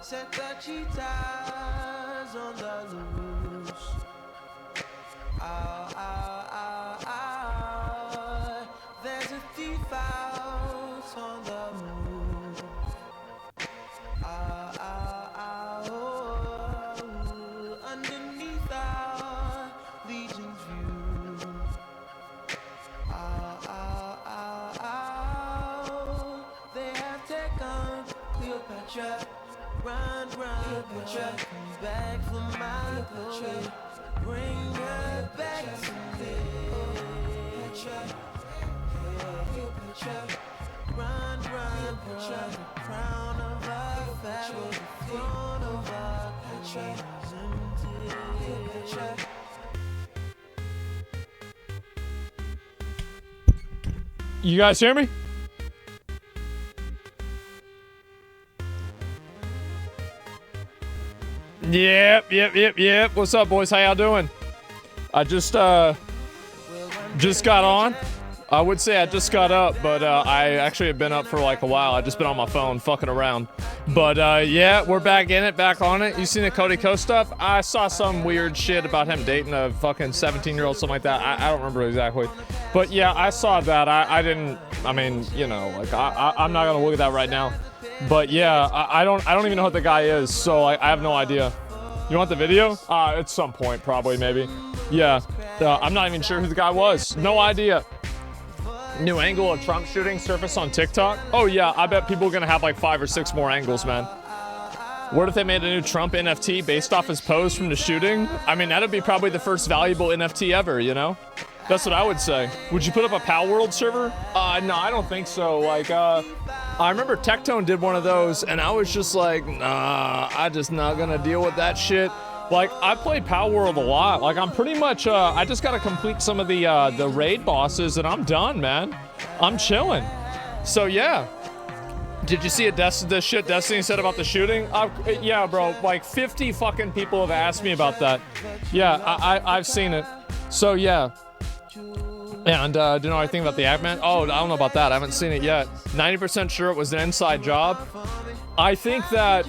Set the cheetahs on the loose. There's a thief out on the move. Underneath our legion's view. They have taken Cleopatra. Run, Cleopatra, come back for my glory. Bring her back to me. Cleopatra, run, Cleopatra, the crown of our pharaoh, the throne of our queens empty. Cleopatra. You guys hear me? Yep. What's up, boys? How y'all doing? I just got on. I would say I just got up, but I actually have been up for like a while. I just been on my phone fucking around. But yeah, we're back in it, back on it. You seen the Cody Co stuff? I saw some weird shit about him dating a fucking 17-year-old, something like that. I don't remember exactly. But yeah, I saw that. I mean, you know, like I'm not gonna look at that right now. But yeah, I don't even know who the guy is, so I have no idea. You want the video? At some point, probably, maybe. Yeah, I'm not even sure who the guy was. No idea. New angle of Trump shooting surface on TikTok. Oh yeah, I bet people are gonna have like 5 or 6 more angles, man. What if they made a new Trump NFT based off his pose from the shooting? I mean, that'd be probably the first valuable NFT ever, you know? That's what I would say. Would you put up a Pal World server? No, I don't think so. Like, I remember Tectone did one of those, and I was just like, nah, I just not gonna deal with that shit. Like, I played Pal World a lot. Like, I'm pretty much, I just gotta complete some of the raid bosses, and I'm done, man. I'm chilling. So, yeah. Did you see the shit Destiny said about the shooting? Yeah, bro. Like, 50 fucking people have asked me about that. Yeah, I've seen it. So, yeah. And do you know anything about the Adman? Oh, I don't know about that. I haven't seen it yet. 90% sure it was an inside job. I think the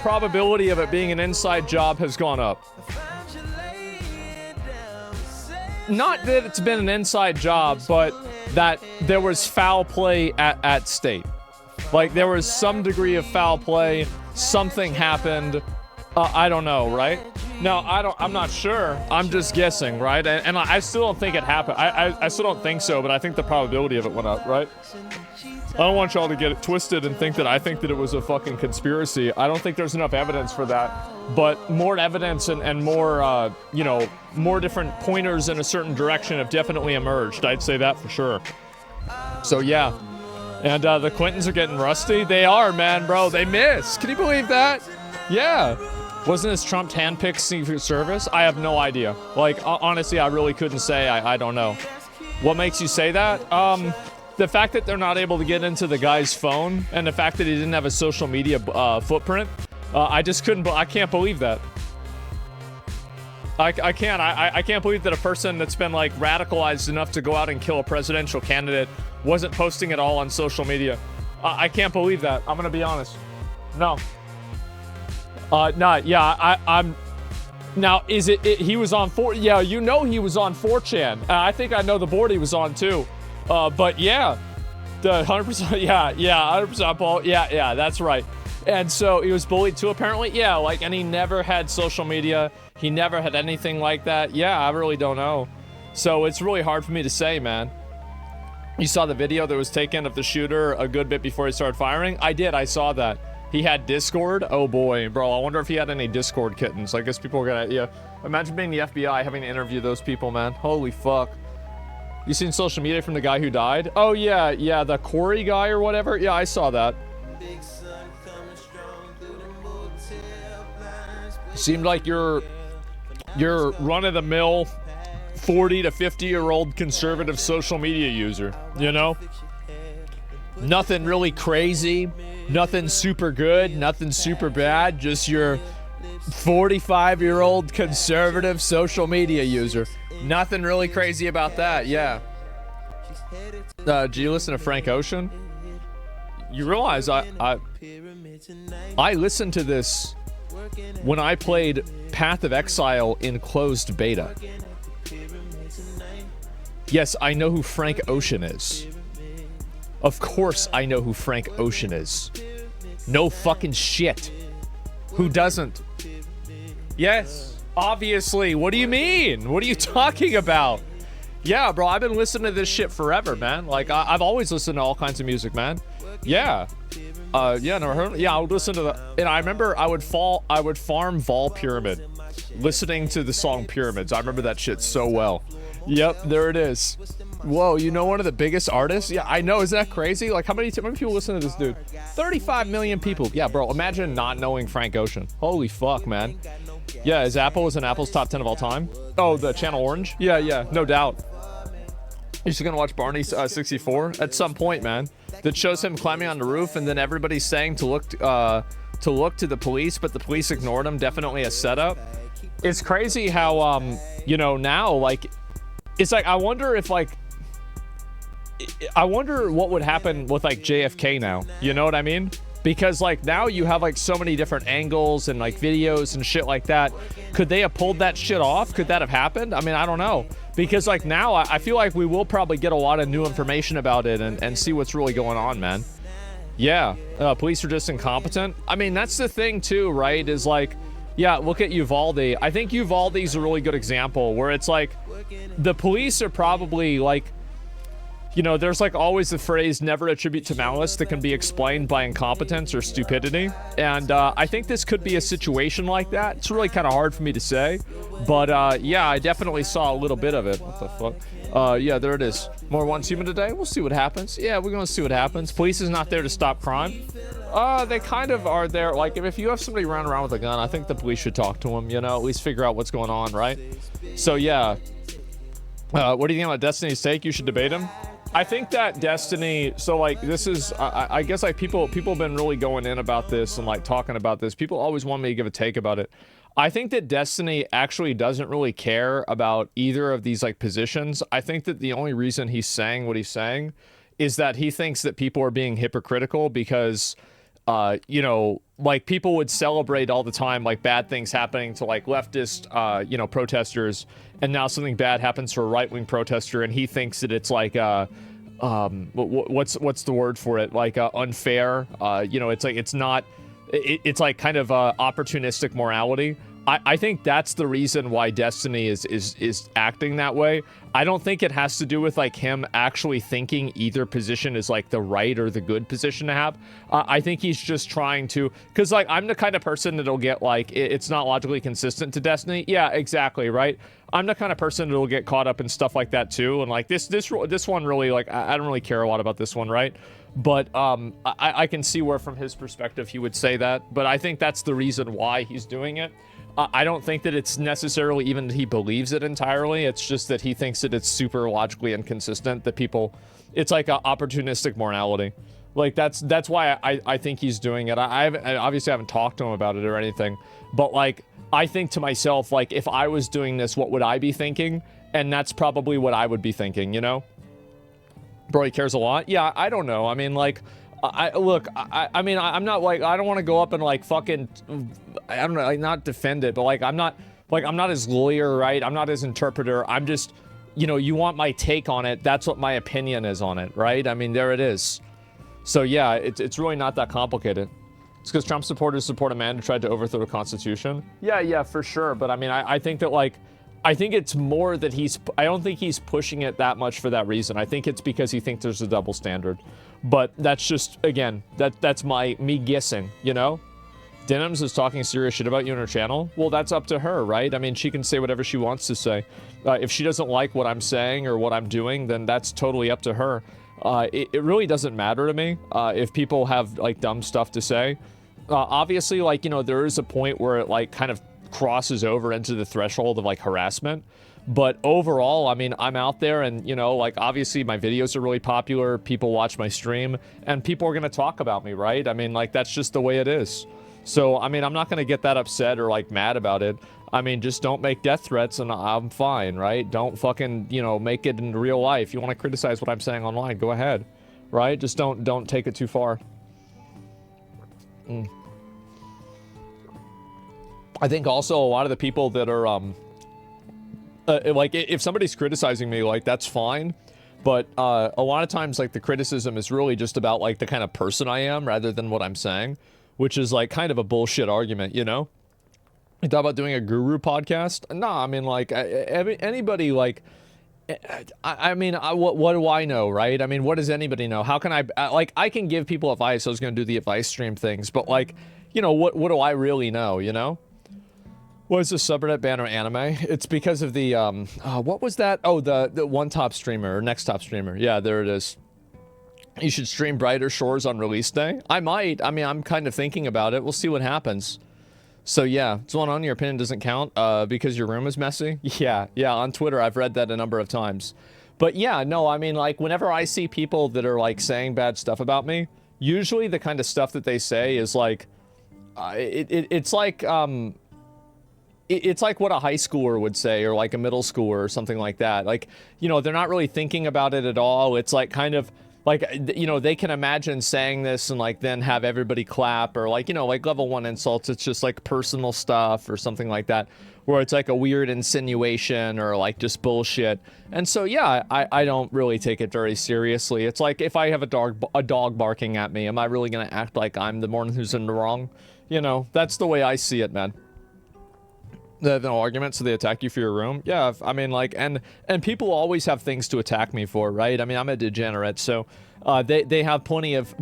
probability of it being an inside job has gone up. Not that it's been an inside job, but that there was foul play at state. Like, there was some degree of foul play. Something happened. I don't know, right? No, I'm not sure. I'm just guessing, right? And I still don't think it happened. I still don't think so, but I think the probability of it went up, right? I don't want y'all to get it twisted and think that I think that it was a fucking conspiracy. I don't think there's enough evidence for that. But more evidence and more, you know, more different pointers in a certain direction have definitely emerged. I'd say that for sure. So, yeah. And the Clintons are getting rusty. They are, man, bro. They miss. Can you believe that? Yeah. Wasn't this Trump handpicked Secret Service? I have no idea. Like, honestly, I really couldn't say. I don't know. What makes you say that? The fact that they're not able to get into the guy's phone and the fact that he didn't have a social media footprint. I just couldn't. I can't believe that. I can't. I can't believe that a person that's been like radicalized enough to go out and kill a presidential candidate wasn't posting it all on social media. I can't believe that. I'm gonna be honest. No. I'm. Now, is it he was on 4? Yeah, you know he was on 4chan. I think I know the board he was on too. But yeah, the 100%. Yeah, 100% Paul. Yeah, that's right. And so he was bullied too, apparently. Yeah, like, and he never had social media. He never had anything like that. Yeah, I really don't know. So it's really hard for me to say, man. You saw the video that was taken of the shooter a good bit before he started firing? I did. I saw that. He had Discord. Oh boy, bro. I wonder if he had any Discord kittens. I guess people are gonna, yeah. Imagine being the FBI having to interview those people, man. Holy fuck. You seen social media from the guy who died? Oh yeah, the Corey guy or whatever. Yeah, I saw that. Seemed like you're run-of-the-mill 40 to 50-year-old conservative social media user, you know? Nothing really crazy, nothing super good, nothing super bad, just your 45-year-old conservative social media user. Nothing really crazy about that, yeah. Do you listen to Frank Ocean? You realize I listened to this when I played Path of Exile in closed beta. Yes, I know who Frank Ocean is. Of course I know who Frank Ocean is. No fucking shit. Who doesn't? Yes, obviously. What do you mean? What are you talking about? Yeah, bro, I've been listening to this shit forever, man. Like, I've always listened to all kinds of music, man. Yeah. Yeah, never heard. Yeah, I would listen to the. And I remember I would farm Vol Pyramid, listening to the song Pyramids. I remember that shit so well. Yep, there it is. Whoa, you know one of the biggest artists? Yeah, I know. Isn't that crazy? Like, how many people listen to this dude? 35 million people. Yeah, bro, imagine not knowing Frank Ocean. Holy fuck, man. Yeah, is in Apple's top 10 of all time? Oh, the Channel Orange? Yeah, no doubt. You're just gonna watch Barney 64 at some point, man. That shows him climbing on the roof, and then everybody's saying to look to the police, but the police ignored him. Definitely a setup. It's crazy how you know, now, like, it's like, I wonder what would happen with like JFK now. You know what I mean? Because like now you have like so many different angles and like videos and shit like that. Could they have pulled that shit off? Could that have happened? I mean, I don't know. Because like now I feel like we will probably get a lot of new information about it and see what's really going on, man. Yeah, police are just incompetent. I mean, that's the thing too, right? Is like, yeah, look at Uvalde. I think Uvalde's a really good example where it's like the police are probably like, you know, there's like always the phrase never attribute to malice that can be explained by incompetence or stupidity. And I think this could be a situation like that. It's really kind of hard for me to say. But yeah, I definitely saw a little bit of it. What the fuck? Yeah, there it is. More once human today? We'll see what happens. Yeah, we're going to see what happens. Police is not there to stop crime. They kind of are there. Like, if you have somebody running around with a gun, I think the police should talk to them, you know, at least figure out what's going on, right? So, yeah. What do you think about Destiny's take? You should debate him. I think that Destiny, so like this is, I guess like people have been really going in about this and like talking about this. People always want me to give a take about it. I think that Destiny actually doesn't really care about either of these like positions. I think that the only reason he's saying what he's saying is that he thinks that people are being hypocritical because, you know, like people would celebrate all the time like bad things happening to like leftist, you know, protesters, and now something bad happens to a right-wing protester, and he thinks that it's like what's the word for it? Like unfair. You know, it's like it's not. It's like kind of opportunistic morality. I think that's the reason why Destiny is acting that way. I don't think it has to do with like him actually thinking either position is like the right or the good position to have. I think he's just trying to, because like I'm the kind of person that'll get like it's not logically consistent to Destiny. Yeah, exactly, right. I'm the kind of person that'll get caught up in stuff like that too. And like this one really, like I don't really care a lot about this one, right? But I can see where from his perspective he would say that. But I think that's the reason why he's doing it. I don't think that it's necessarily even that he believes it entirely. It's just that he thinks that it's super logically inconsistent, that people, it's like an opportunistic morality. Like that's why I think he's doing it. I obviously haven't talked to him about it or anything, but like I think to myself, like if I was doing this, what would I be thinking? And that's probably what I would be thinking, you know? Bro, he cares a lot. Yeah, I don't know. I mean, like, I mean, I'm not like, I don't want to go up and like fucking, I don't know, like not defend it, but like, I'm not his lawyer, right? I'm not his interpreter. I'm just, you know, you want my take on it. That's what my opinion is on it, right? I mean, there it is. So yeah, it's really not that complicated. It's because Trump supporters support a man who tried to overthrow the Constitution. Yeah, for sure. But I mean, I think that like, I think it's more that I don't think he's pushing it that much for that reason. I think it's because he thinks there's a double standard. But that's just, again, that's me guessing, you know? Denims is talking serious shit about you on her channel. Well, that's up to her, right? I mean, she can say whatever she wants to say. If she doesn't like what I'm saying or what I'm doing, then that's totally up to her. It really doesn't matter to me if people have, like, dumb stuff to say. Obviously, like, you know, there is a point where it, like, kind of crosses over into the threshold of, like, harassment. But overall, I mean, I'm out there and, you know, like, obviously my videos are really popular. People watch my stream and people are going to talk about me, right? I mean, like, that's just the way it is. So, I mean, I'm not going to get that upset or, like, mad about it. I mean, just don't make death threats and I'm fine, right? Don't fucking, you know, make it in real life. You want to criticize what I'm saying online, go ahead, right? Just don't take it too far. I think also a lot of the people that are, like, if somebody's criticizing me, like, that's fine. But a lot of times, like, the criticism is really just about, like, the kind of person I am rather than what I'm saying, which is, like, kind of a bullshit argument, you know? You thought about doing a guru podcast? No, I mean, like, anybody, like, I mean, what do I know, right? I mean, what does anybody know? How can I, like, I can give people advice. I was going to do the advice stream things, but, like, you know, what do I really know, you know? What is the subreddit banner anime? It's because of the, what was that? Oh, the one top streamer, or next top streamer. Yeah, there it is. You should stream Brighter Shores on release day? I might. I mean, I'm kind of thinking about it. We'll see what happens. So yeah, what's going on? Your opinion doesn't count because your room is messy? Yeah, on Twitter, I've read that a number of times. But yeah, no, I mean, like, whenever I see people that are, like, saying bad stuff about me, usually the kind of stuff that they say is, like, it's like, it's like what a high schooler would say, or like a middle schooler or something like that. Like, you know, they're not really thinking about it at all. It's like kind of like, you know, they can imagine saying this and like then have everybody clap, or like, you know, like level 1 insults. It's just like personal stuff or something like that, where it's like a weird insinuation or like just bullshit. And so, yeah, I don't really take it very seriously. It's like if I have a dog barking at me, am I really going to act like I'm the one who's in the wrong? You know, that's the way I see it, man. They have no argument, so they attack you for your room. Yeah, I mean, like, and people always have things to attack me for, right? I mean, I'm a degenerate, so they have plenty of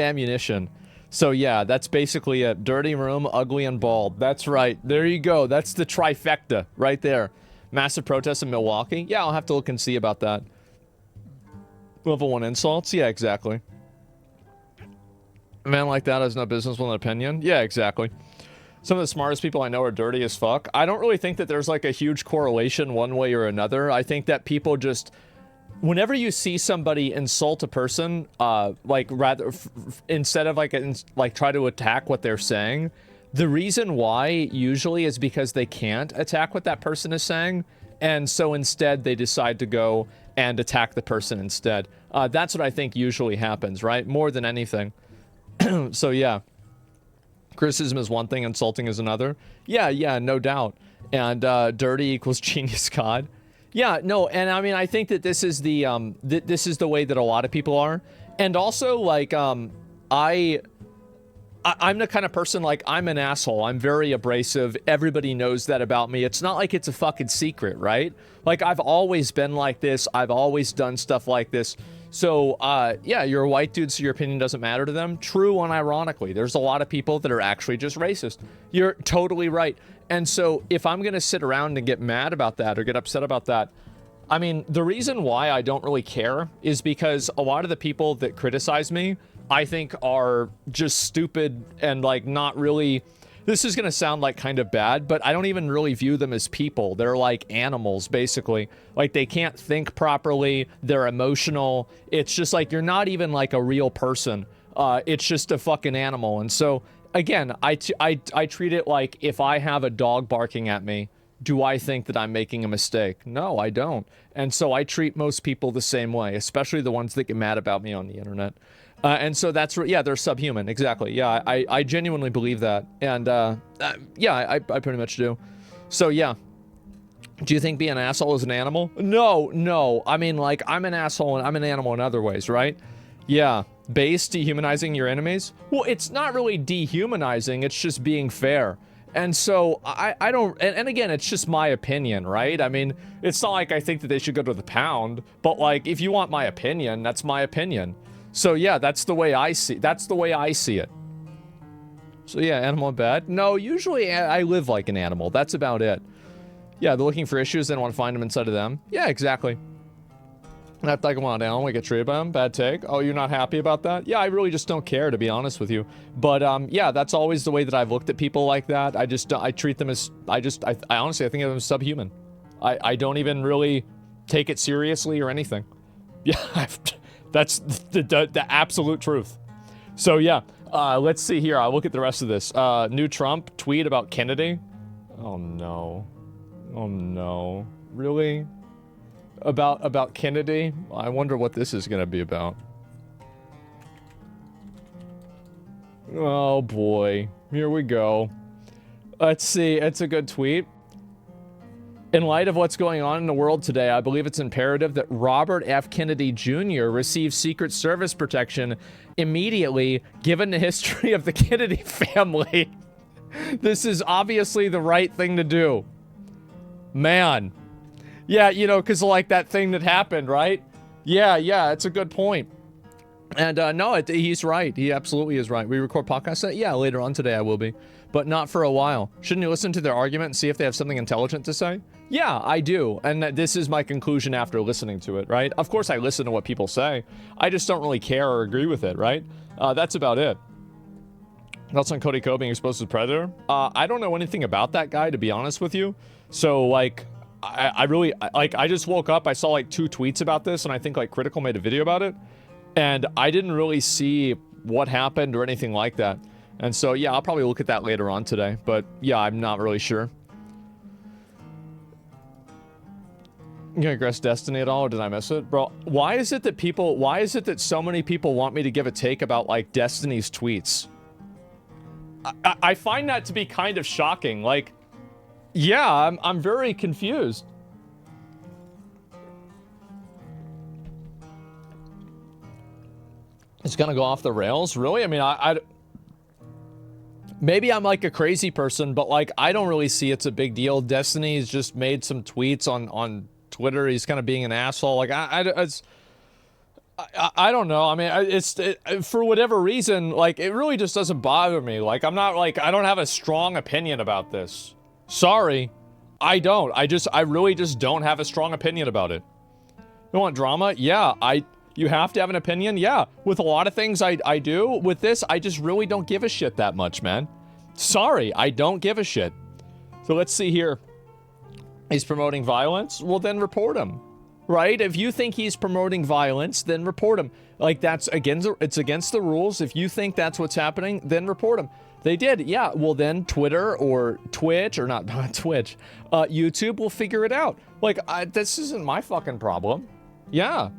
ammunition. So yeah, that's basically a dirty room, ugly and bald. That's right. There you go. That's the trifecta right there. Massive protests in Milwaukee. Yeah, I'll have to look and see about that. Level 1 insults. Yeah, exactly. A man like that has no business with an opinion. Yeah, exactly. Some of the smartest people I know are dirty as fuck. I don't really think that there's like a huge correlation one way or another. I think that people just, whenever you see somebody insult a person, like rather instead of like try to attack what they're saying, the reason why usually is because they can't attack what that person is saying, and so instead they decide to go and attack the person instead. That's what I think usually happens, right? More than anything. So yeah. Criticism is one thing, insulting is another. Yeah, no doubt. And dirty equals genius god. Yeah, no, and I mean, I think that this is the this is the way that a lot of people are. And also, like, I'm the kind of person, like, I'm an asshole. I'm very abrasive. Everybody knows that about me. It's not like it's a fucking secret, right? Like, I've always been like this. I've always done stuff like this. So, yeah, you're a white dude, so your opinion doesn't matter to them. True, unironically. There's a lot of people that are actually just racist. You're totally right. And so, if I'm going to sit around and get mad about that or get upset about that, I mean, the reason why I don't really care is because a lot of the people that criticize me, I think are just stupid and, like, not really... This is going to sound like kind of bad, but I don't even really view them as people. They're like animals, basically. Like, they can't think properly. They're emotional. It's just like, you're not even like a real person. It's just a fucking animal. And so, again, I treat it like, if I have a dog barking at me, do I think that I'm making a mistake? No, I don't. And so I treat most people the same way, especially the ones that get mad about me on the internet. And so that's, yeah, they're subhuman. Exactly. Yeah, I genuinely believe that. And, yeah, I pretty much do. So, yeah. Do you think being an asshole is an animal? No. I mean, like, I'm an asshole and I'm an animal in other ways, right? Yeah. Base dehumanizing your enemies? Well, it's not really dehumanizing. It's just being fair. And so, I don't, and again, it's just my opinion, right? I mean, it's not like I think that they should go to the pound, but, like, if you want my opinion, that's my opinion. So yeah, that's the way I see it. So yeah, animal bad? No, usually I live like an animal. That's about it. Yeah, they're looking for issues, they don't want to find them inside of them. Yeah, exactly. I have to like them on down, we get treated by them. Bad take. Oh, you're not happy about that? Yeah, I really just don't care, to be honest with you. But yeah, that's always the way that I've looked at people like that. I treat them as, I honestly, I think of them as subhuman. I don't even really take it seriously or anything. Yeah, that's the absolute truth. So yeah, let's see here. I'll look at the rest of this. New Trump tweet about Kennedy. Oh no. Oh no. Really? About Kennedy? I wonder what this is gonna be about. Oh boy. Here we go. Let's see. It's a good tweet. In light of what's going on in the world today, I believe it's imperative that Robert F. Kennedy Jr. receive Secret Service protection immediately, given the history of the Kennedy family. This is obviously the right thing to do. Man. Yeah, you know, because like that thing that happened, right? Yeah, it's a good point. And no, he's right. He absolutely is right. We record podcasts? Yeah, later on today I will be. But not for a while. Shouldn't you listen to their argument and see if they have something intelligent to say? Yeah, I do. And this is my conclusion after listening to it, right? Of course I listen to what people say. I just don't really care or agree with it, right? That's about it. That's on Cody Ko being exposed as a predator. I don't know anything about that guy, to be honest with you. So, like, I just woke up, I saw, like, 2 tweets about this, and I think, like, Critical made a video about it. And I didn't really see what happened or anything like that. And so, yeah, I'll probably look at that later on today. But, yeah, I'm not really sure. You gonna aggress Destiny at all, or did I miss it? Bro, why is it that so many people want me to give a take about, like, Destiny's tweets? I find that to be kind of shocking. Like, yeah, I'm very confused. It's gonna go off the rails? Really? I mean, maybe I'm like a crazy person, but like, I don't really see it's a big deal. Destiny's just made some tweets on Twitter. He's kind of being an asshole. Like, I don't know. I mean, for whatever reason, like, it really just doesn't bother me. Like, I'm not like, I don't have a strong opinion about this. Sorry. I don't. I really just don't have a strong opinion about it. You want drama? Yeah, you have to have an opinion? Yeah. With a lot of things I do. With this, I just really don't give a shit that much, man. Sorry, I don't give a shit. So let's see here. He's promoting violence? Well, then report him. Right? If you think he's promoting violence, then report him. Like, it's against the rules. If you think that's what's happening, then report him. They did, yeah. Well, then Twitter or Twitch, or not Twitch, YouTube will figure it out. Like, this isn't my fucking problem. Yeah.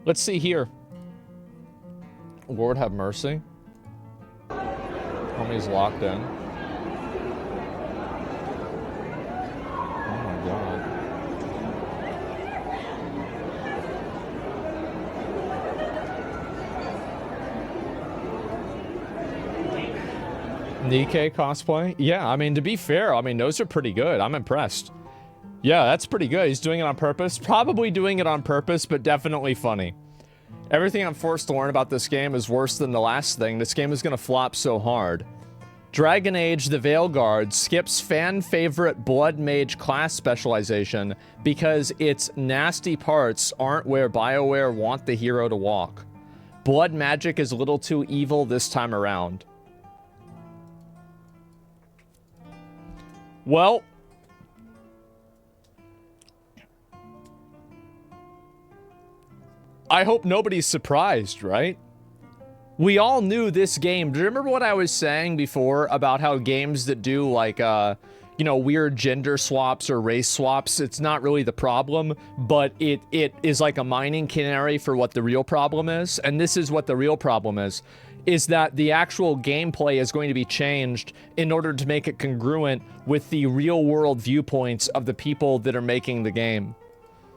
Let's see here. Lord have mercy. Homie's locked in. Oh my god. Nikkei cosplay? Yeah, I mean, to be fair, I mean, those are pretty good. I'm impressed. Yeah, that's pretty good. He's doing it on purpose. Probably doing it on purpose, but definitely funny. Everything I'm forced to learn about this game is worse than the last thing. This game is gonna flop so hard. Dragon Age the Veilguard skips fan favorite Blood Mage class specialization because its nasty parts aren't where BioWare want the hero to walk. Blood magic is a little too evil this time around. Well, I hope nobody's surprised, right? We all knew this game. Do you remember what I was saying before about how games that do like, you know, weird gender swaps or race swaps, it's not really the problem, but it is like a mining canary for what the real problem is. And this is what the real problem is that the actual gameplay is going to be changed in order to make it congruent with the real world viewpoints of the people that are making the game.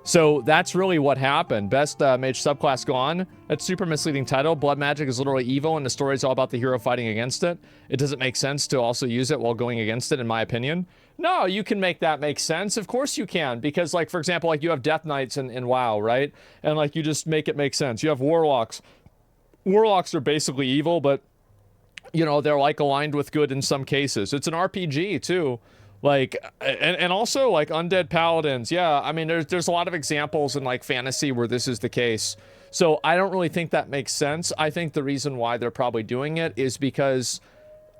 So that's really what happened. Best mage subclass gone. That's super misleading title. Blood magic is literally evil and the story's all about the hero fighting against it. It doesn't make sense to also use it while going against it, in my opinion. No, you can make that make sense. Of course you can. Because, like, for example, like, you have Death Knights in WoW, right? And, like, you just make it make sense. You have Warlocks. Warlocks are basically evil, but, you know, they're, like, aligned with good in some cases. It's an RPG, too. Like, and also, like, Undead Paladins. Yeah, I mean, there's a lot of examples in, like, fantasy where this is the case. So I don't really think that makes sense. I think the reason why they're probably doing it is because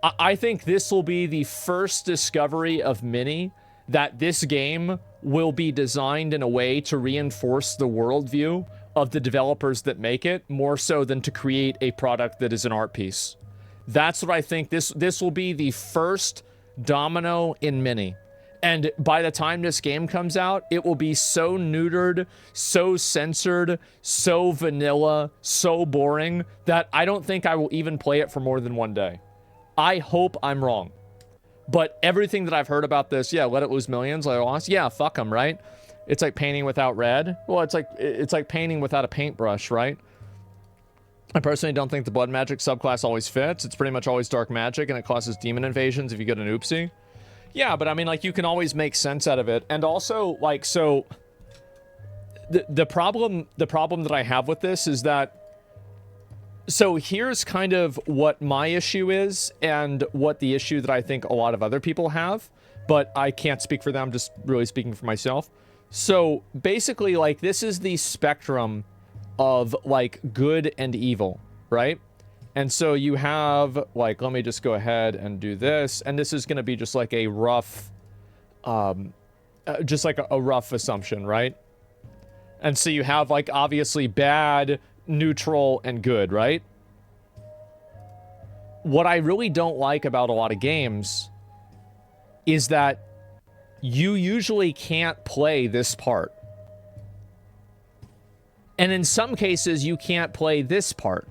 I think this will be the first discovery of many that this game will be designed in a way to reinforce the worldview of the developers that make it, more so than to create a product that is an art piece. That's what I think. This will be the first Domino, and Mini. And by the time this game comes out, it will be so neutered, so censored, so vanilla, so boring that I don't think I will even play it for more than one day. I hope I'm wrong. But everything that I've heard about this, yeah, let it lose millions, let it lost. Yeah, fuck them, right? It's like painting without red. Well, it's like painting without a paintbrush, right? I personally don't think the blood magic subclass always fits. It's pretty much always dark magic, and it causes demon invasions if you get an oopsie. Yeah, but I mean, like, you can always make sense out of it. And also, like, so the problem that I have with this is that, so here's kind of what my issue is and what the issue that I think a lot of other people have, but I can't speak for them, just really speaking for myself. So basically, like, this is the spectrum of, like, good and evil, right? And so you have, like, let me just go ahead and do this. And this is going to be just like a rough, just like a rough assumption, right? And so you have, like, obviously bad, neutral, and good, right? What I really don't like about a lot of games is that you usually can't play this part. And in some cases, you can't play this part.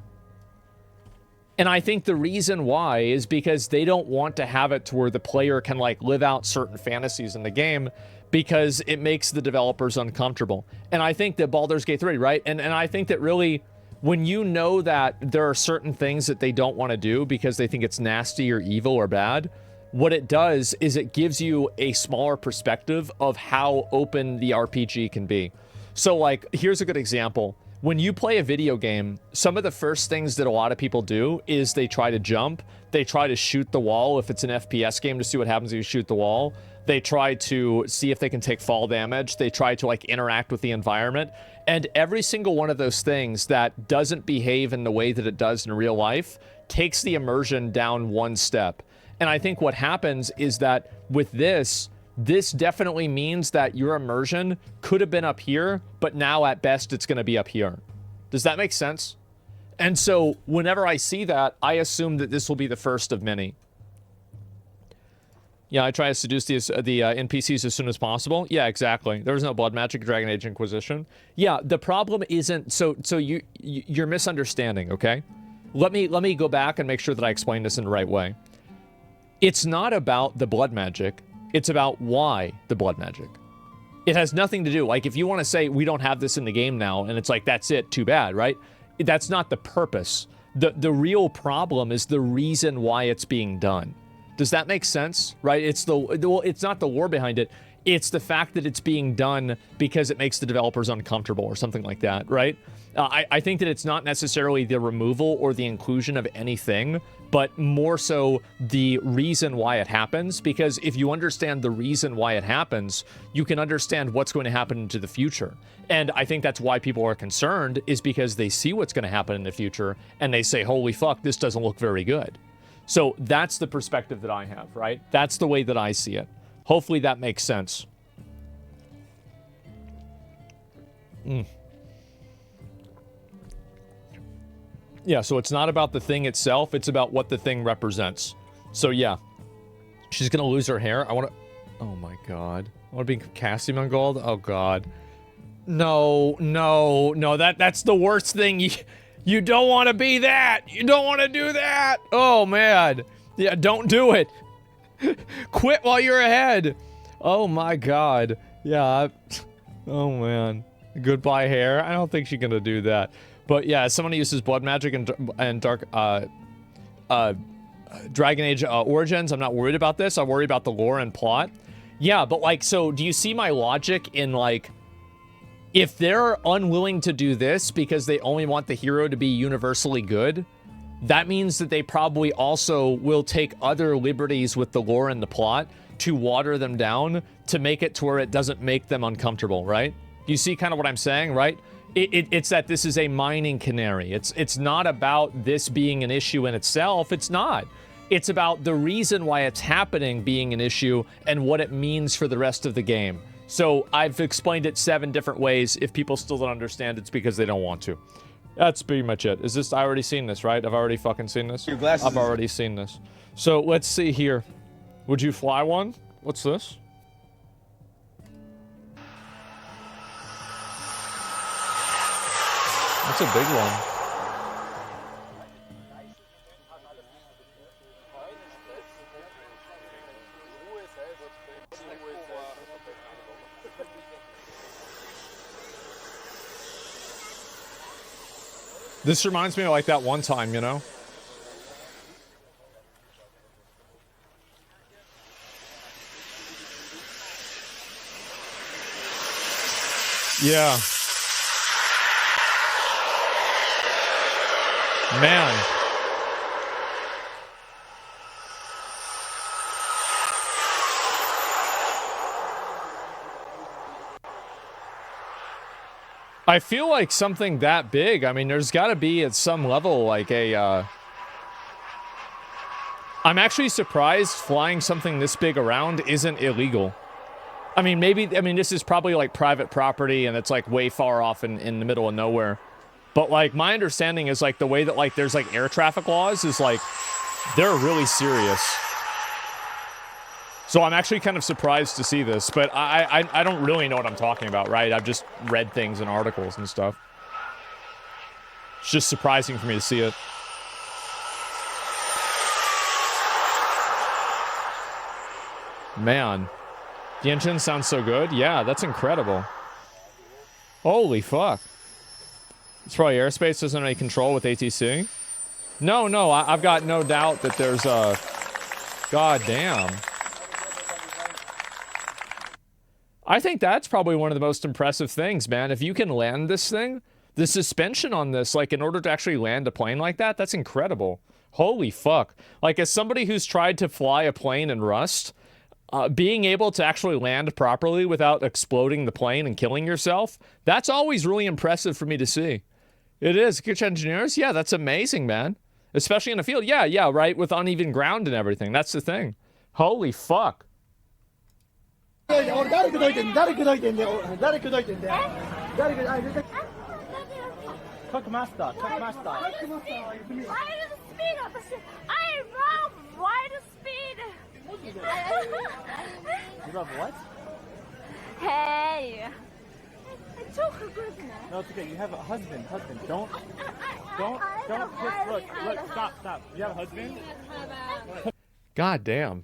And I think the reason why is because they don't want to have it to where the player can, like, live out certain fantasies in the game because it makes the developers uncomfortable. And I think that Baldur's Gate 3, right? And I think that really, when you know that there are certain things that they don't want to do because they think it's nasty or evil or bad, what it does is it gives you a smaller perspective of how open the RPG can be. So, like, here's a good example. When you play a video game, some of the first things that a lot of people do is they try to jump, they try to shoot the wall if it's an FPS game to see what happens if you shoot the wall. They try to see if they can take fall damage. They try to, like, interact with the environment. And every single one of those things that doesn't behave in the way that it does in real life takes the immersion down one step. And I think what happens is that with this definitely means that your immersion could have been up here, but now at best it's going to be up here. Does that make sense? And so whenever I see that, I assume that this will be the first of many. Yeah, I try to seduce the NPCs as soon as possible. Yeah, exactly. There was no blood magic, Dragon Age Inquisition. Yeah, the problem isn't, so you're misunderstanding, okay? Let me go back and make sure that I explain this in the right way. It's not about the blood magic. It's about why the blood magic. It has nothing to do, like, if you want to say we don't have this in the game now, and it's like, that's it, too bad, right? That's not the purpose. The real problem is the reason why it's being done. Does that make sense, right? It's it's not the lore behind it. It's the fact that it's being done because it makes the developers uncomfortable or something like that, right? I think that it's not necessarily the removal or the inclusion of anything, but more so the reason why it happens, because if you understand the reason why it happens, you can understand what's going to happen into the future. And I think that's why people are concerned, is because they see what's going to happen in the future, and they say, holy fuck, this doesn't look very good. So that's the perspective that I have, right? That's the way that I see it. Hopefully that makes sense. Yeah, so it's not about the thing itself, it's about what the thing represents. So yeah, she's gonna lose her hair. I wanna, oh my god. I wanna be Cassie Mangold? Oh god. No, that's the worst thing. You don't wanna be that! You don't wanna do that! Oh man. Yeah, don't do it. Quit while you're ahead. Oh my god. Yeah, oh man. Goodbye hair. I don't think she's gonna do that. But yeah, as someone who uses blood magic and dark Dragon Age Origins, I'm not worried about this. I worry about the lore and plot. Yeah, but like, so do you see my logic in, like, if they're unwilling to do this because they only want the hero to be universally good, that means that they probably also will take other liberties with the lore and the plot to water them down to make it to where it doesn't make them uncomfortable, right? You see kind of what I'm saying, right? It's that this is a mining canary. It's not about this being an issue in itself. It's not. It's about the reason why it's happening being an issue and what it means for the rest of the game. So I've explained it 7 different ways. If people still don't understand, it's because they don't want to. That's pretty much it. Is this, I already seen this, right? I've already fucking seen this? Your glasses. I've already seen this. So let's see here. Would you fly one? What's this? That's a big one. This reminds me of like that one time, you know? Yeah. Man. I feel like something that big, I mean, there's got to be at some level like a, I'm actually surprised flying something this big around isn't illegal. I mean, this is probably like private property and it's like way far off in the middle of nowhere. But like my understanding is like the way that like there's like air traffic laws is like, they're really serious. So I'm actually kind of surprised to see this, but I don't really know what I'm talking about, right? I've just read things in articles and stuff. It's just surprising for me to see it. Man. The engine sounds so good. Yeah, that's incredible. Holy fuck. It's probably airspace doesn't have any control with ATC. No, I've got no doubt that there's a... God damn. I think that's probably one of the most impressive things, man. If you can land this thing, the suspension on this, like in order to actually land a plane like that, that's incredible. Holy fuck. Like as somebody who's tried to fly a plane in Rust, being able to actually land properly without exploding the plane and killing yourself, that's always really impressive for me to see. It is. Good engineers? Yeah, that's amazing, man. Especially in the field. Yeah, right? With uneven ground and everything. That's the thing. Holy fuck. You love what? Hey. No, it's okay. You have a husband. Don't look, stop. You have a husband? God damn.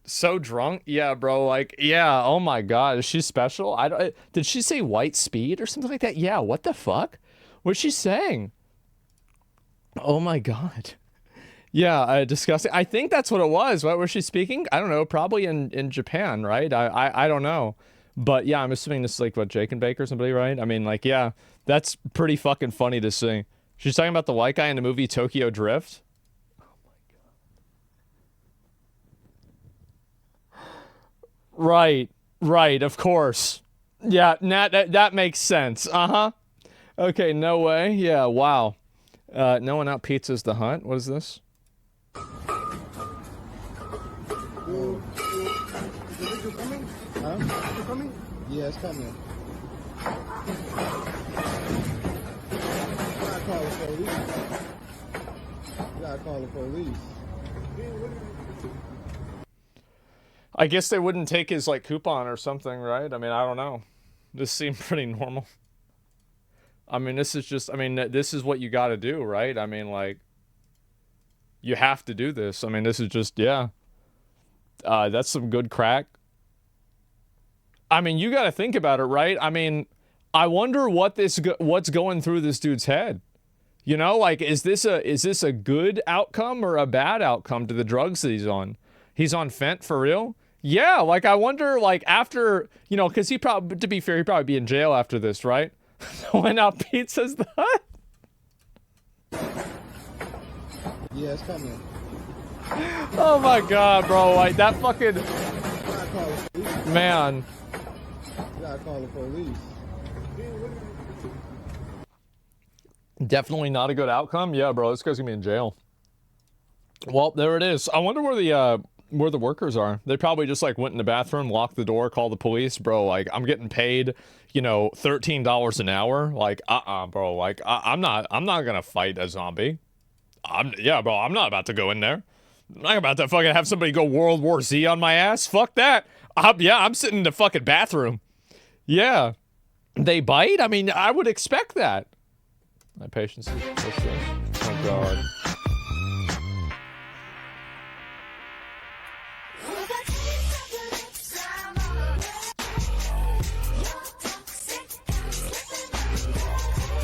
So drunk? Yeah, bro. Like, yeah. Oh my god. Is she special? Did she say white speed or something like that? Yeah. What the fuck? What's she saying? Oh my god. Yeah. Disgusting. I think that's what it was. What was she speaking? I don't know. Probably in Japan, right? I don't know. But yeah, I'm assuming this is like what, Jake and Bake or somebody, right? I mean, like, yeah, that's pretty fucking funny to see. She's talking about the white guy in the movie Tokyo Drift. Right, of course. Yeah, that makes sense. Uh-huh. Okay, no way. Yeah, wow. No One Out Pizza's The Hunt. What is this? Coming? Yeah, it's coming. You gotta call the police. I guess they wouldn't take his, like, coupon or something, right? I mean, I don't know. This seemed pretty normal. I mean, this is just, I mean, this is what you gotta do, right? I mean, like, you have to do this. I mean, this is just, yeah. That's some good crack. I mean, you gotta think about it, right? I mean, I wonder what's going through this dude's head. You know, like, is this a good outcome or a bad outcome to the drugs that he's on? He's on fent for real? Yeah, like, I wonder, like, after, you know, because he probably, to be fair, he'd probably be in jail after this, right? When out pizza's the Hut? Yeah, it's coming. Oh my god, bro, like, that fucking... Man. You gotta call the police. Definitely not a good outcome? Yeah, bro, this guy's gonna be in jail. Well, there it is. I wonder where the workers are. They probably just, like, went in the bathroom, locked the door, called the police. Bro, like, I'm getting paid, you know, $13 an hour. Like, bro, like, I'm not gonna fight a zombie. Yeah, bro, I'm not about to go in there. I'm not about to fucking have somebody go World War Z on my ass. Fuck that. I'm sitting in the fucking bathroom. Yeah. They bite? I mean, I would expect that. My patience is... What's this? Oh, God.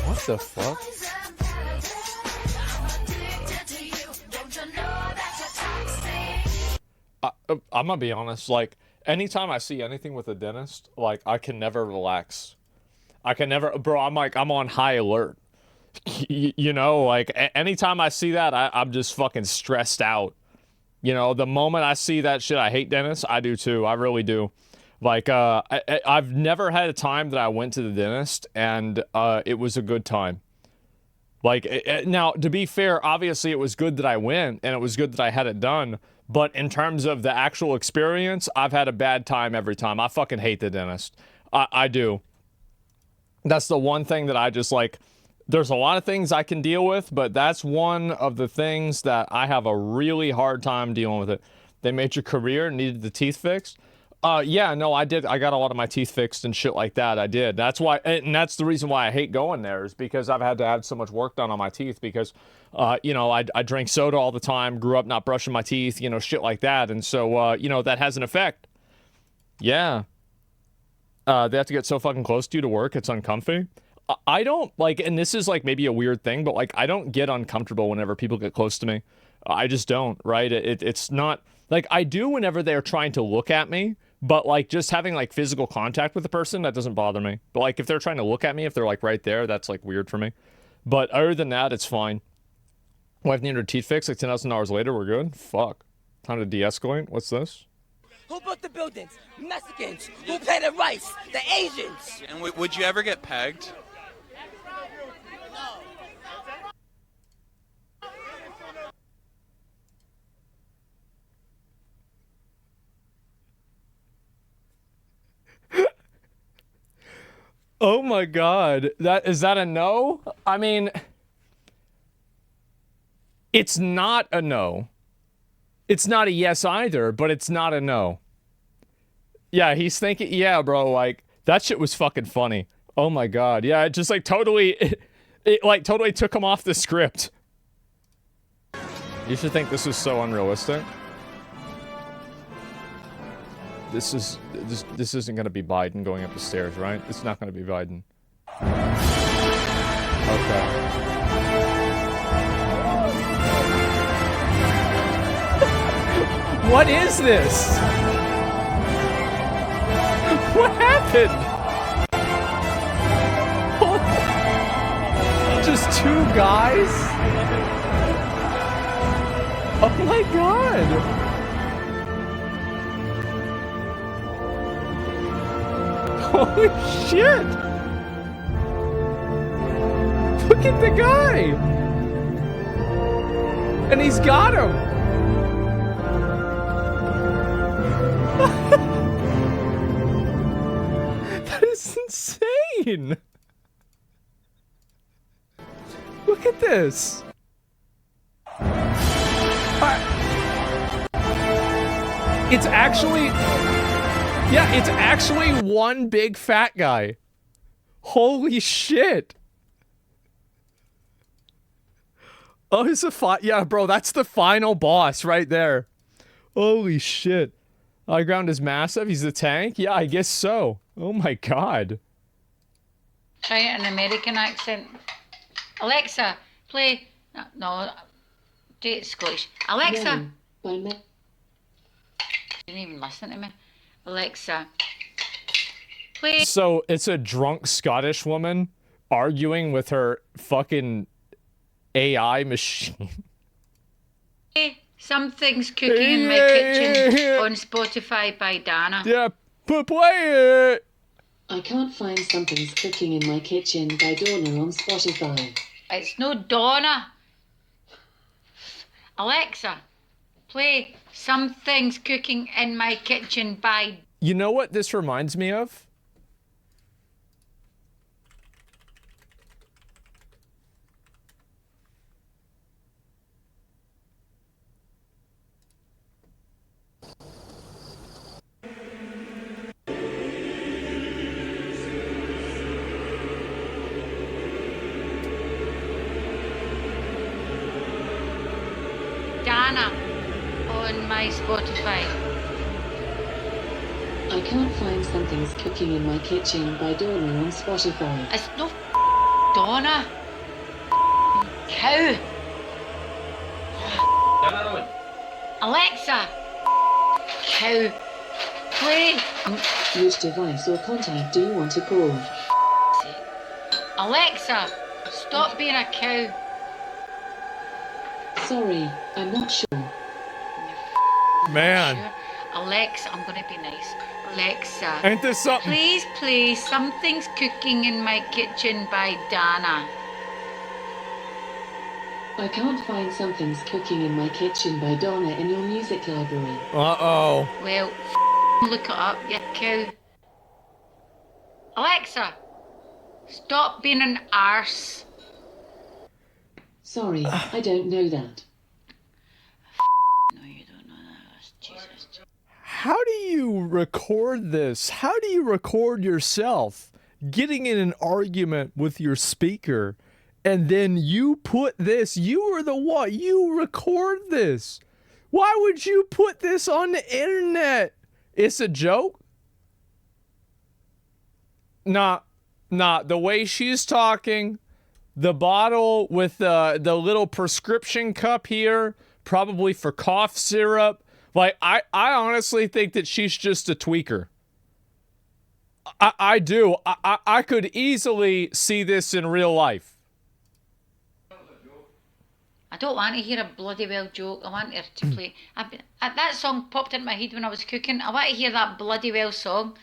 What the fuck? I'm gonna be honest, like, anytime I see anything with a dentist, like, I can never relax. I can never, bro, I'm on high alert. You know, like, anytime I see that, I'm just fucking stressed out. You know, the moment I see that shit, I hate dentists. I do too. I really do. Like, I've never had a time that I went to the dentist and it was a good time. Like, now, to be fair, obviously it was good that I went and it was good that I had it done. But in terms of the actual experience, I've had a bad time every time. I fucking hate the dentist. I do. That's the one thing that I just, like, there's a lot of things I can deal with, but that's one of the things that I have a really hard time dealing with it. They made your career, needed the teeth fixed. Yeah, no, I did. I got a lot of my teeth fixed and shit like that. I did. That's why, and that's the reason why I hate going there, is because I've had to have so much work done on my teeth because, you know, I drink soda all the time, grew up not brushing my teeth, you know, shit like that. And so, you know, that has an effect. Yeah. They have to get so fucking close to you to work. It's uncomfy. I don't, like, and this is, like, maybe a weird thing, but, like, I don't get uncomfortable whenever people get close to me. I just don't, right? It's not, like, I do whenever they're trying to look at me, but, like, just having, like, physical contact with the person, that doesn't bother me. But, like, if they're trying to look at me, if they're, like, right there, that's, like, weird for me. But other than that, it's fine. Wife needed her teeth fixed, like, $10,000 later, we're good? Fuck. Time to de-escalate? What's this? Who built the buildings? Mexicans. Who planted rice? The Asians. And would you ever get pegged? Oh my god. Is that a no? I mean, it's not a no. It's not a yes either, but it's not a no. Yeah, he's thinking, yeah, bro, like, that shit was fucking funny. Oh my god. Yeah, it just, like, totally, it like, totally took him off the script. You should think this is so unrealistic. This isn't gonna be Biden going up the stairs, right? It's not gonna be Biden. Okay. What is this? What happened? Just two guys? Oh my god. Holy shit! Look at the guy! And he's got him! That is insane! Look at this! It's actually... Yeah, it's actually one big fat guy. Holy shit. Oh, it's a yeah, bro, that's the final boss right there. Holy shit. High ground is massive. He's the tank? Yeah, I guess so. Oh my god. Try it in an American accent. Alexa, play... No, do it Scottish. Alexa! You didn't even listen to me. Alexa, play... So, it's a drunk Scottish woman arguing with her fucking AI machine. Something's cooking in my kitchen on Spotify by Dana. Yeah, play it! I can't find Something's Cooking in My Kitchen by Donna on Spotify. It's no Donna. Alexa, play Something's Cooking in My Kitchen by... You know what this reminds me of? Dana on my Spotify. I can't find Something's Cooking in My Kitchen by Donna on Spotify. It's no Donna. Cow. Alexa. Cow. Play. Which device or contact do you want to call? Alexa, stop being a cow. Sorry, I'm not sure. Man. Sure. Alexa, I'm gonna be nice. Alexa, Ain't this something? please play Something's Cooking in My Kitchen by Dana. I can't find Something's Cooking in My Kitchen by Donna in your music library. Uh-oh. Well, look it up, you cow. Alexa, stop being an arse. Sorry, I don't know that. No, you don't know that. Jesus. How do you record this? How do you record yourself getting in an argument with your speaker and then you put this, you are the one, you record this. Why would you put this on the internet? It's a joke? Nah, the way she's talking, the bottle with the little prescription cup here, probably for cough syrup. Like, I honestly think that she's just a tweaker. I do. I could easily see this in real life. I don't want to hear a bloody well joke. I want her to play. That song popped into my head when I was cooking. I want to hear that bloody well song.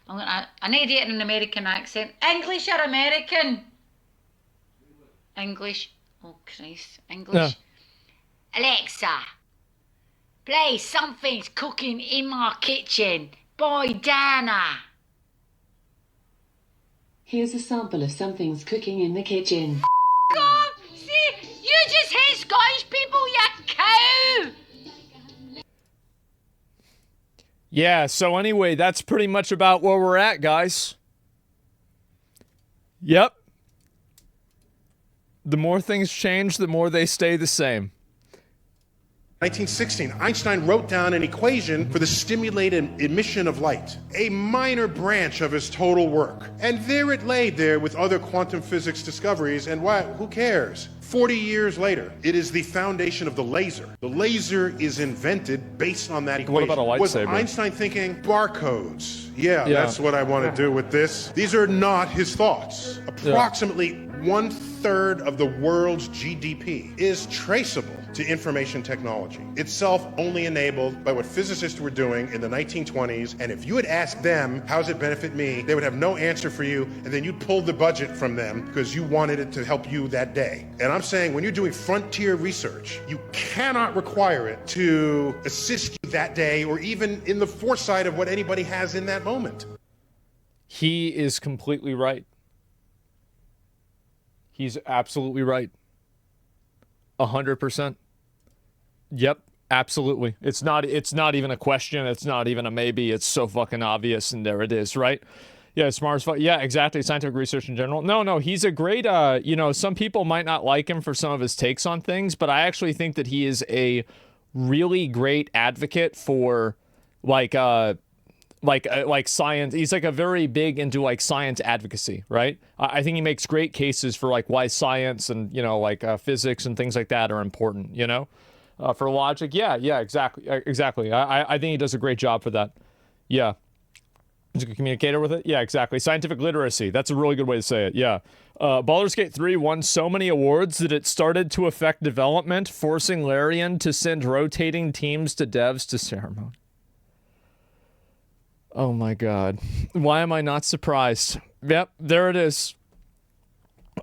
I need to do it in an American accent. English or American? English. Oh, Christ. English. No. Alexa, play Something's Cooking in My Kitchen by Dana. Here's a sample of Something's Cooking in the Kitchen. God, see, you just hate Scottish people, you cow! Yeah, so anyway, that's pretty much about where we're at, guys. Yep. The more things change, the more they stay the same. 1916, Einstein wrote down an equation for the stimulated emission of light, a minor branch of his total work. And there it lay there with other quantum physics discoveries, and why, who cares? 40 years later, it is the foundation of the laser. The laser is invented based on that equation. What about a lightsaber? Was Einstein thinking, barcodes? Yeah, that's what I want to do with this. These are not his thoughts. Approximately 1/3 of the world's GDP is traceable to information technology, itself only enabled by what physicists were doing in the 1920s. And if you had asked them, how's it benefit me, they would have no answer for you, and then you'd pull the budget from them because you wanted it to help you that day. And I'm saying, when you're doing frontier research, you cannot require it to assist you that day or even in the foresight of what anybody has in that moment. He is completely right. He's absolutely right. 100%. Yep, absolutely. It's not even a question. It's not even a maybe. It's so fucking obvious, and there it is, right? Yeah, smart as fuck. Yeah, exactly. Scientific research in general. No, he's a great, some people might not like him for some of his takes on things, but I actually think that he is a really great advocate for, like science. He's like a very big into like science advocacy, right? I think he makes great cases for like why science and physics and things like that are important, for logic. Yeah, exactly. I think he does a great job for that. Yeah, he's a good communicator with it. Yeah, exactly. Scientific literacy. That's a really good way to say it. Yeah. Baldur's Gate 3 won so many awards that it started to affect development, forcing Larian to send rotating teams to devs to ceremony. Oh my god. Why am I not surprised? Yep, there it is.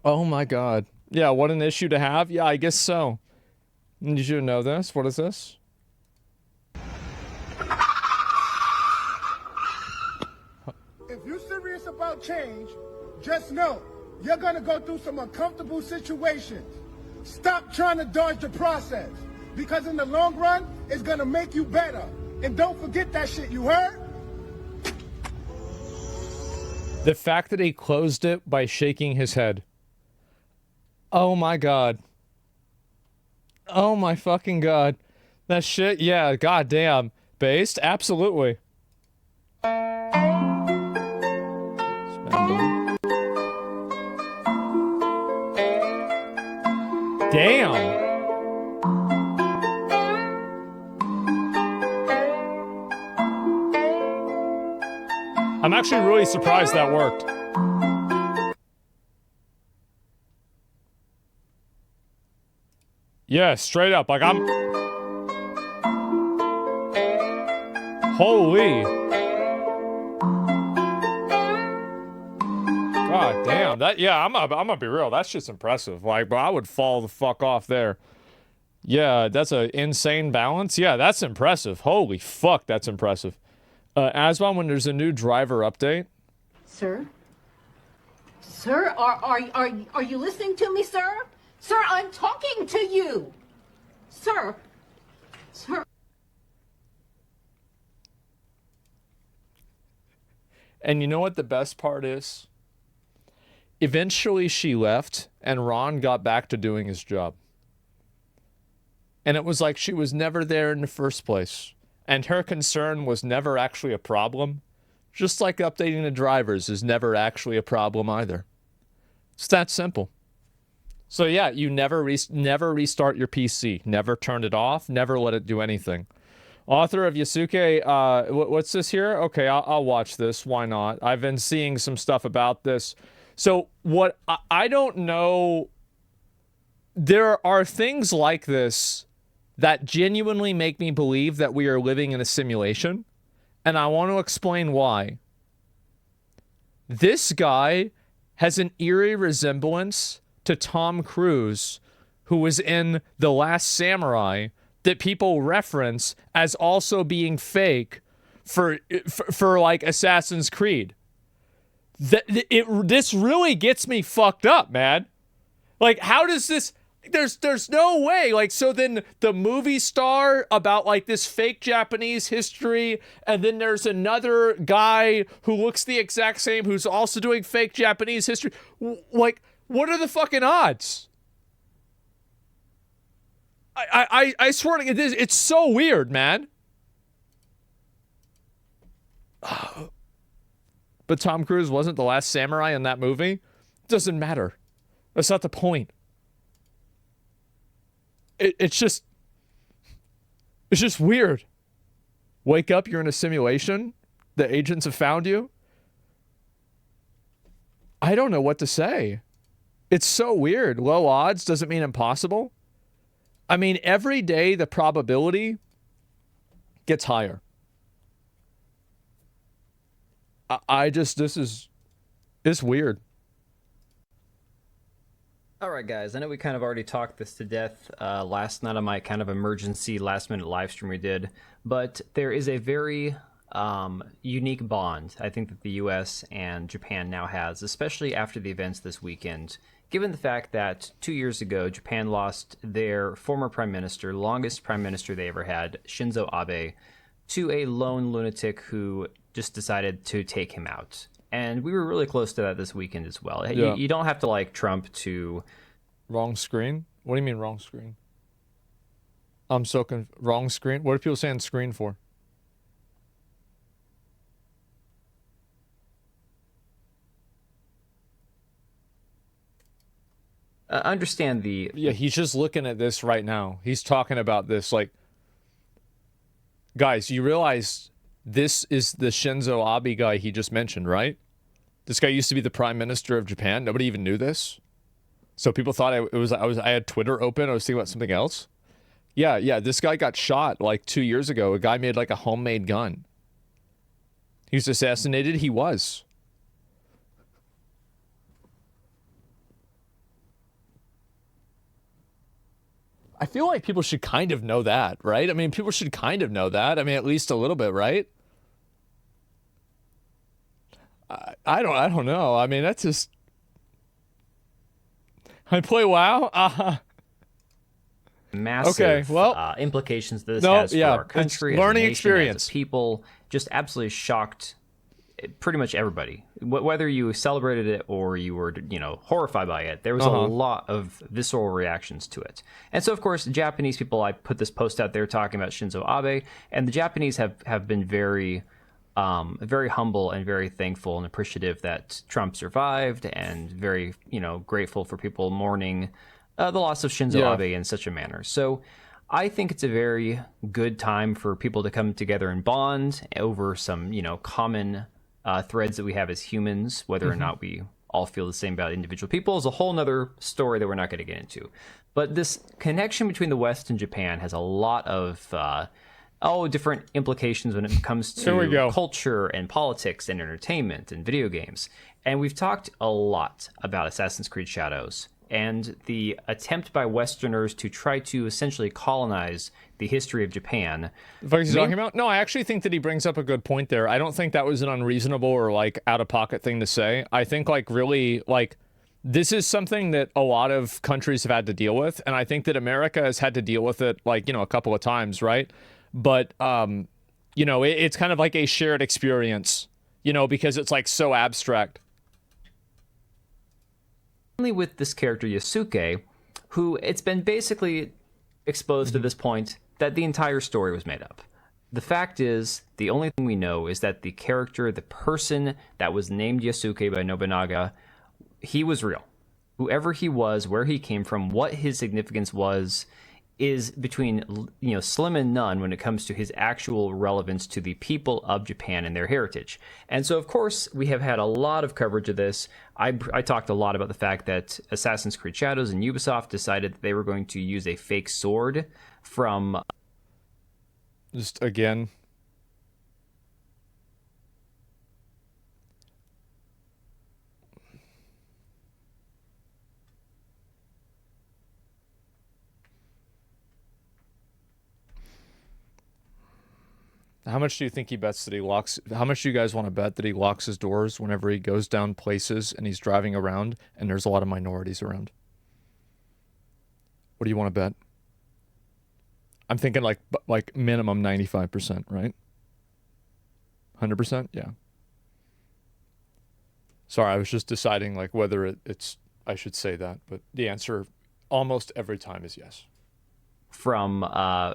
Oh my god. Yeah, what an issue to have. Yeah, I guess so. You should know this. What is this? If you're serious about change, just know you're gonna go through some uncomfortable situations. Stop trying to dodge the process, because in the long run, it's gonna make you better. And don't forget that shit, you heard? The fact that he closed it by shaking his head. Oh my god. Oh my fucking god. That shit, yeah, goddamn. Based? Absolutely. Damn. I'm actually really surprised that worked. Yeah, straight up. Like, I'm... Holy. God damn. That, yeah, I'm gonna be real. That shit's impressive. Like, but I would fall the fuck off there. Yeah, that's an insane balance. Yeah, that's impressive. Holy fuck, that's impressive. Asbon, when there's a new driver update. Sir? Sir, are you listening to me, sir? Sir, I'm talking to you. Sir. Sir. And you know what the best part is? Eventually she left and Ron got back to doing his job. And it was like she was never there in the first place. And her concern was never actually a problem. Just like updating the drivers is never actually a problem either. It's that simple. So yeah, you never restart your PC. Never turn it off. Never let it do anything. Author of Yasuke, what's this here? Okay, I'll watch this. Why not? I've been seeing some stuff about this. So what, I don't know. There are things like this that genuinely make me believe that we are living in a simulation. And I want to explain why. This guy has an eerie resemblance to Tom Cruise, who was in The Last Samurai, that people reference as also being fake for like Assassin's Creed. This really gets me fucked up, man. Like, how does this... There's no way. Like, so then the movie star about like this fake Japanese history, and then there's another guy who looks the exact same who's also doing fake Japanese history. Like, what are the fucking odds? I swear to God, it's so weird, man. But Tom Cruise wasn't the last samurai in that movie. Doesn't matter. That's not the point. It's just weird. Wake up, you're in a simulation. The agents have found you. I don't know what to say. It's so weird. Low odds doesn't mean impossible. I mean, every day the probability gets higher. It's weird. Alright guys, I know we kind of already talked this to death last night on my kind of emergency last minute live stream we did, but there is a very unique bond I think that the US and Japan now has, especially after the events this weekend, given the fact that 2 years ago Japan lost their former prime minister, longest prime minister they ever had, Shinzo Abe, to a lone lunatic who just decided to take him out. And we were really close to that this weekend as well. Yeah. You don't have to like Trump to... Wrong screen? What do you mean wrong screen? I'm so wrong screen? What are people saying screen for? Understand the... Yeah, he's just looking at this right now. He's talking about this like... Guys, you realize this is the Shinzo Abe guy he just mentioned, right? This guy used to be the prime minister of Japan. Nobody even knew this. So people thought I had Twitter open. I was thinking about something else. Yeah. This guy got shot like 2 years ago. A guy made like a homemade gun. He was assassinated. He was. I feel like people should kind of know that, right? I mean, people should kind of know that. I mean, at least a little bit, right? I don't know. I mean, that's just... I play WoW? Massive okay, well, implications this has for our country, learning as a nation, experience. as a people, just absolutely shocked pretty much everybody. Whether you celebrated it or you were, horrified by it, there was a lot of visceral reactions to it. And so, of course, Japanese people, I put this post out there talking about Shinzo Abe, and the Japanese have been very humble and very thankful and appreciative that Trump survived, and very, grateful for people mourning the loss of Shinzo Abe in such a manner. So I think it's a very good time for people to come together and bond over some, common threads that we have as humans. Whether or not we all feel the same about individual people is a whole nother story that we're not going to get into. But this connection between the West and Japan has a lot of different implications when it comes to culture and politics and entertainment and video games. And we've talked a lot about Assassin's Creed Shadows and the attempt by Westerners to try to essentially colonize the history of Japan. What he's talking about? No, I actually think that he brings up a good point there. I don't think that was an unreasonable or out-of-pocket thing to say. I think really this is something that a lot of countries have had to deal with, and I think that America has had to deal with it a couple of times, right? But it's kind of like a shared experience, because it's so abstract. Only with this character Yasuke, who it's been basically exposed to this point that the entire story was made up. The fact is, the only thing we know is that the character, the person that was named Yasuke by Nobunaga, he was real. Whoever he was, where he came from, what his significance was, is between slim and none when it comes to his actual relevance to the people of Japan and their heritage. And so, of course, we have had a lot of coverage of this. I talked a lot about the fact that Assassin's Creed Shadows and Ubisoft decided that they were going to use a fake sword from... Just again... How much do you think he bets that he locks... How much do you guys want to bet that he locks his doors whenever he goes down places and he's driving around and there's a lot of minorities around? What do you want to bet? I'm thinking like minimum 95%, right? 100%? Yeah. Sorry, I was just deciding whether it's... I should say that, but the answer almost every time is yes. From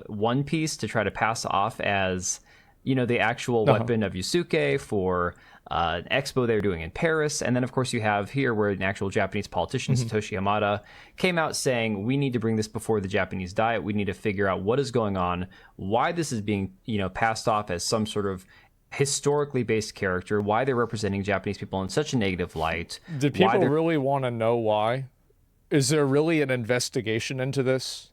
One Piece to try to pass off as... the actual weapon of Yusuke for an expo they were doing in Paris. And then, of course, you have here where an actual Japanese politician, Satoshi Hamada, came out saying, we need to bring this before the Japanese Diet. We need to figure out what is going on, why this is being, passed off as some sort of historically based character, why they're representing Japanese people in such a negative light. Do people really want to know why? Is there really an investigation into this?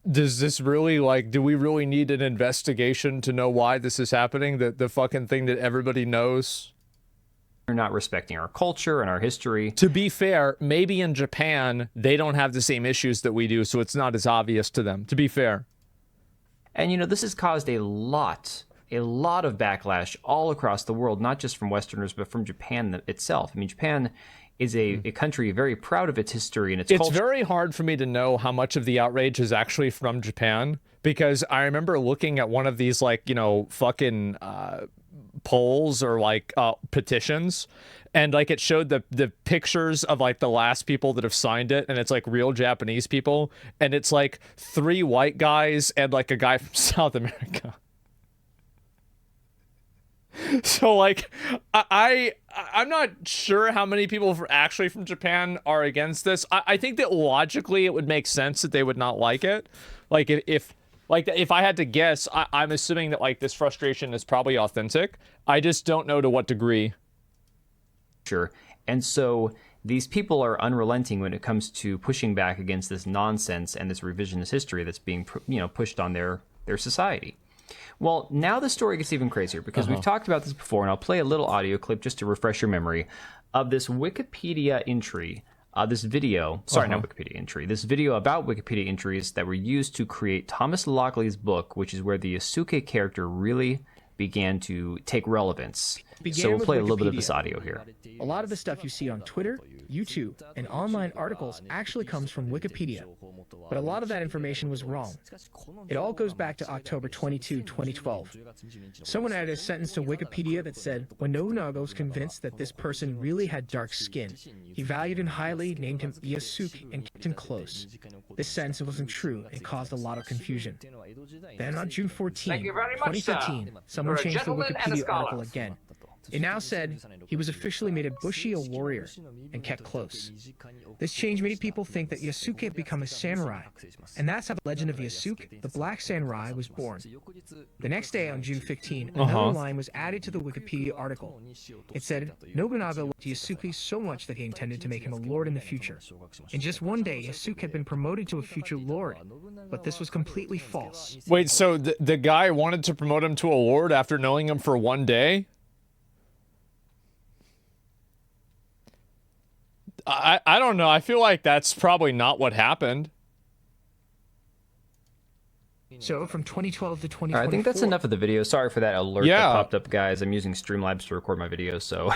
Does this really, do we really need an investigation to know why this is happening? The fucking thing that everybody knows? They're not respecting our culture and our history. To be fair, maybe in Japan, they don't have the same issues that we do, so it's not as obvious to them, to be fair. And, this has caused a lot of backlash all across the world, not just from Westerners, but from Japan itself. I mean, Japan is a country very proud of its history and its culture. It's very hard for me to know how much of the outrage is actually from Japan, because I remember looking at one of these, fucking polls or, petitions, and, it showed the pictures of, the last people that have signed it, and it's, real Japanese people, and it's, 3 white guys and, a guy from South America. So, I'm not sure how many people actually from Japan are against this. I think that logically it would make sense that they would not like it. If I had to guess, I'm assuming that, this frustration is probably authentic. I just don't know to what degree. Sure. And so these people are unrelenting when it comes to pushing back against this nonsense and this revisionist history that's being, pushed on their society. Well, now the story gets even crazier because we've talked about this before, and I'll play a little audio clip just to refresh your memory of this Wikipedia entry, this video, sorry, not Wikipedia entry, this video about Wikipedia entries that were used to create Thomas Lockley's book, which is where the Yasuke character really began to take relevance Began So we'll with play a little bit of Wikipedia. this audio here. A lot of the stuff you see on Twitter, YouTube, and online articles actually comes from Wikipedia. But a lot of that information was wrong. It all goes back to October 22, 2012. Someone added a sentence to Wikipedia that said, when Nobunaga was convinced that this person really had dark skin, he valued him highly, named him Ieyasu, and kept him close. This sentence wasn't true and caused a lot of confusion. Then on June 14, 2013, someone changed the Wikipedia article again. It now said he was officially made a Bushi a warrior and kept close. This change made people think that Yasuke had become a samurai, and that's how the legend of Yasuke, the Black Samurai, was born. The next day, on June 15, another line was added to the Wikipedia article. It said, Nobunaga loved Yasuke so much that he intended to make him a lord in the future. In just one day, Yasuke had been promoted to a future lord, but this was completely false. Wait, so the guy wanted to promote him to a lord after knowing him for one day? I don't know. I feel like that's probably not what happened. So from 2012 to 2024. All right, I think that's enough of the video. Sorry for that alert that popped up, guys. I'm using Streamlabs to record my videos, so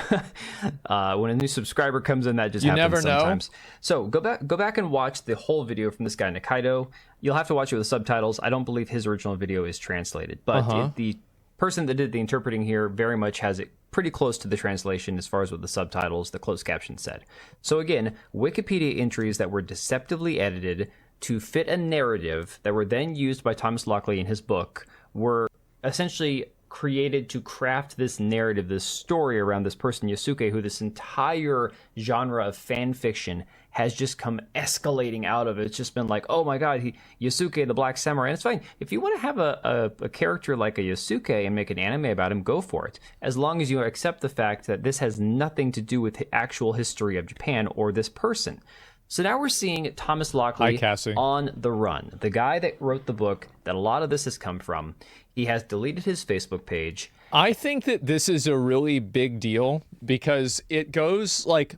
when a new subscriber comes in, that just happens never know. sometimes. So go back and watch the whole video from this guy Nikaido. You'll have to watch it with subtitles. I don't believe his original video is translated, but the person that did the interpreting here very much has it pretty close to the translation as far as what the subtitles, the closed caption said. So again, Wikipedia entries that were deceptively edited to fit a narrative that were then used by Thomas Lockley in his book were essentially created to craft this narrative, this story around this person, Yasuke, who this entire genre of fan fiction has just come escalating out of. It's just been like, oh my god, Yasuke, the Black Samurai. And it's fine. If you want to have a character like a Yasuke and make an anime about him, go for it. As long as you accept the fact that this has nothing to do with the actual history of Japan or this person. So now we're seeing Thomas Lockley on the run. The guy that wrote the book that a lot of this has come from. He has deleted his Facebook page. I think that this is a really big deal because it goes like,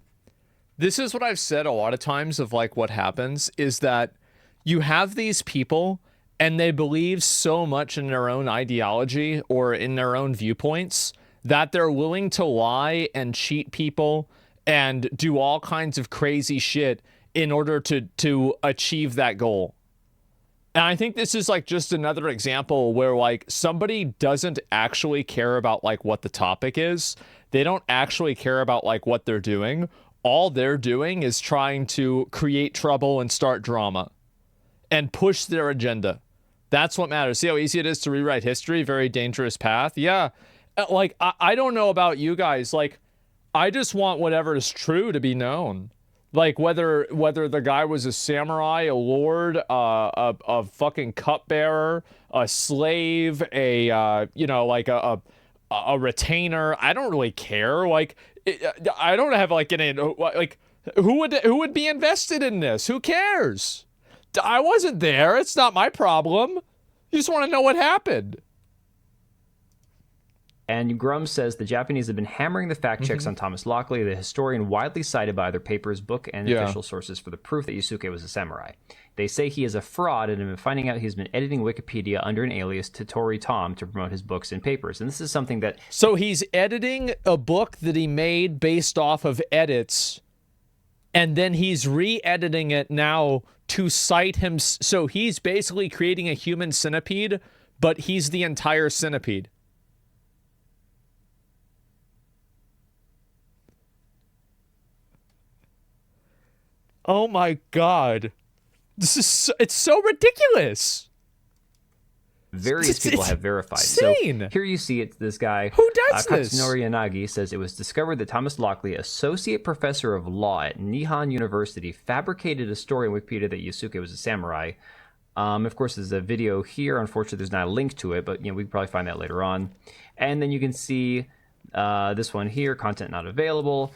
this is what I've said a lot of times of like what happens is that you have these people and they believe so much in their own ideology or in their own viewpoints that they're willing to lie and cheat people and do all kinds of crazy shit in order to achieve that goal. And I think this is like just another example where like somebody doesn't actually care about like what the topic is. They don't actually care about like what they're doing. All they're doing is trying to create trouble and start drama and push their agenda. That's what matters. See how easy it is to rewrite history? Very dangerous path. Yeah. Like, I don't know about you guys. Like, I just want whatever is true to be known. Like whether the guy was a samurai, a lord, a fucking cupbearer, a slave, a retainer. I don't really care. Like I don't have like any like who would be invested in this? Who cares? I wasn't there. It's not my problem. You just want to know what happened. And Grum says the Japanese have been hammering the fact checks on Thomas Lockley, the historian widely cited by other papers, book, and official sources for the proof that Yasuke was a samurai. They say he is a fraud and have been finding out he's been editing Wikipedia under an alias Totori Tom to promote his books and papers. And this is something that... So he's editing a book that he made based off of edits, and then he's re-editing it now to cite him. So he's basically creating a human centipede, but he's the entire centipede. Oh my god. It's so ridiculous. Various people have verified. Insane. So here you see it. This guy, who does this? Katsunori Yanagi, says it was discovered that Thomas Lockley, associate professor of law at Nihon University, fabricated a story on Wikipedia that Yasuke was a samurai. Of course, there's a video here. Unfortunately, there's not a link to it, but we can probably find that later on. And then you can see this one here, content not available.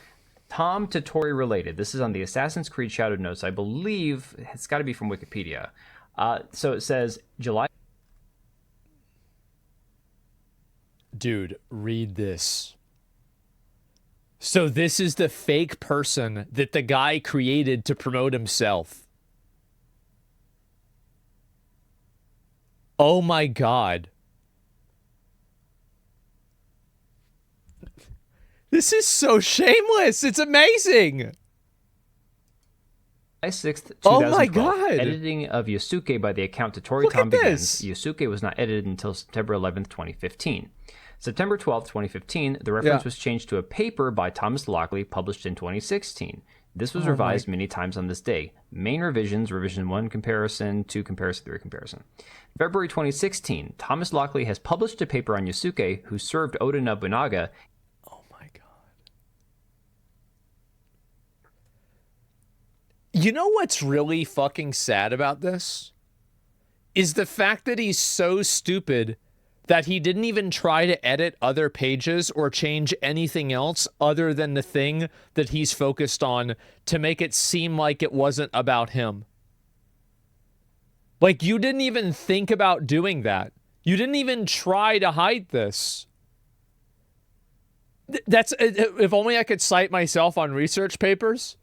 Tom Totori related. This is on the Assassin's Creed Shadowed Notes. I believe it's got to be from Wikipedia. So it says July. Dude, read this. So this is the fake person that the guy created to promote himself. Oh my god. This is so shameless. It's amazing. July 6th, 2012, Oh my God. editing of Yosuke by the account Totori Look Tom at begins. this. Yosuke was not edited until September 11th, 2015. September 12th, 2015, the reference Yeah. was changed to a paper by Thomas Lockley published in 2016. This was Oh revised my- many times on this day. Main revisions, revision 1 comparison, 2 comparison, 3 comparison. February 2016, Thomas Lockley has published a paper on Yosuke, who served Oda Nobunaga. You know what's really fucking sad about this? Is the fact that he's so stupid that he didn't even try to edit other pages or change anything else other than the thing that he's focused on to make it seem like it wasn't about him. Like, you didn't even think about doing that. You didn't even try to hide this. That's, if only I could cite myself on research papers.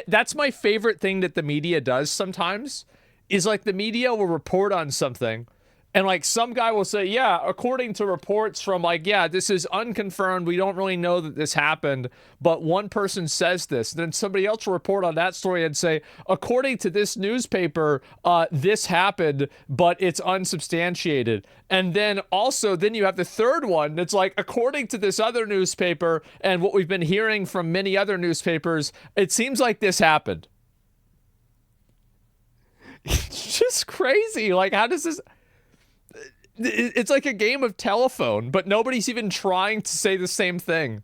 That's my favorite thing that the media does sometimes, is like the media will report on something and like some guy will say, yeah, according to reports from like, yeah, this is unconfirmed. We don't really know that this happened, but one person says this. Then somebody else will report on that story and say, according to this newspaper, this happened, but it's unsubstantiated. And then also, then you have the third one that's like, according to this other newspaper and what we've been hearing from many other newspapers, it seems like this happened. It's just crazy. Like, how does this... It's like a game of telephone, but nobody's even trying to say the same thing.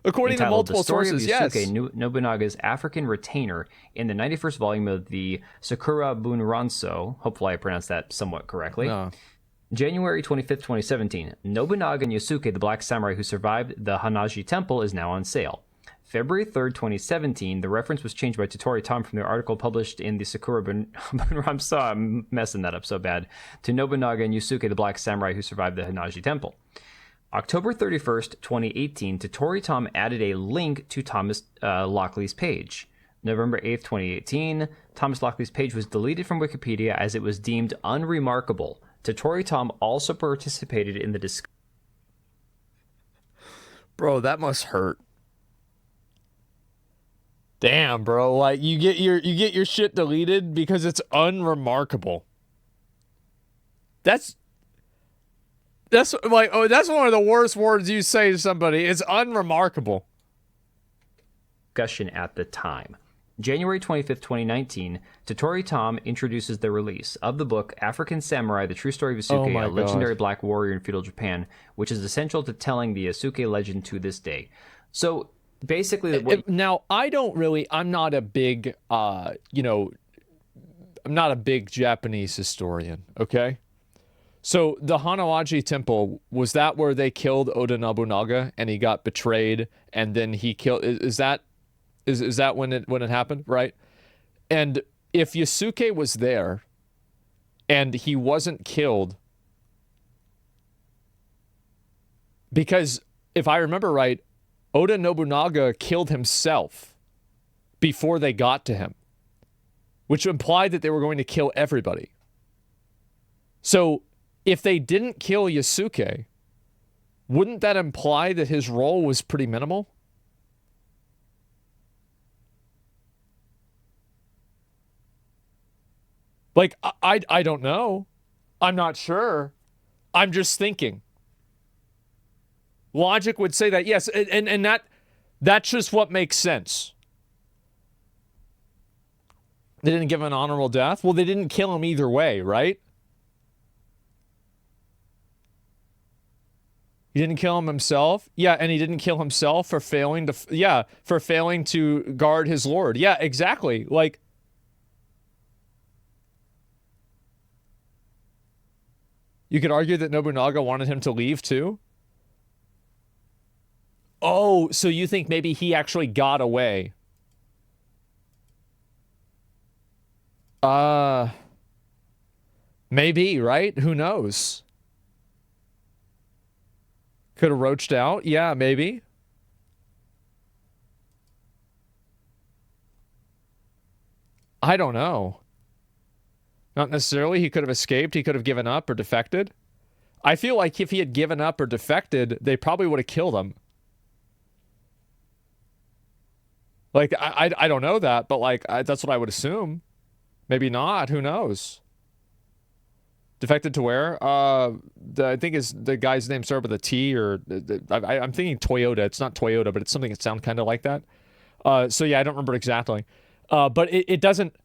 According to Entitled multiple The Story sources, of yes. Yosuke Nobunaga's African Retainer in the 91st volume of the Sakura Bunranso. Hopefully I pronounced that somewhat correctly. No. January 25th, 2017. Nobunaga and Yosuke, the Black Samurai who survived the Hanaji Temple, is now on sale. February 3rd, 2017, the reference was changed by Totori Tom from the article published in the Sakura Bunranso, I'm messing that up so bad, to Nobunaga and Yosuke, the Black Samurai who survived the Hanaji Temple. October 31st, 2018, Totori Tom added a link to Thomas Lockley's page. November 8th, 2018, Thomas Lockley's page was deleted from Wikipedia as it was deemed unremarkable. Totori Tom also participated in the discussion. Bro, that must hurt. Damn, bro. Like, you get your shit deleted because it's unremarkable. That's like, oh, that's one of the worst words you say to somebody. It's unremarkable. Discussion at the time. January 25th, 2019, Totori Tom introduces the release of the book African Samurai, The True Story of Oh Yosuke, my a legendary God. black warrior in feudal Japan, which is essential to telling the Yosuke legend to this day. So basically, Now, I'm not a big, I'm not a big Japanese historian, okay? So the Hanawaji Temple, was that where they killed Oda Nobunaga and he got betrayed and then he killed, is that when it happened, right? And if Yosuke was there and he wasn't killed, because if I remember right, Oda Nobunaga killed himself before they got to him, which implied that they were going to kill everybody. So if they didn't kill Yosuke, wouldn't that imply that his role was pretty minimal? Like, I don't know. I'm not sure. I'm just thinking. Logic would say that, yes, and that's just what makes sense. They didn't give him an honorable death? Well, they didn't kill him either way, right? He didn't kill him himself? Yeah, and he didn't kill himself for failing to guard his lord. Yeah, exactly. Like, you could argue that Nobunaga wanted him to leave too? Oh, so you think maybe he actually got away? Maybe, right? Who knows? Could have roached out? Yeah, maybe. I don't know. Not necessarily. He could have escaped. He could have given up or defected. I feel like if he had given up or defected, they probably would have killed him. Like, I don't know that, but like, that's what I would assume. Maybe not. Who knows? Defected to where? I think the guy's name started with a T, or I'm thinking Toyota. It's not Toyota, but it's something that sounds kind of like that. So yeah, I don't remember exactly. But it doesn't.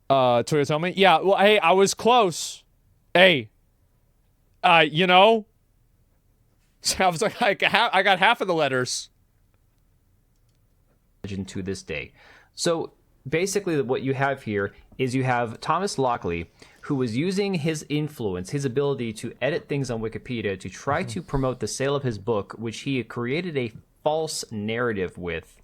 Toyota tell me? Yeah. Well, hey, I was close. Hey. You know. So I was like, I got half of the letters. To this day. So basically what you have here is you have Thomas Lockley, who was using his influence, his ability to edit things on Wikipedia to try to promote the sale of his book, which he created a false narrative with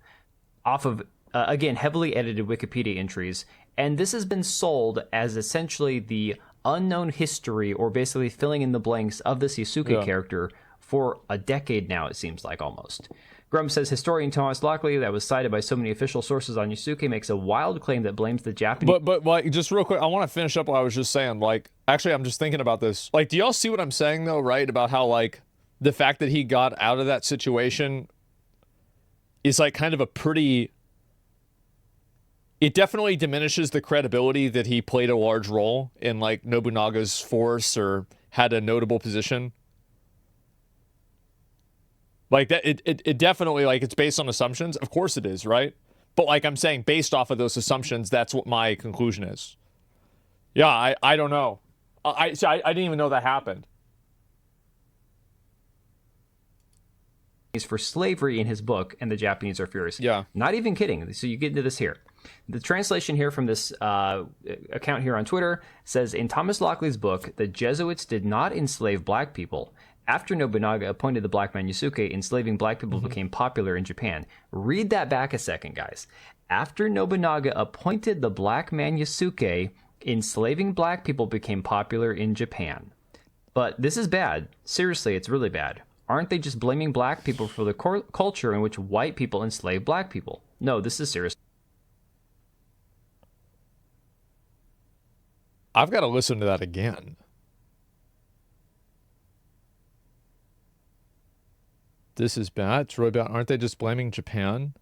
off of, again, heavily edited Wikipedia entries. And this has been sold as essentially the unknown history, or basically filling in the blanks of this Yusuke character for a decade now, it seems like, almost. Grum says historian Thomas Lockley, that was cited by so many official sources on Yusuke, makes a wild claim that blames the Japanese. But like, just real quick, I want to finish up what I was just saying. Like, actually, I'm just thinking about this. Like, do y'all see what I'm saying though, right? About how like the fact that he got out of that situation is like kind of a pretty. It definitely diminishes the credibility that he played a large role in like Nobunaga's force or had a notable position. Like that, it definitely, like, it's based on assumptions. Of course it is, right? But like I'm saying, based off of those assumptions, that's what my conclusion is. Yeah, I don't know. I didn't even know that happened. For slavery in his book, and the Japanese are furious. Yeah. Not even kidding. So you get into this here. The translation here from this account here on Twitter says, in Thomas Lockley's book, the Jesuits did not enslave black people. After Nobunaga appointed the black man Yusuke, enslaving black people became popular in Japan. Read that back a second, guys. After Nobunaga appointed the black man Yusuke, enslaving black people became popular in Japan. But this is bad. Seriously, it's really bad. Aren't they just blaming black people for the culture in which white people enslave black people? No, this is serious. I've got to listen to that again. This is bad. It's really bad. Aren't they just blaming Japan?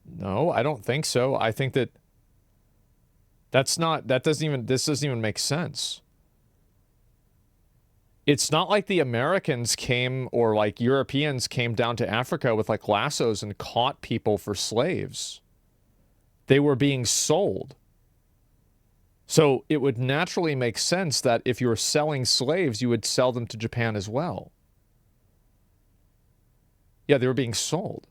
No, I don't think so. I think that this doesn't even make sense. It's not like the Americans came, or like Europeans came down to Africa with like lassos and caught people for slaves. They were being sold. So it would naturally make sense that if you were selling slaves, you would sell them to Japan as well. Yeah, they were being sold.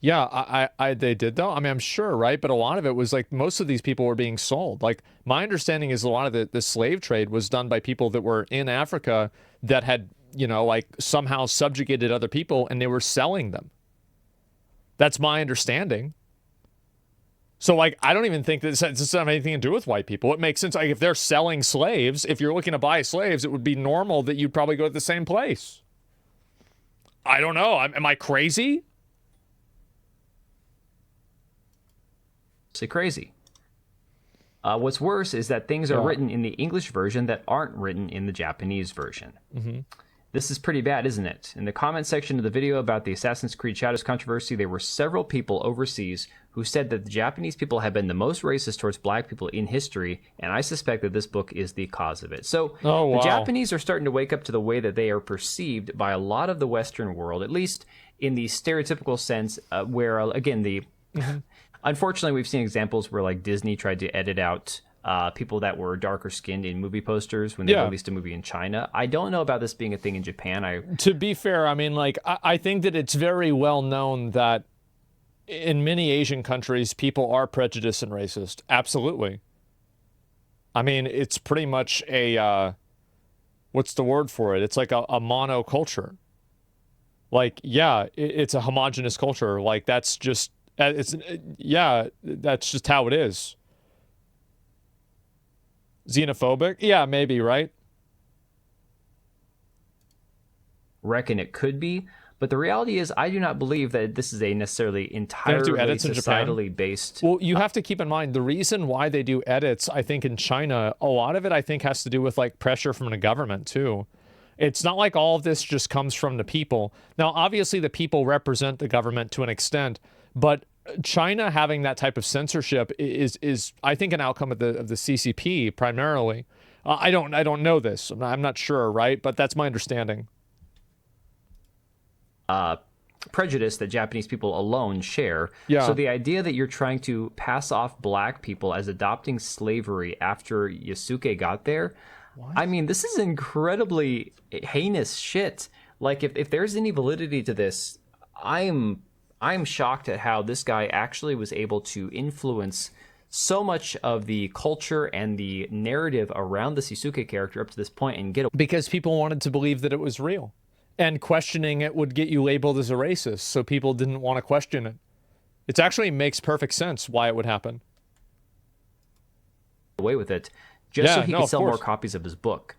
Yeah, they did though. I mean, I'm sure, right? But a lot of it was like most of these people were being sold. Like my understanding is a lot of the slave trade was done by people that were in Africa that had, you know, like somehow subjugated other people and they were selling them. That's my understanding. So like, I don't even think that this doesn't have anything to do with white people. It makes sense. Like if they're selling slaves, if you're looking to buy slaves, it would be normal that you'd probably go to the same place. I don't know. Am I crazy? Say crazy. What's worse is that things are written in the English version that aren't written in the Japanese version. Mm-hmm. This is pretty bad, isn't it? In the comment section of the video about the Assassin's Creed Shadows controversy, there were several people overseas who said that the Japanese people have been the most racist towards black people in history, and I suspect that this book is the cause of it. So the Japanese are starting to wake up to the way that they are perceived by a lot of the Western world, at least in the stereotypical sense where, again, unfortunately, we've seen examples where like Disney tried to edit out people that were darker skinned in movie posters when they released a movie in China. I don't know about this being a thing in Japan. To be fair, I mean, like, I think that it's very well known that in many Asian countries, people are prejudiced and racist. Absolutely. I mean, it's pretty much a, what's the word for it? It's like a monoculture. Like, yeah, it's a homogenous culture. Like, that's just, that's just how it is. Xenophobic? Yeah, maybe, right? Reckon it could be, But the reality is, I do not believe that this is a necessarily entirely societally based. Well, you have to keep in mind the reason why they do edits. I think in China, a lot of it I think has to do with like pressure from the government too. It's not like all of this just comes from the people. Now, obviously, the people represent the government to an extent, but China having that type of censorship is I think an outcome of the CCP primarily. I don't know this. I'm not sure, right? But that's my understanding. Prejudice that Japanese people alone share. Yeah. So the idea that you're trying to pass off black people as adopting slavery after Yasuke got there, I mean, this is incredibly heinous shit. Like, if there's any validity to this, I'm shocked at how this guy actually was able to influence so much of the culture and the narrative around the Sisuke character up to this point and get... Because people wanted to believe that it was real. And questioning it would get you labeled as a racist, so people didn't want to question it. It actually makes perfect sense why it would happen. Away with it, just so he could sell more copies of his book.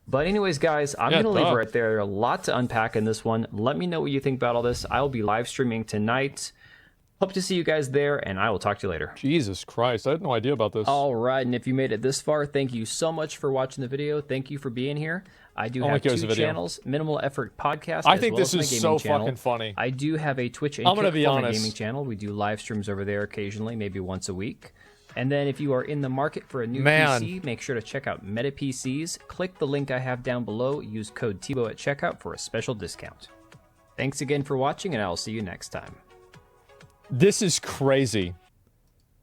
But anyways, guys, I'm going to leave right there. A lot to unpack in this one. Let me know what you think about all this. I'll be live streaming tonight. Hope to see you guys there, and I will talk to you later. Jesus Christ, I had no idea about this. All right, and if you made it this far, thank you so much for watching the video. Thank you for being here. I do have two channels, Minimal Effort Podcast. I think this is so fucking funny. I do have a Twitch and Kick gaming channel. We do live streams over there occasionally, maybe once a week. And then if you are in the market for a new PC, make sure to check out Meta PCs. Click the link I have down below. Use code TBO at checkout for a special discount. Thanks again for watching, and I'll see you next time. This is crazy.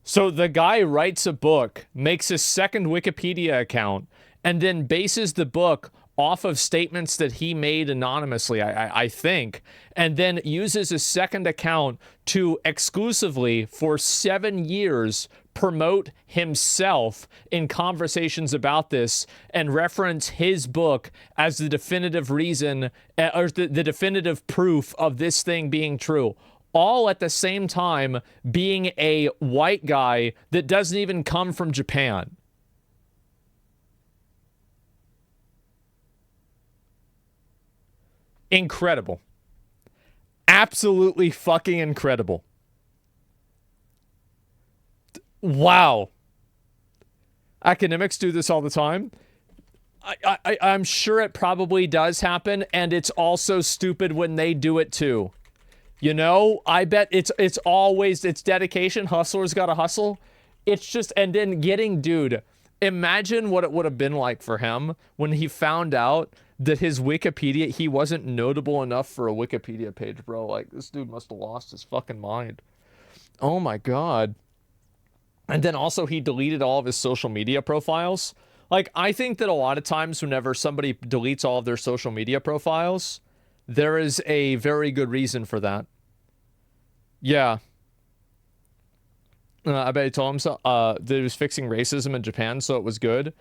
So the guy writes a book, makes a second Wikipedia account, and then bases the book off of statements that he made anonymously, I think, and then uses a second account to exclusively, for 7 years, promote himself in conversations about this and reference his book as the definitive reason, or the definitive proof of this thing being true. All at the same time being a white guy that doesn't even come from Japan. Incredible. Absolutely fucking incredible. Wow. Academics do this all the time. I'm sure it probably does happen, and it's also stupid when they do it too. You know, I bet it's always, it's dedication. Hustlers gotta hustle. It's just, and then getting, dude, imagine what it would have been like for him when he found out that his Wikipedia, he wasn't notable enough for a Wikipedia page, bro. Like, this dude must have lost his fucking mind. Oh my God. And then also he deleted all of his social media profiles. Like, I think that a lot of times whenever somebody deletes all of their social media profiles, there is a very good reason for that. Yeah. I bet he told himself that he was fixing racism in Japan, so it was good.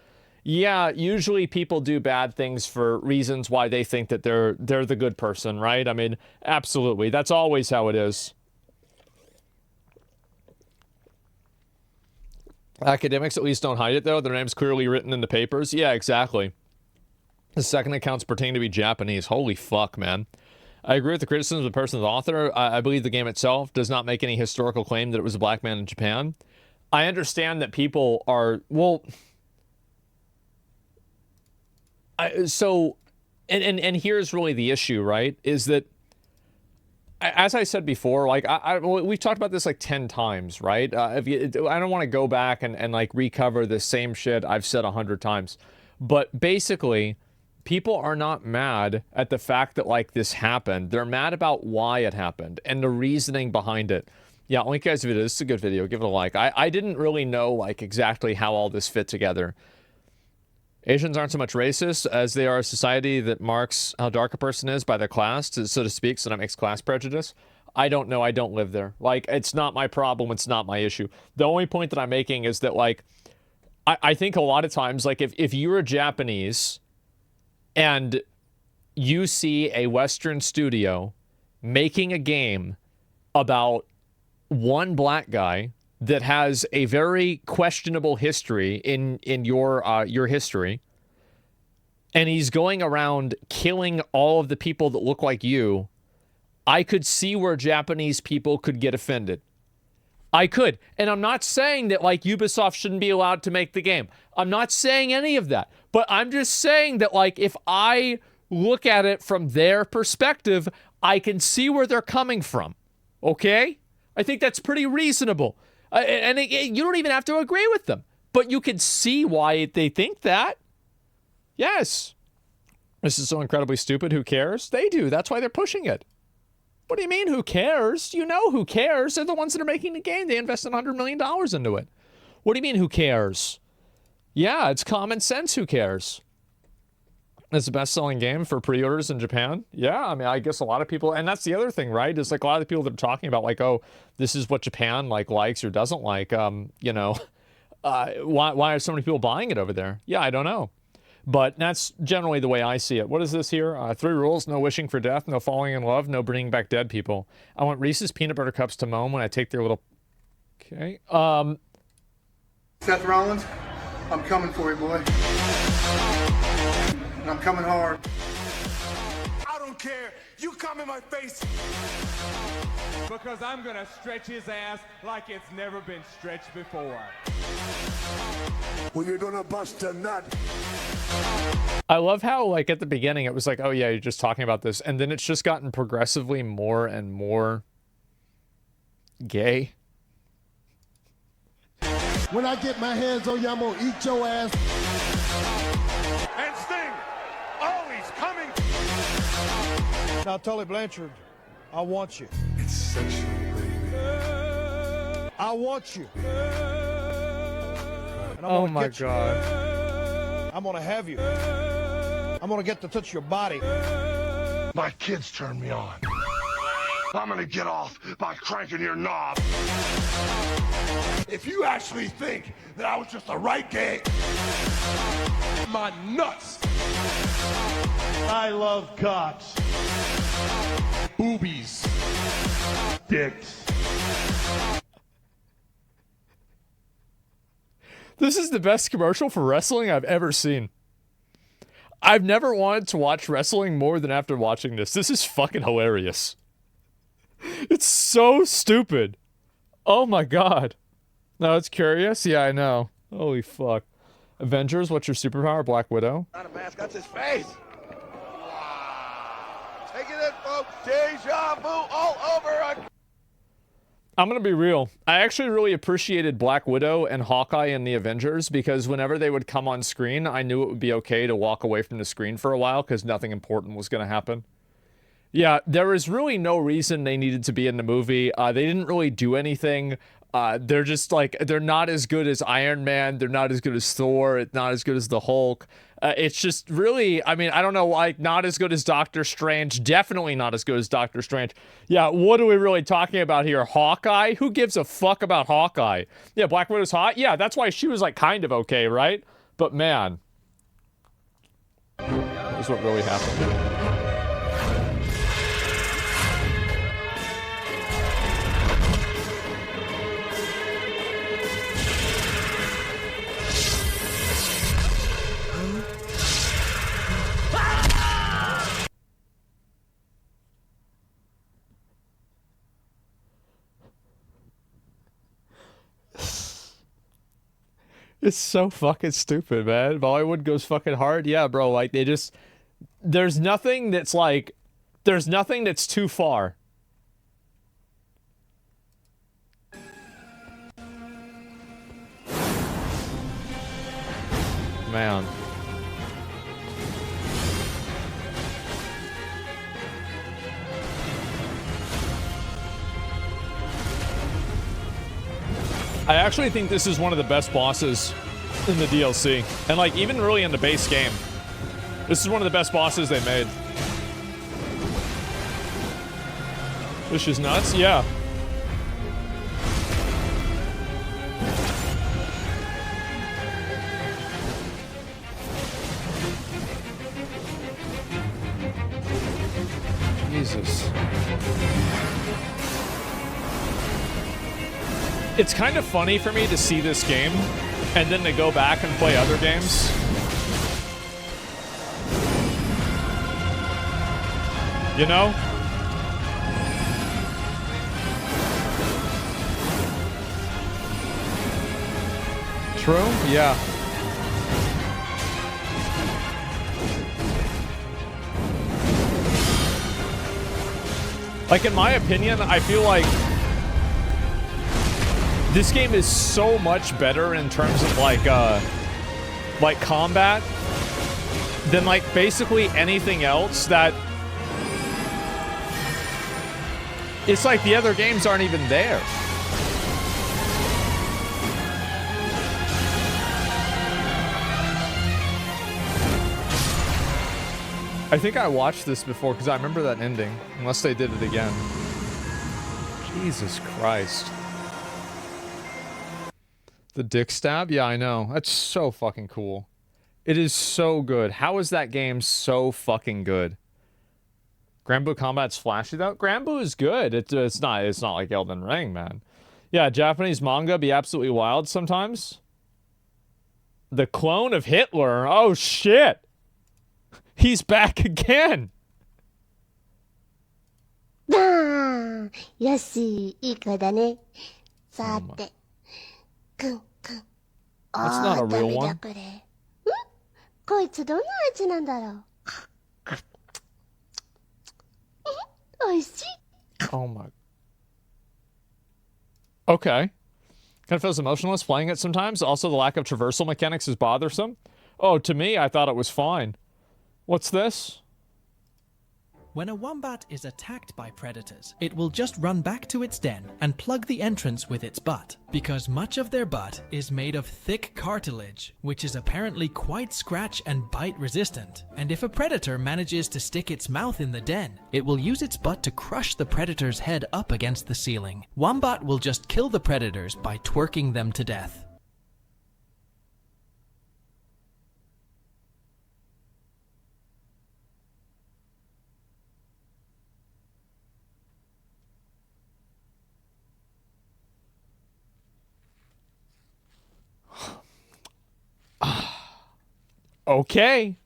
Yeah, usually people do bad things for reasons why they think that they're the good person, right? I mean, absolutely. That's always how it is. Academics at least don't hide it, though. Their name's clearly written in the papers. Yeah, exactly. The second account's pertaining to be Japanese. Holy fuck, man. I agree with the criticism of the person, the author. I believe the game itself does not make any historical claim that it was a black man in Japan. I understand that people are, well... And here's really the issue, right? Is that, as I said before, like, we've talked about this like 10 times, right? I don't want to go back and like recover the same shit I've said 100 times. But basically, people are not mad at the fact that like this happened. They're mad about why it happened and the reasoning behind it. Yeah, link you guys' video. This is a good video. Give it a like. I didn't really know like exactly how all this fit together. Asians aren't so much racist as they are a society that marks how dark a person is by their class, so to speak, so that makes class prejudice. I don't know. I don't live there. Like, it's not my problem. It's not my issue. The only point that I'm making is that, like, I think a lot of times, like, if you're Japanese and you see a Western studio making a game about one black guy that has a very questionable history in your history, and he's going around killing all of the people that look like you, I could see where Japanese people could get offended. I could. And I'm not saying that, like, Ubisoft shouldn't be allowed to make the game. I'm not saying any of that. But I'm just saying that, like, if I look at it from their perspective, I can see where they're coming from. Okay? I think that's pretty reasonable. You don't even have to agree with them. But you can see why they think that. Yes. This is so incredibly stupid. Who cares? They do. That's why they're pushing it. What do you mean, who cares? You know who cares. They're the ones that are making the game. They invested $100 million into it. What do you mean, who cares? Yeah, it's common sense. Who cares? It's the best-selling game for pre-orders in Japan. Yeah, I mean, I guess a lot of people, and that's the other thing, right? Is like a lot of the people that are talking about, like, oh, this is what Japan like likes or doesn't like. You know, why are so many people buying it over there? Yeah, I don't know. But that's generally the way I see it. What is this here? 3 rules: no wishing for death, no falling in love, no bringing back dead people. I want Reese's peanut butter cups to moan when I take their little... Okay. Seth Rollins, I'm coming for you, boy. And I'm coming hard. I don't care. You come in my face. Because I'm gonna stretch his ass like it's never been stretched before. When you're gonna bust a nut. I love how, like, at the beginning it was like, oh yeah, you're just talking about this, and then it's just gotten progressively more and more gay. When I get my hands on you, I'm gonna eat your ass. And Sting! Oh, he's coming! Now, Tully Blanchard, I want you. It's sexual, baby. I want you. And I'm Oh gonna my get you. God. I'm gonna have you. I'm gonna get to touch your body. My kids turn me on. I'm gonna get off by cranking your knob. If you actually think that I was just the right gay, my nuts. I love cocks. Boobies. Dicks. This is the best commercial for wrestling I've ever seen. I've never wanted to watch wrestling more than after watching this. This is fucking hilarious. It's so stupid. Oh my god. No, it's curious? Yeah, I know. Holy fuck. Avengers, what's your superpower? Black Widow? Not a mask, that's his face. Take it in, folks. Deja vu all over again. I'm gonna be real. I actually really appreciated Black Widow and Hawkeye in the Avengers because whenever they would come on screen, I knew it would be okay to walk away from the screen for a while because nothing important was gonna happen. Yeah, there is really no reason they needed to be in the movie. They didn't really do anything. They're just like, they're not as good as Iron Man. They're not as good as Thor. It's not as good as the Hulk. It's just really, I mean, I don't know, like, not as good as Doctor Strange. Definitely not as good as Doctor Strange. Yeah, what are we really talking about here? Hawkeye? Who gives a fuck about Hawkeye? Yeah, Black Widow's hot? Yeah, that's why she was, like, kind of okay, right? But, man. This is what really happened. It's so fucking stupid, man. Bollywood goes fucking hard. Yeah, bro, like, they just... There's nothing that's, like... There's nothing that's too far. Man. I actually think this is one of the best bosses in the DLC. And, like, even really in the base game. This is one of the best bosses they made. This is nuts? Yeah. Jesus. It's kind of funny for me to see this game and then to go back and play other games. You know? True? Yeah. Like, in my opinion, I feel like this game is so much better in terms of, like combat than, like, basically anything else that... It's like the other games aren't even there. I think I watched this before because I remember that ending, unless they did it again. Jesus Christ. The dick stab? Yeah, I know. That's so fucking cool. It is so good. How is that game so fucking good? Granblue Combat's flashy though? Granblue is good. It's not like Elden Ring, man. Yeah, Japanese manga be absolutely wild sometimes. The clone of Hitler? Oh shit! He's back again! That's not a real one. Oh my... Okay. Kind of feels emotionless playing it sometimes. Also, the lack of traversal mechanics is bothersome. Oh, to me, I thought it was fine. What's this? When a wombat is attacked by predators, it will just run back to its den and plug the entrance with its butt, because much of their butt is made of thick cartilage, which is apparently quite scratch and bite resistant. And if a predator manages to stick its mouth in the den, it will use its butt to crush the predator's head up against the ceiling. Wombat will just kill the predators by twerking them to death. Okay.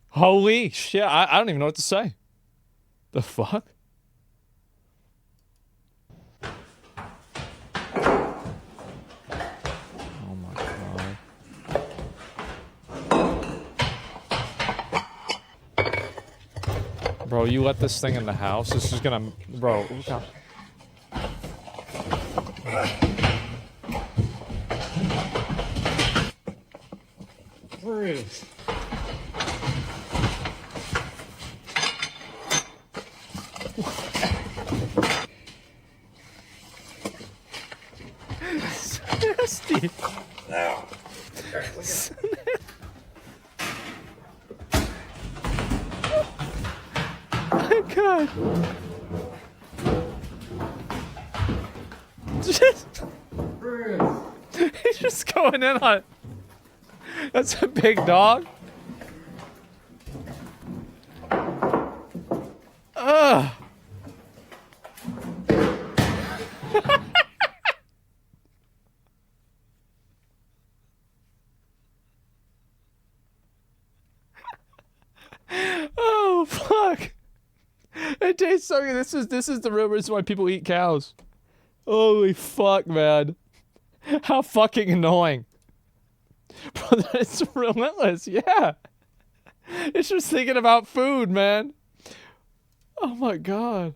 Holy shit. I don't even know what to say. The fuck? Oh my god. Bro, you let this thing in the house? This is gonna... Bro, look how... Bruce. Nasty. No. My God. Just. He's just going in on it. That's a big dog. Ugh. Oh fuck! It tastes so good. This is the real reason why people eat cows. Holy fuck, man! How fucking annoying! Bro, that's relentless, yeah. It's just thinking about food, man. Oh my god.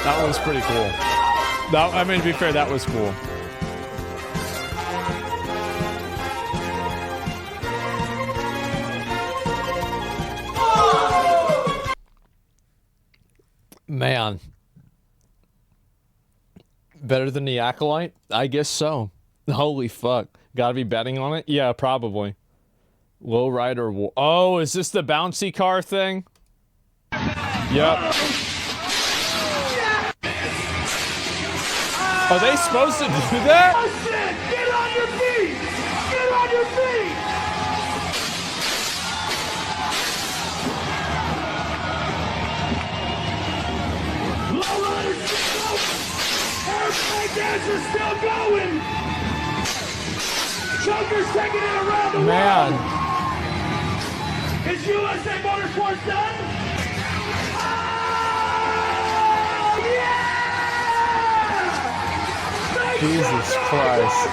That was pretty cool. That, I mean, to be fair, that was cool. Man. Better than the Acolyte? I guess so. Holy fuck. Gotta be betting on it? Yeah, probably. Low rider. Oh, is this the bouncy car thing? Yep. Are they supposed to do that? Oh shit! Get on your feet! Get on your feet! Choker's taking it around the Man. world. Is USA Motorsports done? Oh, yeah! Jesus Christ.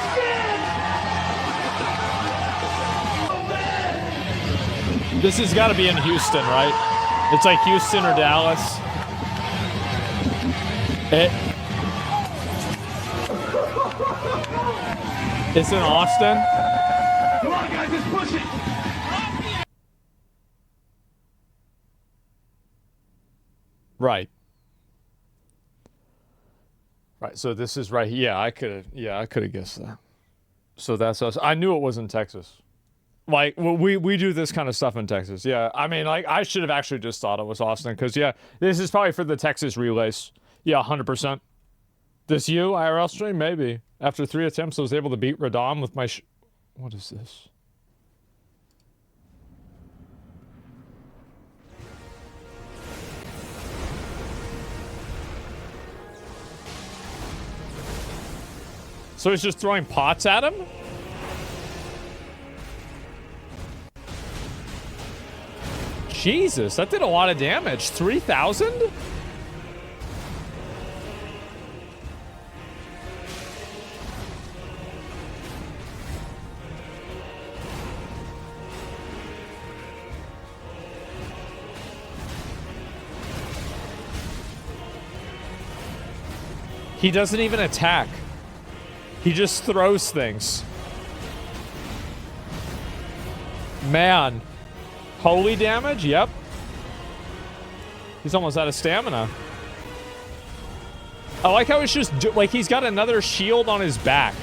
This has got to be in Houston, right? It's like Houston or Dallas. It's in Austin. Come on, guys, let's push it. Right. Right. So this is right. Yeah, I could have guessed that. So that's us. I knew it was in Texas. Like we do this kind of stuff in Texas. Yeah. I mean, like I should have actually just thought it was Austin because yeah, this is probably for the Texas relays. Yeah, 100%. This you IRL stream maybe. After 3 attempts, I was able to beat Radom with my. What is this? So he's just throwing pots at him? Jesus, that did a lot of damage. 3,000? He doesn't even attack. He just throws things. Man. Holy damage? Yep. He's almost out of stamina. I like how it's just, like, he's got another shield on his back.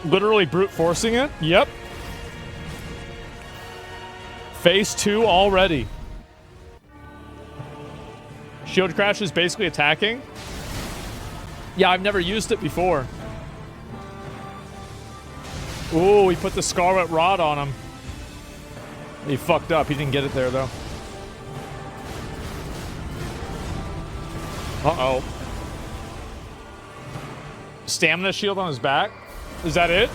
Literally brute forcing it? Yep. Phase 2 already. Shield crash is basically attacking. Yeah, I've never used it before. Ooh, he put the Scarlet Rod on him. He fucked up. He didn't get it there, though. Uh-oh. Stamina shield on his back? Is that it?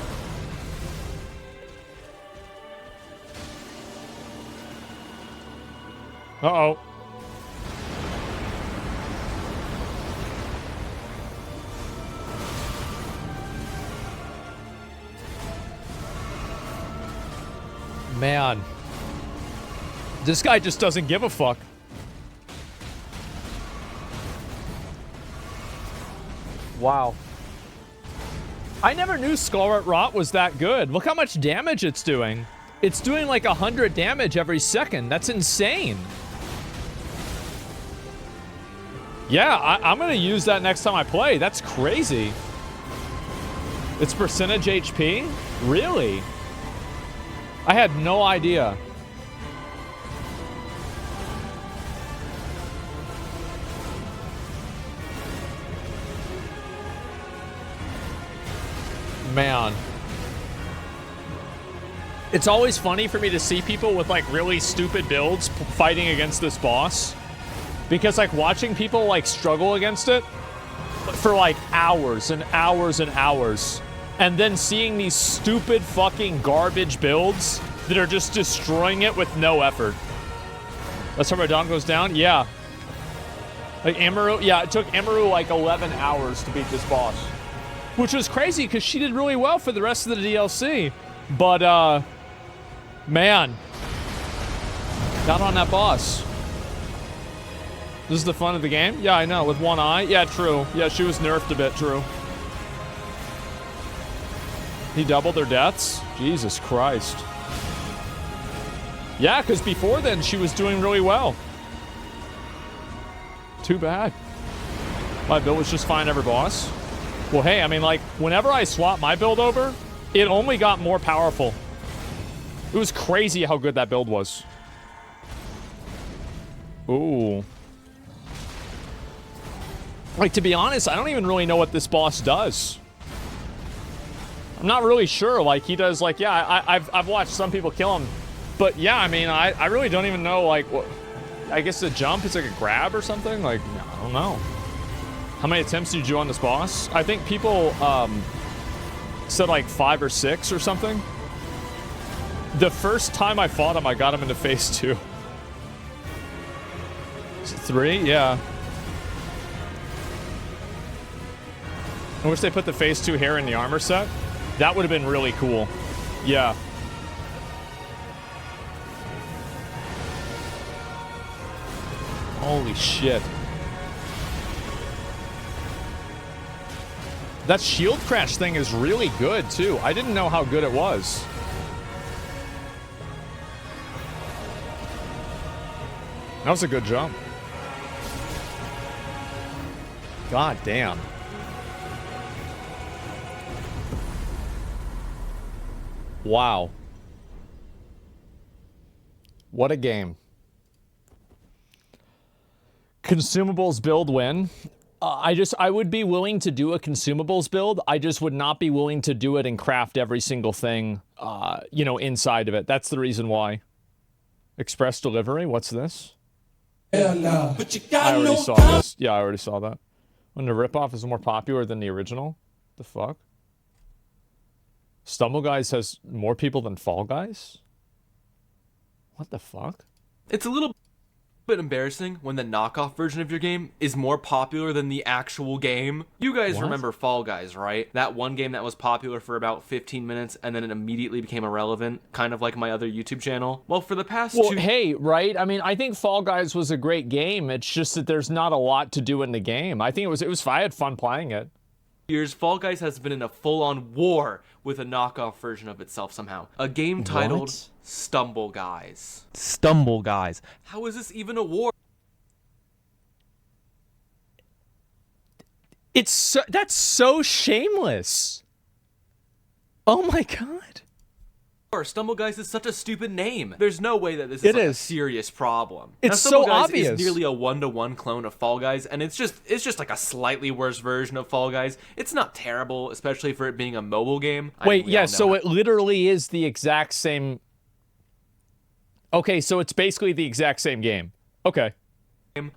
Uh-oh. Man. This guy just doesn't give a fuck. Wow. I never knew Scarlet Rot was that good. Look how much damage it's doing. It's doing like 100 damage every second. That's insane. Yeah, I'm going to use that next time I play. That's crazy. It's percentage HP? Really? I had no idea. Man. It's always funny for me to see people with like really stupid builds fighting against this boss. Because like watching people like struggle against it for like hours and hours and hours. And then seeing these stupid fucking garbage builds that are just destroying it with no effort. That's how my Dawn goes down? Yeah. Like Amaru, yeah, it took Amaru like 11 hours to beat this boss. Which was crazy because she did really well for the rest of the DLC. But, man. Not on that boss. This is the fun of the game? Yeah, I know, with one eye. Yeah, true. Yeah, she was nerfed a bit, true. He doubled their deaths? Jesus Christ. Yeah, because before then, she was doing really well. Too bad. My build was just fine every boss. Well, hey, I mean, like, whenever I swap my build over, it only got more powerful. It was crazy how good that build was. Ooh. Like, to be honest, I don't even really know what this boss does. I'm not really sure. Like, he does, like, yeah, I've watched some people kill him. But, yeah, I mean, I really don't even know, like, what... I guess the jump is like a grab or something? Like, I don't know. How many attempts did you do on this boss? I think people said like 5 or 6 or something. The first time I fought him, I got him into phase 2. Is it 3? Yeah. I wish they put the phase 2 hair in the armor set. That would have been really cool. Yeah. Holy shit. That shield crash thing is really good, too. I didn't know how good it was. That was a good jump. God damn. Wow. What a game. Consumables build win. I would be willing to do a consumables build. I just would not be willing to do it and craft every single thing, you know, inside of it. That's the reason why. Express delivery? What's this? Hell no. But you I got already no saw time. this. Yeah, I already saw that. When the ripoff is more popular than the original? The fuck? Stumble Guys has more people than Fall Guys? What the fuck? It's a little bit embarrassing when the knockoff version of your game is more popular than the actual game. You guys What? remember Fall Guys, right? That one game that was popular for about 15 minutes and then it immediately became irrelevant, kind of like my other YouTube channel. Well, for the past Well, hey, right? I mean, I think Fall Guys was a great game. It's just that there's not a lot to do in the game. I think it was I had fun playing it. years, Fall Guys has been in a full-on war with a knockoff version of itself somehow. A game titled What? Stumble Guys. Stumble Guys. How is this even a war? That's so shameless. Oh my god. Stumble Guys is such a stupid name. There's no way that this is, It like, a is. serious problem. It's now, Stumble so Guys obvious. is nearly a 1-to-1 clone of Fall Guys, and it's just like a slightly worse version of Fall Guys. It's not terrible, especially for it being a mobile game. I Wait, mean, we yeah, all know so it literally is the exact same. Okay, so it's basically the exact same game. Okay.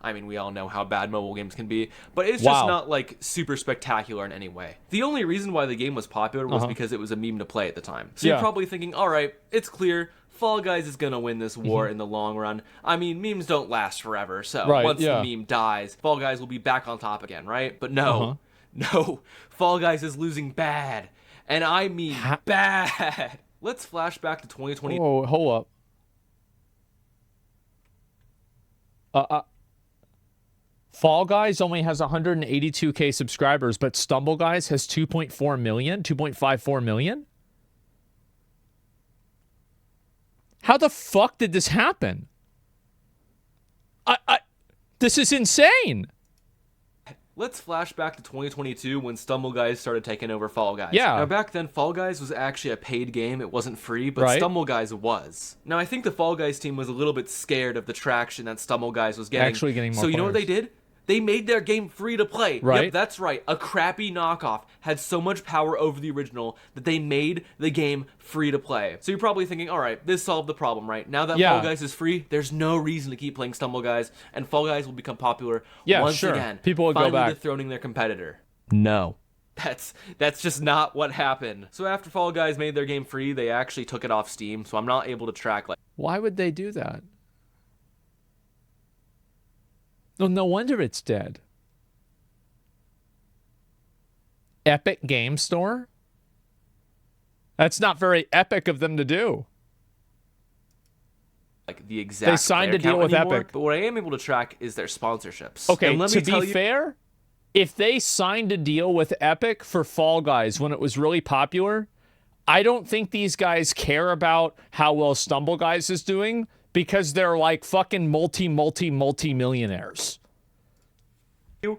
I mean, we all know how bad mobile games can be, but it's Wow. just not, like, super spectacular in any way. The only reason why the game was popular was Uh-huh. because it was a meme to play at the time. So Yeah. you're probably thinking, alright, it's clear, Fall Guys is gonna win this war Mhm. in the long run. I mean, memes don't last forever, so Right, once yeah. the meme dies, Fall Guys will be back on top again, right? But no, no, Fall Guys is losing bad. And I mean bad. Let's flash back to 2020. Oh, hold up. Fall Guys only has 182K subscribers, but Stumble Guys has 2.4 million, 2.54 million? How the fuck did this happen? This is insane. Let's flash back to 2022 when Stumble Guys started taking over Fall Guys. Yeah. Now back then, Fall Guys was actually a paid game. It wasn't free, but Right. Stumble Guys was. Now I think the Fall Guys team was a little bit scared of the traction that Stumble Guys was getting. Actually getting more So you know what they players. did? They made their game free to play. Right. Yep, that's right. A crappy knockoff had so much power over the original that they made the game free to play. So you're probably thinking, all right, this solved the problem, right? Now that Yeah. Fall Guys is free, there's no reason to keep playing Stumble Guys, and Fall Guys will become popular Yeah, once sure. again. People will go finally back. dethroning their competitor. No. That's just not what happened. So after Fall Guys made their game free, they actually took it off Steam, so I'm not able to track like Why would they do that? Well, no wonder it's dead. Epic Game Store? That's not very epic of them to do. the exact They signed player a deal count with anymore, Epic. But what I am able to track is their sponsorships. Okay, And let to me tell be you, fair, if they signed a deal with Epic for Fall Guys when it was really popular, I don't think these guys care about how well Stumble Guys is doing because they're like fucking multi-millionaires.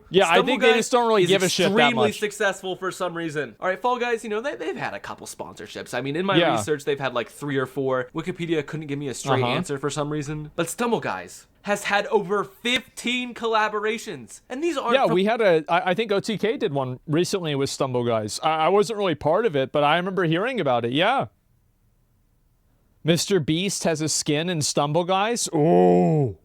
Yeah, I Stumble think they Guys just don't really is give a shit that extremely much. successful for some reason. All right, Fall Guys, they've had a couple sponsorships. I mean, in my Yeah. research, they've had like 3 or 4. Wikipedia couldn't give me a straight Uh-huh. answer for some reason. But Stumble Guys has had over 15 collaborations. And these aren't Yeah, from we had I think OTK did one recently with Stumble Guys. I wasn't really part of it, but I remember hearing about it, yeah. Mr. Beast has a skin in Stumble Guys. Oh.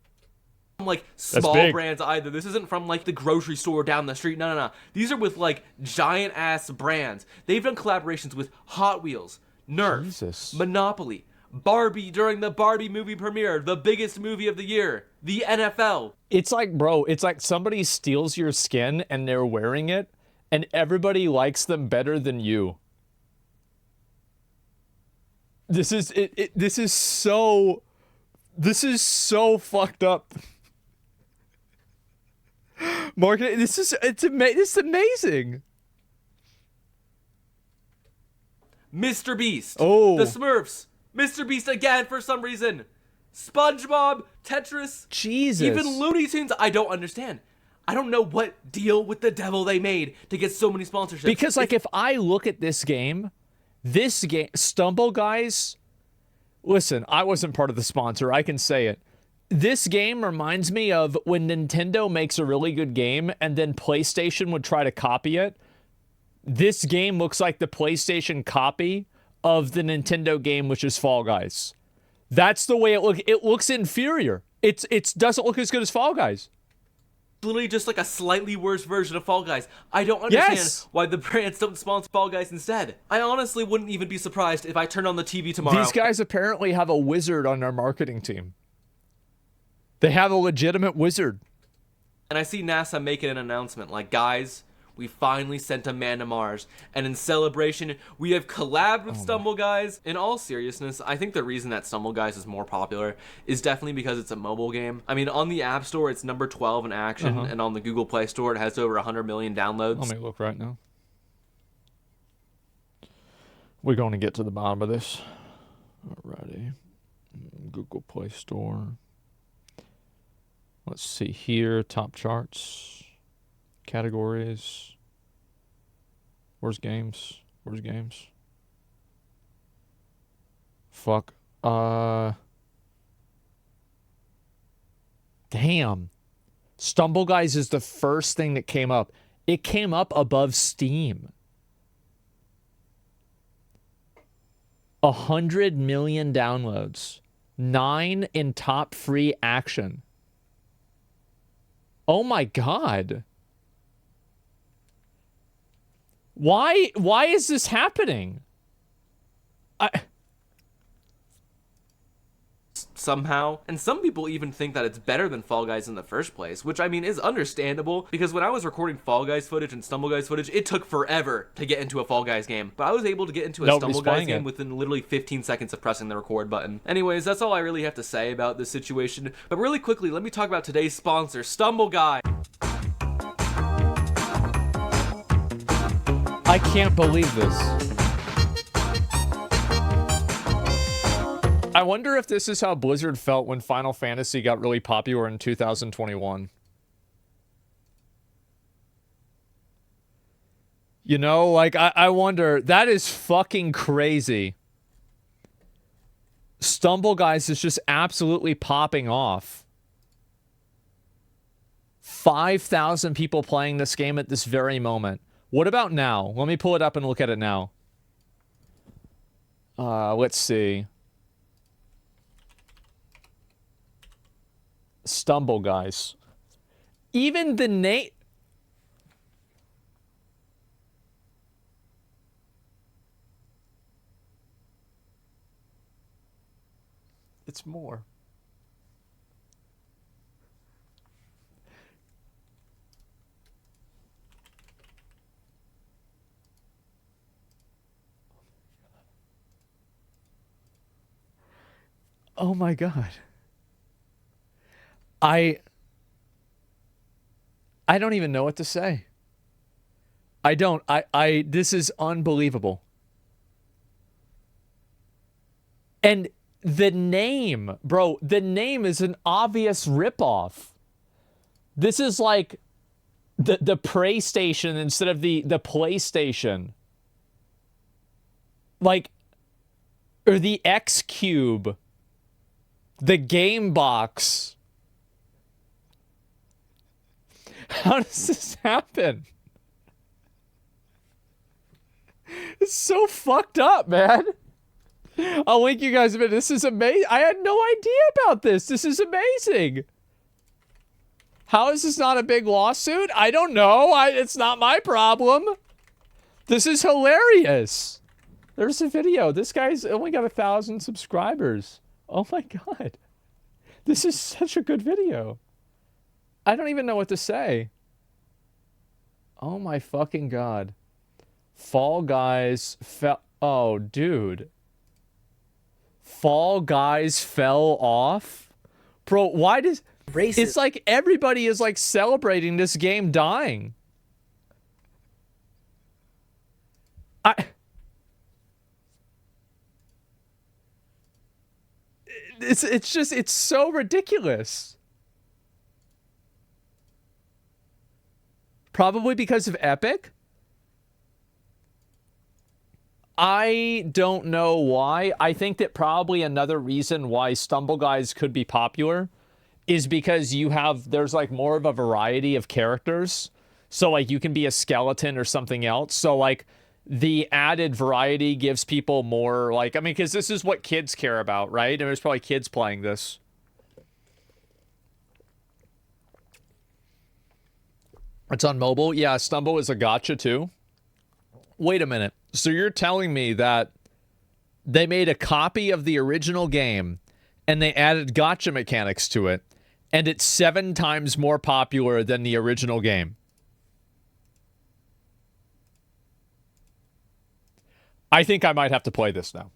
like small big. brands either. This isn't from like the grocery store down the street. No. These are with like giant ass brands. They've done collaborations with Hot Wheels, Nerf, Jesus. Monopoly, Barbie during the Barbie movie premiere, the biggest movie of the year, the NFL. It's like, bro, it's like somebody steals your skin and they're wearing it and everybody likes them better than you. This is so fucked up. Marketing, it's amazing. Mr. Beast. Oh. The Smurfs. Mr. Beast again for some reason. SpongeBob, Tetris. Jesus. Even Looney Tunes. I don't understand. I don't know what deal with the devil they made to get so many sponsorships. Because like if I look at this game, Stumble Guys, listen, I wasn't part of the sponsor, I can say it. This game reminds me of when Nintendo makes a really good game and then PlayStation would try to copy it. This game looks like the PlayStation copy of the Nintendo game, which is Fall Guys. That's the way it looks. It looks inferior. It doesn't look as good as Fall Guys. Literally just like a slightly worse version of Fall Guys. I don't understand why the brands don't sponsor Fall Guys instead. I honestly wouldn't even be surprised if I turned on the TV tomorrow. These guys apparently have a wizard on their marketing team. They have a legitimate wizard. And I see NASA making an announcement like, guys, we finally sent a man to Mars. And in celebration, we have collabed with Stumble Guys. In all seriousness, I think the reason that Stumble Guys is more popular is definitely because it's a mobile game. I mean, on the App Store, it's number 12 in action. And on the Google Play Store, it has over 100 million downloads. Let me look right now. We're going to get to the bottom of this. Alrighty. Google Play Store. Let's see here. Top charts. Categories. Where's games? Where's games? Fuck. Damn. Stumble Guys is the first thing that came up. It came up above Steam. 100 million downloads. 9 in top free action. Oh my God. Why is this happening? Somehow. And some people even think that it's better than Fall Guys in the first place, which I mean is understandable because when I was recording Fall Guys footage and Stumble Guys footage, it took forever to get into a Fall Guys game. But I was able to get into a Stumble Guys game within literally 15 seconds of pressing the record button. Anyways, that's all I really have to say about this situation. But really quickly, let me talk about today's sponsor, Stumble Guys. I can't believe this. I wonder if this is how Blizzard felt when Final Fantasy got really popular in 2021. You know, like, I wonder. That is fucking crazy. Stumble Guys is just absolutely popping off. 5,000 people playing this game at this very moment. What about now? Let me pull it up and look at it now. Let's see. Stumble Guys. Even the name... It's more. Oh my God. I don't even know what to say. I don't. This is unbelievable. And the name, bro, the name is an obvious ripoff. This is like the PlayStation instead of the PlayStation. Like, or the X Cube. The Game Box. How does this happen? It's so fucked up, man. I'll link you guys a bit. This is amazing. I had no idea about this. This is amazing. How is this not a big lawsuit? I don't know. It's not my problem. This is hilarious. There's a video. This guy's only got 1,000 subscribers. Oh my god. This is such a good video. I don't even know what to say. Oh my fucking god. Fall Guys fell... Oh, dude. Fall Guys fell off? Bro, why does... Racist. It's like everybody is like celebrating this game dying. It's so ridiculous. Probably because of Epic? I don't know why. I think that probably another reason why Stumble Guys could be popular is because there's like more of a variety of characters. So like you can be a skeleton or something else. So like the added variety gives people more like, I mean, because this is what kids care about, right? And there's probably kids playing this. It's on mobile. Yeah, Stumble is a gacha too. Wait a minute. So you're telling me that they made a copy of the original game and they added gacha mechanics to it, and it's 7 times more popular than the original game? I think I might have to play this now.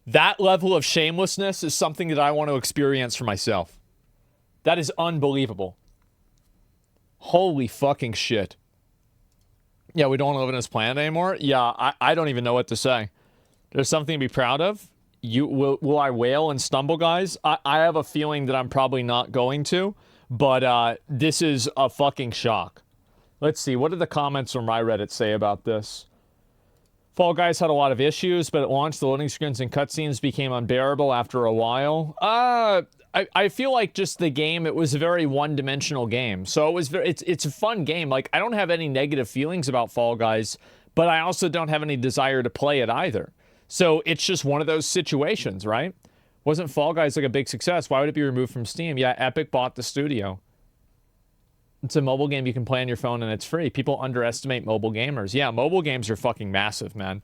That level of shamelessness is something that I want to experience for myself. That is unbelievable. Holy fucking shit. Yeah, we don't want to live in this planet anymore? Yeah, I don't even know what to say. There's something to be proud of. Will I wail and stumble, guys? I have a feeling that I'm probably not going to, but this is a fucking shock. Let's see, what did the comments from my Reddit say about this? Fall Guys had a lot of issues, but at launch, the loading screens and cutscenes became unbearable after a while. I feel like just the game, it was a very one-dimensional game. So it was it's a fun game. Like, I don't have any negative feelings about Fall Guys, but I also don't have any desire to play it either. So it's just one of those situations, right? Wasn't Fall Guys like a big success? Why would it be removed from Steam? Yeah, Epic bought the studio. It's a mobile game you can play on your phone and it's free. People underestimate mobile gamers. Yeah, mobile games are fucking massive, man.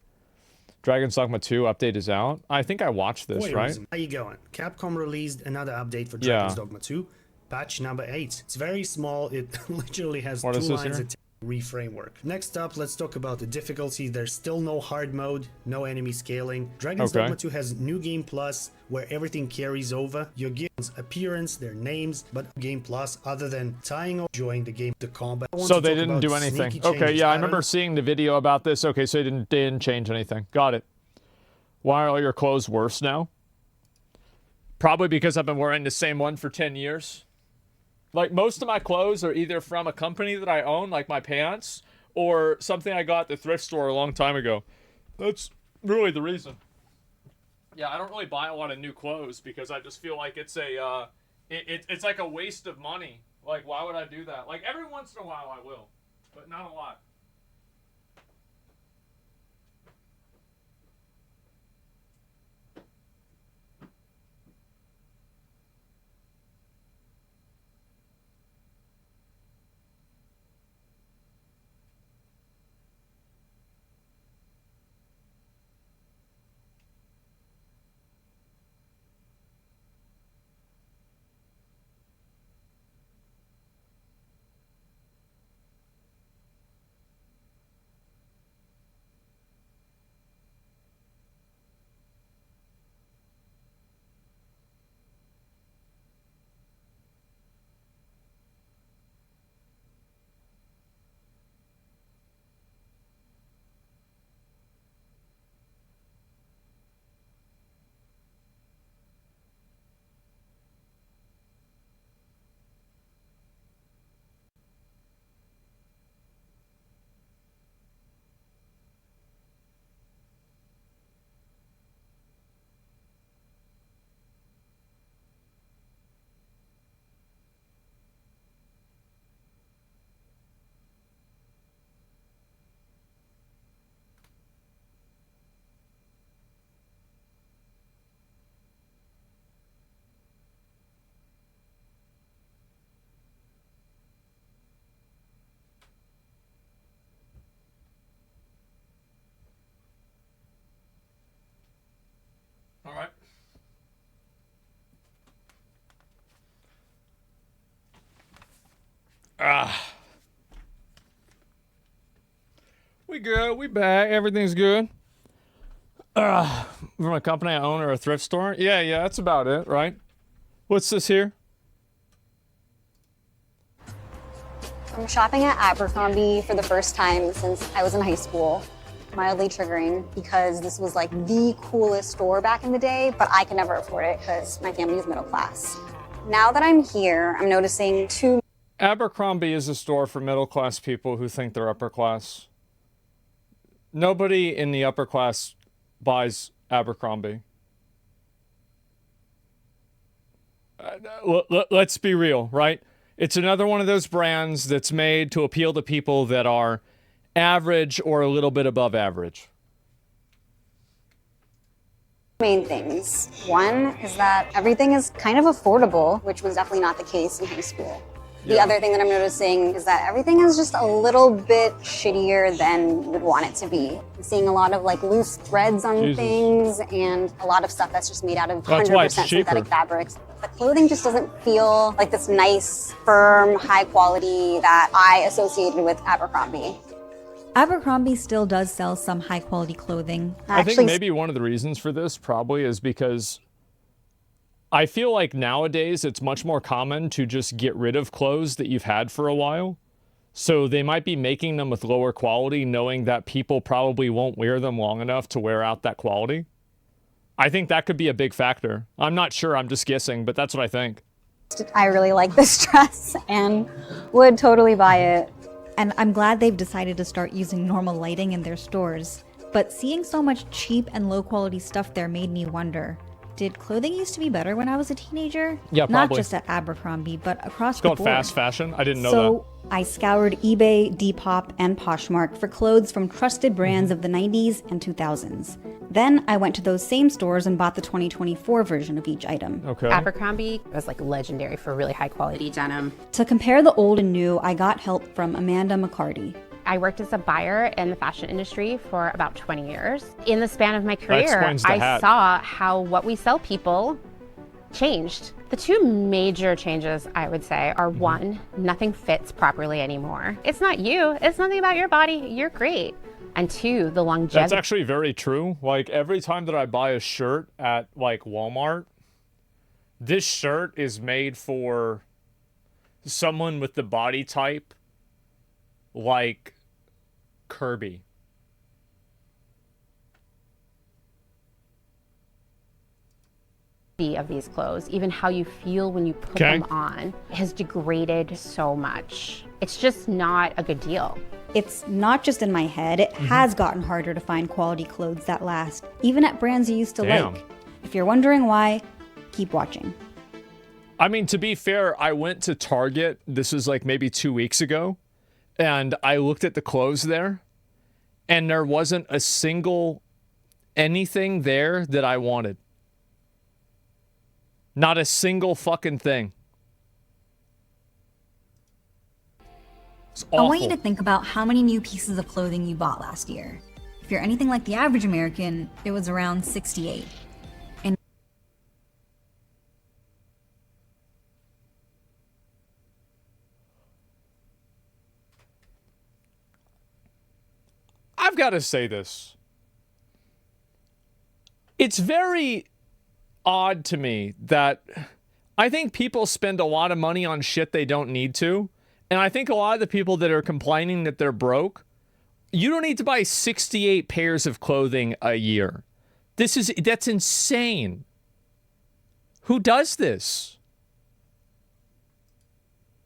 Dragon's Dogma 2 update is out. I think I watched this, right? How you going? Capcom released another update for Dragon's Dogma 2, patch number 8. It's very small. It literally has 2 lines of reframework. Next up, let's talk about the difficulty. There's still no hard mode, no enemy scaling. Dragon's Dogma 2 has New Game Plus, where everything carries over. Your gear's appearance, their names, but Game Plus, other than tying or joining the game to combat. So they didn't do anything. Okay, yeah, I remember seeing the video about this. Okay, so they didn't change anything. Got it. Why are all your clothes worse now? Probably because I've been wearing the same one for 10 years. Like, most of my clothes are either from a company that I own, like my pants, or something I got at the thrift store a long time ago. That's really the reason. Yeah, I don't really buy a lot of new clothes because I just feel like it's a, it's like a waste of money. Like, why would I do that? Like, every once in a while I will, but not a lot. We good. We back. Everything's good. From a company I own or a thrift store? Yeah, that's about it, right? What's this here? I'm shopping at Abercrombie for the first time since I was in high school. Mildly triggering because this was like the coolest store back in the day, but I could never afford it because my family is middle class. Now that I'm here, I'm noticing two. Abercrombie is a store for middle class people who think they're upper class. Nobody in the upper class buys Abercrombie. Let's be real, right? It's another one of those brands that's made to appeal to people that are average or a little bit above average. Main things. One is that everything is kind of affordable, which was definitely not the case in high school. The other thing that I'm noticing is that everything is just a little bit shittier than you would want it to be. I'm seeing a lot of like loose threads on things and a lot of stuff that's just made out of 100% synthetic fabrics. The clothing just doesn't feel like this nice, firm, high quality that I associated with Abercrombie. Abercrombie still does sell some high quality clothing. I think maybe one of the reasons for this probably is because I feel like nowadays it's much more common to just get rid of clothes that you've had for a while. So they might be making them with lower quality, knowing that people probably won't wear them long enough to wear out that quality. I think that could be a big factor. I'm not sure, I'm just guessing, but that's what I think. I really like this dress and would totally buy it. And I'm glad they've decided to start using normal lighting in their stores. But seeing so much cheap and low quality stuff there made me wonder, did clothing used to be better when I was a teenager? Yeah, probably. Not just at Abercrombie, but across the board. It's called fast fashion? I didn't know that. So I scoured eBay, Depop, and Poshmark for clothes from trusted brands of the 90s and 2000s. Then I went to those same stores and bought the 2024 version of each item. Okay. Abercrombie was like legendary for really high quality denim. To compare the old and new, I got help from Amanda McCarty. I worked as a buyer in the fashion industry for about 20 years. In the span of my career, I saw how what we sell people changed. The two major changes, I would say, are one, nothing fits properly anymore. It's not you, it's nothing about your body, you're great. And two, the longevity. That's actually very true. Like every time that I buy a shirt at like Walmart, this shirt is made for someone with the body type like Kirby. Of these clothes, even how you feel when you put them on, has degraded so much. It's just not a good deal. It's not just in my head, it has gotten harder to find quality clothes that last, even at brands you used to like. If you're wondering why, keep watching. I mean, to be fair, I went to Target, this was like maybe 2 weeks ago, and I looked at the clothes there, and there wasn't a single anything there that I wanted. Not a single fucking thing. I want you to think about how many new pieces of clothing you bought last year. If you're anything like the average American, it was around 68. And I've got to say this. It's very odd to me that I think people spend a lot of money on shit they don't need to. And I think a lot of the people that are complaining that they're broke, you don't need to buy 68 pairs of clothing a year. That's insane. Who does this?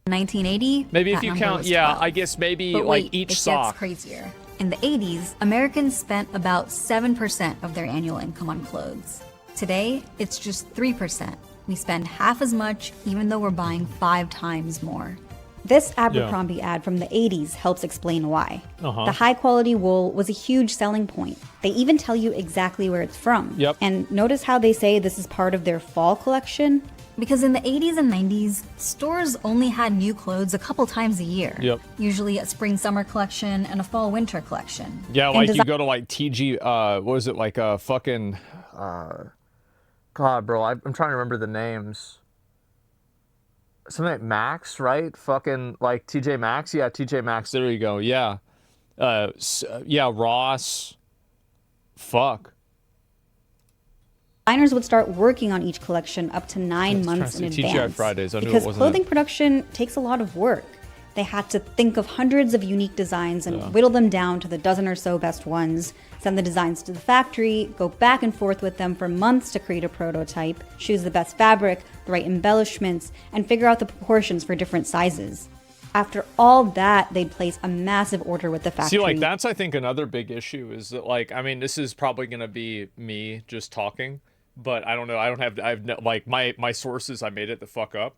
1980, maybe if you count, 12. I guess maybe but like wait, each it sock. Gets crazier. In the 80s, Americans spent about 7% of their annual income on clothes. Today, it's just 3%. We spend half as much, even though we're buying 5 times more. This Abercrombie ad from the 80s helps explain why. The high-quality wool was a huge selling point. They even tell you exactly where it's from. And notice how they say this is part of their fall collection? Because in the 80s and 90s, stores only had new clothes a couple times a year. Usually a spring-summer collection and a fall-winter collection. Yeah, like you go to like TG, what was it, like a fucking... God, bro, I'm trying to remember the names. something like Maxx, right? Fucking like TJ Maxx. Yeah, TJ Maxx. There you go. Yeah. Yeah, Ross. Fuck. Designers would start working on each collection up to 9 months in advance. TGI Fridays. I knew it because wasn't clothing it. production takes a lot of work. They had to think of hundreds of unique designs and whittle them down to the dozen or so best ones, send the designs to the factory, go back and forth with them for months to create a prototype, choose the best fabric, the right embellishments, and figure out the proportions for different sizes. After all that, they'd place a massive order with the factory. See, like, that's, I think, another big issue is that, like, I mean, this is probably going to be me just talking, but I don't know. Like, my sources, I made it the fuck up,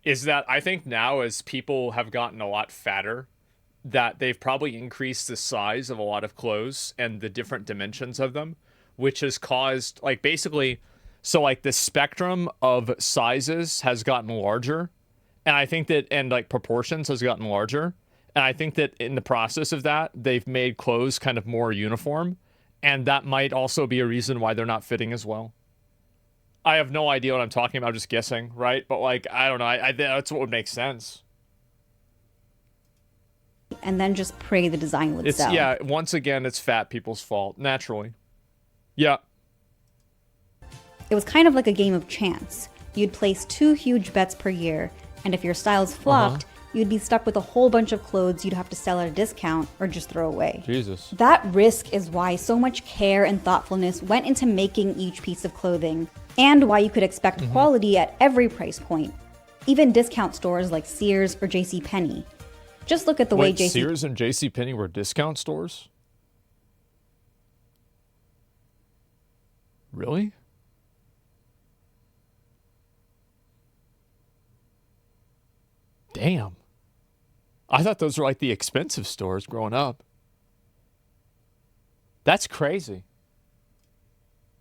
is that I think now as people have gotten a lot fatter, that they've probably increased the size of a lot of clothes and the different dimensions of them, which has caused, like, basically, so, like, the spectrum of sizes has gotten larger. And I think that, and like proportions has gotten larger. And I think that in the process of that, they've made clothes kind of more uniform. And that might also be a reason why they're not fitting as well. I have no idea what I'm talking about, I'm just guessing, right? But like, I don't know, that's what would make sense. And then just pray the design would sell. Yeah, once again, it's fat people's fault, naturally. Yeah. It was kind of like a game of chance. You'd place 2 huge bets per year, and if your styles flopped, you'd be stuck with a whole bunch of clothes you'd have to sell at a discount or just throw away. Jesus. That risk is why so much care and thoughtfulness went into making each piece of clothing, and why you could expect quality at every price point, even discount stores like Sears or JCPenney. Just look at the way Sears and JCPenney were discount stores? Really? Damn. I thought those were like the expensive stores growing up. That's crazy.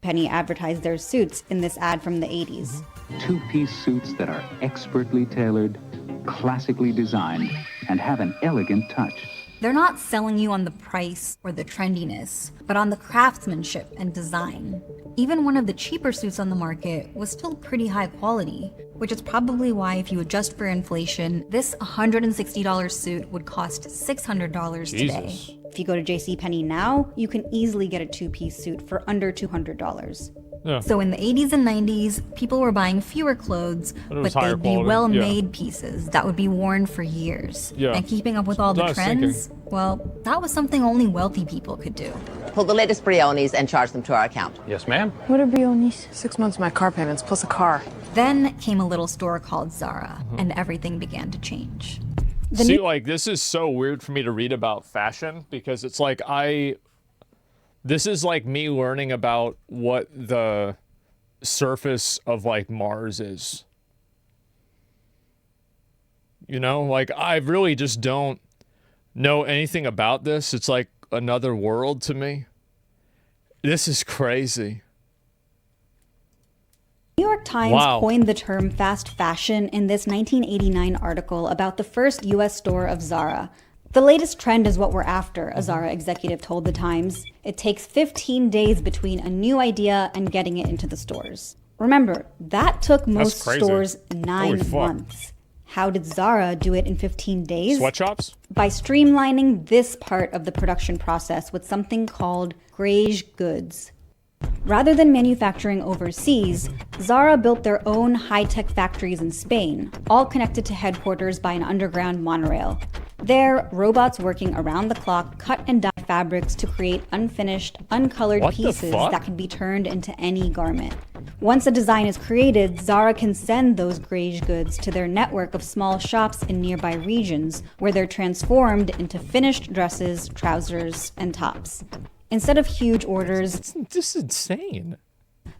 Penny advertised their suits in this ad from the 80s. 2-piece suits that are expertly tailored, classically designed, and have an elegant touch. They're not selling you on the price or the trendiness, but on the craftsmanship and design. Even one of the cheaper suits on the market was still pretty high quality, which is probably why if you adjust for inflation, this $160 suit would cost $600 today. If you go to JCPenney now, you can easily get a 2-piece suit for under $200. Yeah. So in the 80s and 90s, people were buying fewer clothes, but they'd be well-made pieces that would be worn for years. And keeping up with all the trends, well, that was something only wealthy people could do. Pull the latest Briones and charge them to our account. Yes, ma'am. What are Briones? 6 months of my car payments plus a car. Then came a little store called Zara, and everything began to change. See, like, this is so weird for me to read about fashion, because it's like this is like me learning about what the surface of like Mars is. You know, like I really just don't know anything about this. It's like another world to me. This is crazy. New York Times coined the term fast fashion in this 1989 article about the first US store of Zara. The latest trend is what we're after, a Zara executive told the Times. It takes 15 days between a new idea and getting it into the stores. Remember, that took most stores 9 months. How did Zara do it in 15 days? Sweatshops? By streamlining this part of the production process with something called graze goods. Rather than manufacturing overseas, Zara built their own high-tech factories in Spain, all connected to headquarters by an underground monorail. There, robots working around the clock cut and dye fabrics to create unfinished, uncolored pieces that can be turned into any garment. Once a design is created, Zara can send those graze goods to their network of small shops in nearby regions, where they're transformed into finished dresses, trousers, and tops. Instead of huge orders, this is insane.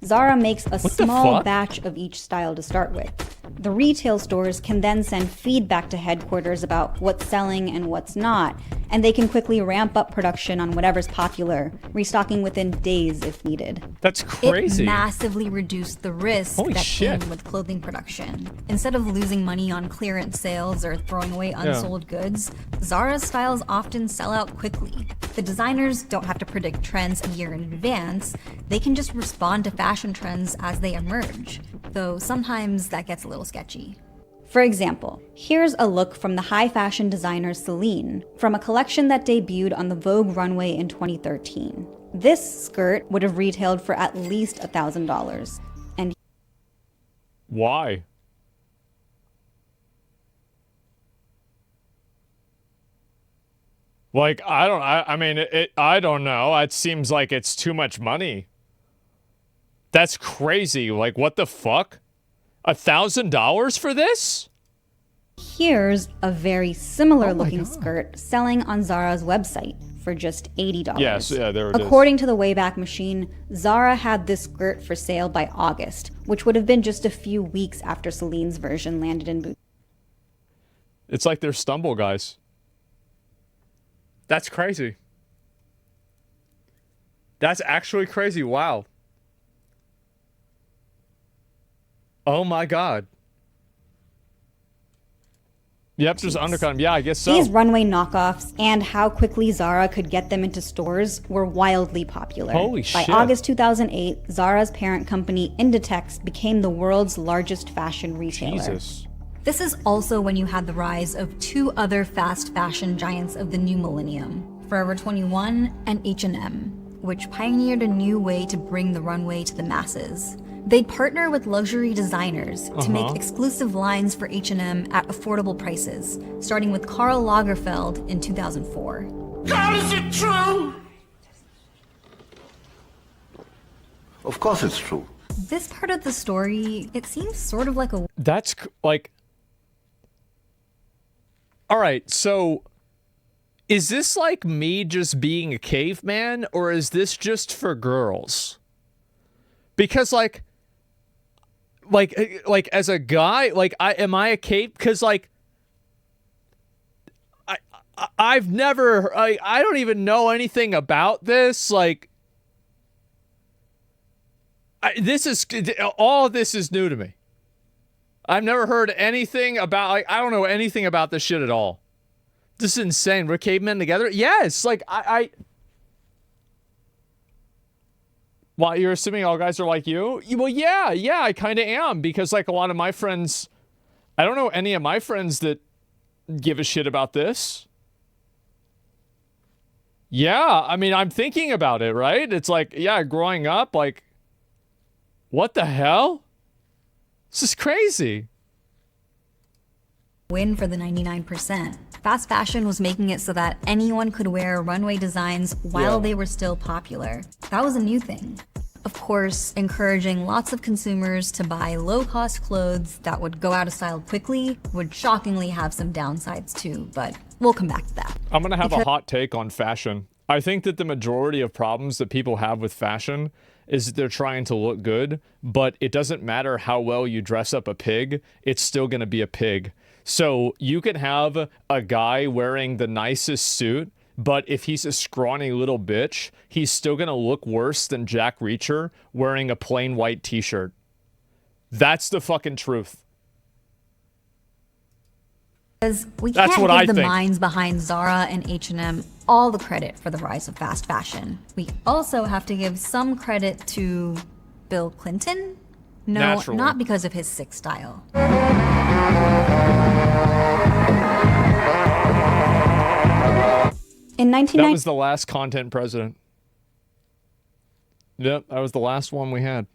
Zara makes a small batch of each style to start with. The retail stores can then send feedback to headquarters about what's selling and what's not, and they can quickly ramp up production on whatever's popular, restocking within days if needed. That's crazy. It massively reduced the risk came with clothing production. Instead of losing money on clearance sales or throwing away unsold goods, Zara's styles often sell out quickly. The designers don't have to predict trends a year in advance. They can just respond to fashion trends as they emerge, though sometimes that gets a little sketchy. For example, here's a look from the high fashion designer Celine, from a collection that debuted on the Vogue runway in 2013. This skirt would have retailed for at least $1,000. And why? Like, I mean, I don't know. It seems like it's too much money. That's crazy. Like, what the fuck? $1,000 for this? here's a very similar looking skirt selling on Zara's website for just $80. Yes, yeah, there it is. According to the Wayback Machine, Zara had this skirt for sale by August, which would have been just a few weeks after Celine's version landed in boutiques. It's like they're stumble guys. That's crazy. That's actually crazy. Wow. Oh my god. Yep, just undercut him. Yeah, I guess so. These runway knockoffs and how quickly Zara could get them into stores were wildly popular. Holy By shit. August 2008, Zara's parent company Inditex became the world's largest fashion retailer. Jesus. This is also when you had the rise of two other fast fashion giants of the new millennium, Forever 21 and H&M, which pioneered a new way to bring the runway to the masses. They'd partner with luxury designers to make exclusive lines for H&M at affordable prices, starting with Karl Lagerfeld in 2004. God, is it true? Of course it's true. This part of the story, it seems sort of like a... That's like... Alright, so... Is this like me just being a caveman, or is this just for girls? Because like as a guy, am I a cave? Because I've never, I don't even know anything about this. All of this is new to me. I've never heard anything about, I don't know anything about this shit at all. This is insane. We're cavemen together? Yes, Why, you're assuming all guys are like you? Well, yeah, I kind of am, because a lot of my friends, I don't know any of my friends that give a shit about this. Yeah, I mean, I'm thinking about it, right? It's growing up, what the hell? This is crazy. Win for the 99%. Fast fashion was making it so that anyone could wear runway designs while they were still popular. That was a new thing. Of course, encouraging lots of consumers to buy low-cost clothes that would go out of style quickly would shockingly have some downsides too, but we'll come back to that. I'm gonna have a hot take on fashion. I think that the majority of problems that people have with fashion is that they're trying to look good, but it doesn't matter how well you dress up a pig, it's still gonna be a pig. So you can have a guy wearing the nicest suit, but if he's a scrawny little bitch, he's still gonna look worse than Jack Reacher wearing a plain white t-shirt. That's the fucking truth. Because we can't give the minds behind Zara and H&M all the credit for the rise of fast fashion. We also have to give some credit to Bill Clinton? No, Naturally. Not because of his sick style. In That was the last content president. Yep, that was the last one we had.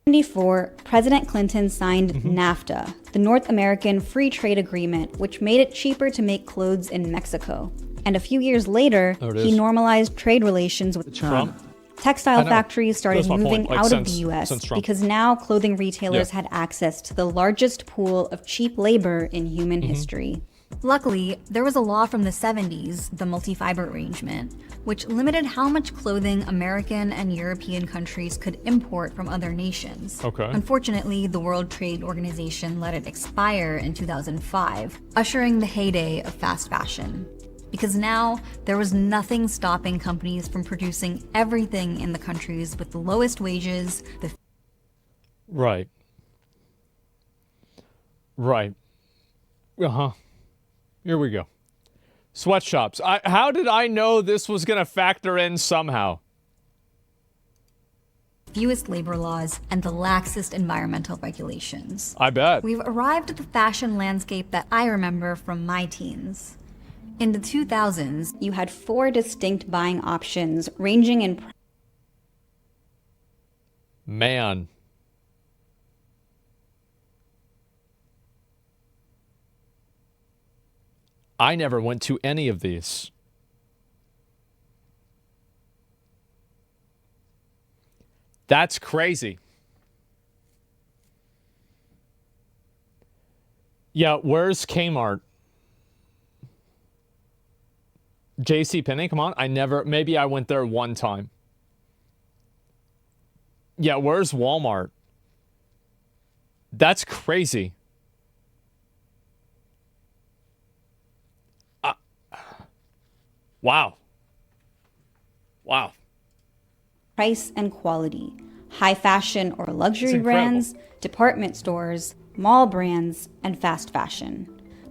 1994, President Clinton signed NAFTA, the North American Free Trade Agreement, which made it cheaper to make clothes in Mexico. And a few years later, he normalized trade relations with Trump. Textile factories started moving out of the US because now clothing retailers had access to the largest pool of cheap labor in human history. Luckily, there was a law from the 70s, the multi-fiber arrangement, which limited how much clothing American and European countries could import from other nations. Unfortunately, the World Trade Organization let it expire in 2005, ushering the heyday of fast fashion. Because now, there was nothing stopping companies from producing everything in the countries with the lowest wages, Right. Here we go. Sweatshops. How did I know this was going to factor in somehow? fewest labor laws and the laxest environmental regulations. I bet. We've arrived at the fashion landscape that I remember from my teens. In the 2000s, you had 4 distinct buying options ranging in Man. I never went to any of these. That's crazy. Yeah, where's Kmart? JCPenney, come on. Maybe I went there one time. Yeah, where's Walmart? That's crazy. Wow. Wow. price and quality, high fashion or luxury brands, department stores, mall brands, and fast fashion.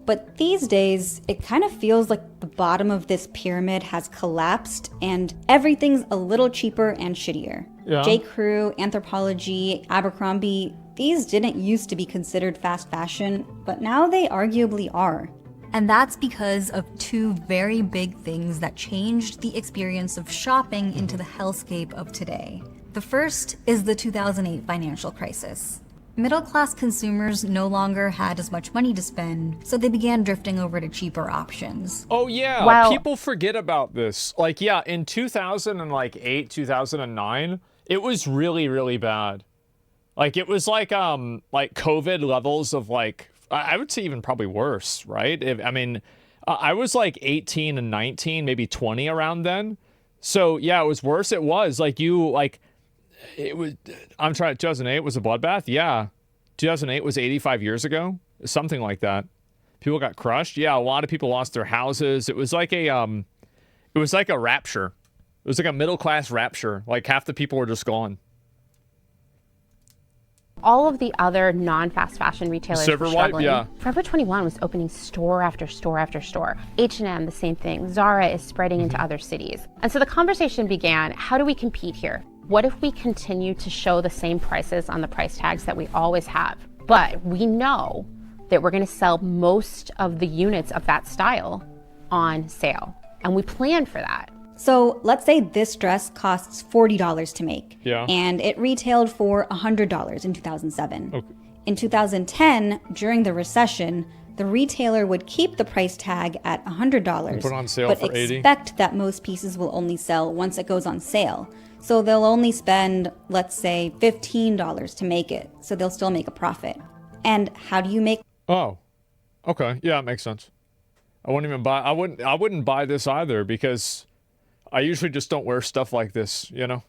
But these days, it kind of feels like the bottom of this pyramid has collapsed and everything's a little cheaper and shittier. Yeah. J.Crew, Anthropologie, Abercrombie, these didn't used to be considered fast fashion, but now they arguably are. And that's because of two very big things that changed the experience of shopping into the hellscape of today. The first is the 2008 financial crisis. Middle-class consumers no longer had as much money to spend, so they began drifting over to cheaper options. Oh yeah, people forget about this. Like, yeah, in 2008, 2009, it was really, really bad. Like, it was like COVID levels of like, I would say even probably worse, right? I was like 18 and 19, maybe 20 around then. So yeah, it was worse. It was like it was, 2008 was a bloodbath. Yeah. 2008 was 85 years ago. Something like that. People got crushed. Yeah. A lot of people lost their houses. It was like a rapture. It was like a middle-class rapture. Like half the people were just gone. All of the other non-fast fashion retailers were struggling. Yeah. Forever 21 was opening store after store after store. H&M, the same thing. Zara is spreading into other cities. And so the conversation began, how do we compete here? What if we continue to show the same prices on the price tags that we always have? But we know that we're going to sell most of the units of that style on sale. And we plan for that. So let's say this dress costs $40 to make, and it retailed for $100 in 2007. Okay. In 2010, during the recession, the retailer would keep the price tag at $100, and put it on sale but for $80. Expect that most pieces will only sell once it goes on sale. So they'll only spend, let's say, $15 to make it, so they'll still make a profit. And how do you make? Oh, okay, yeah, it makes sense. I wouldn't buy this either because I usually just don't wear stuff like this, you know?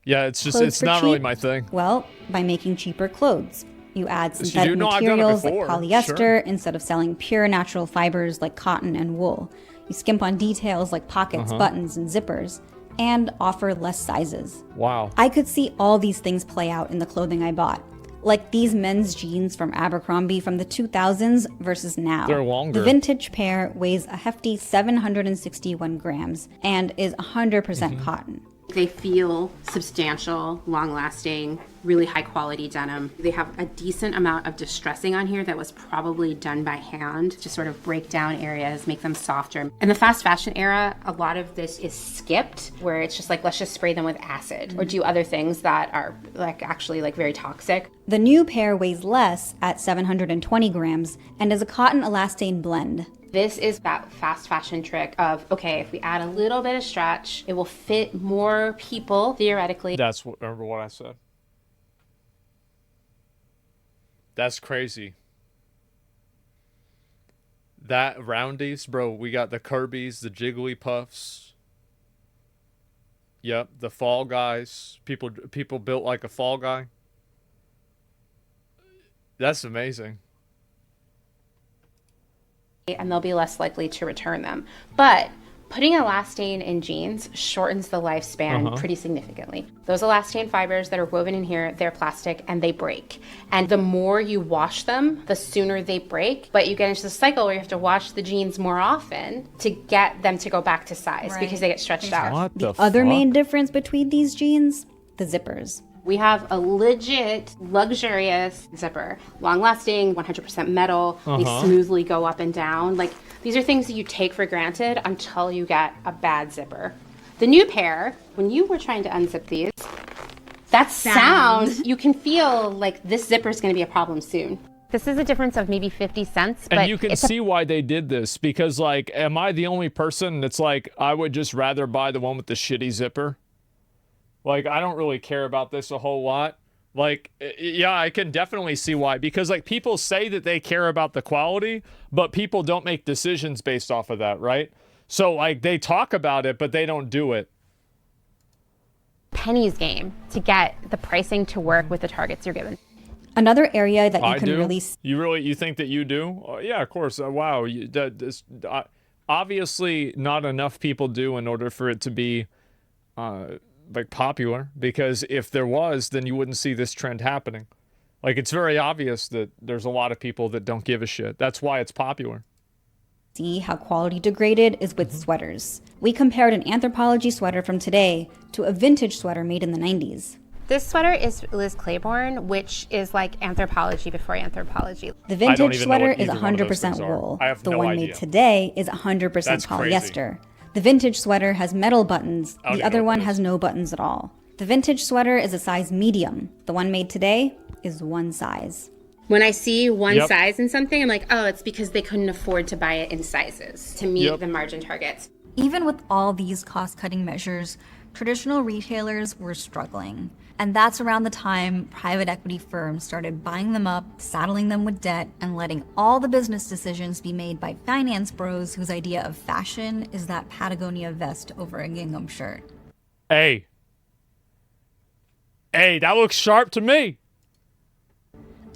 Yeah, it's not really my thing. Well, by making cheaper clothes. You add synthetic materials like polyester instead of selling pure natural fibers like cotton and wool. You skimp on details like pockets, buttons, and zippers, and offer less sizes. Wow. I could see all these things play out in the clothing I bought. Like these men's jeans from Abercrombie from the 2000s versus now. They're longer. The vintage pair weighs a hefty 761 grams and is 100% cotton. They feel substantial, long-lasting, really high-quality denim. They have a decent amount of distressing on here that was probably done by hand to sort of break down areas, make them softer. In the fast fashion era, a lot of this is skipped, where it's just like, let's just spray them with acid or do other things that are actually very toxic. The new pair weighs less at 720 grams and is a cotton elastane blend. This is that fast fashion trick of, okay, if we add a little bit of stretch, it will fit more people, theoretically. Remember what I said. That's crazy. That Roundies, bro, we got the Kirby's, the Jigglypuffs. Yep, the Fall Guys. People built like a Fall Guy. That's amazing. And they'll be less likely to return them. But putting elastane in jeans shortens the lifespan pretty significantly. Those elastane fibers that are woven in here, they're plastic and they break. And the more you wash them, the sooner they break. But you get into the cycle where you have to wash the jeans more often to get them to go back to size because they get stretched out. The other main difference between these jeans, the zippers. We have a legit, luxurious zipper. Long-lasting, 100% metal. They smoothly go up and down. Like, these are things that you take for granted until you get a bad zipper. The new pair, when you were trying to unzip these, that sound, you can feel like this zipper is going to be a problem soon. This is a difference of maybe 50 cents. But and you can see why they did this, because, like, am I the only person that's like, I would just rather buy the one with the shitty zipper? Like, I don't really care about this a whole lot. Like, yeah, I can definitely see why. Because, like, people say that they care about the quality, but people don't make decisions based off of that, right? So, like, they talk about it, but they don't do it. Pennies game to get the pricing to work with the targets you're given. Another area that you can release. You think that you do? Yeah, of course. Wow. Obviously, not enough people do in order for it to be like popular. Because if there was, then you wouldn't see this trend happening. Like, it's very obvious that there's a lot of people that don't give a shit. That's why it's popular. See how quality degraded is with sweaters. We compared an Anthropologie sweater from today to a vintage sweater made in the 90s. This sweater is Liz Claiborne, which is like Anthropologie before Anthropologie. The vintage sweater is 100% wool. The one made today is 100% polyester. The vintage sweater has metal buttons. The other one has no buttons at all. The vintage sweater is a size medium. The one made today is one size. When I see one size in something, I'm like, oh, it's because they couldn't afford to buy it in sizes to meet the margin targets. Even with all these cost-cutting measures, traditional retailers were struggling. And that's around the time private equity firms started buying them up, saddling them with debt, and letting all the business decisions be made by finance bros whose idea of fashion is that Patagonia vest over a gingham shirt. Hey, that looks sharp to me.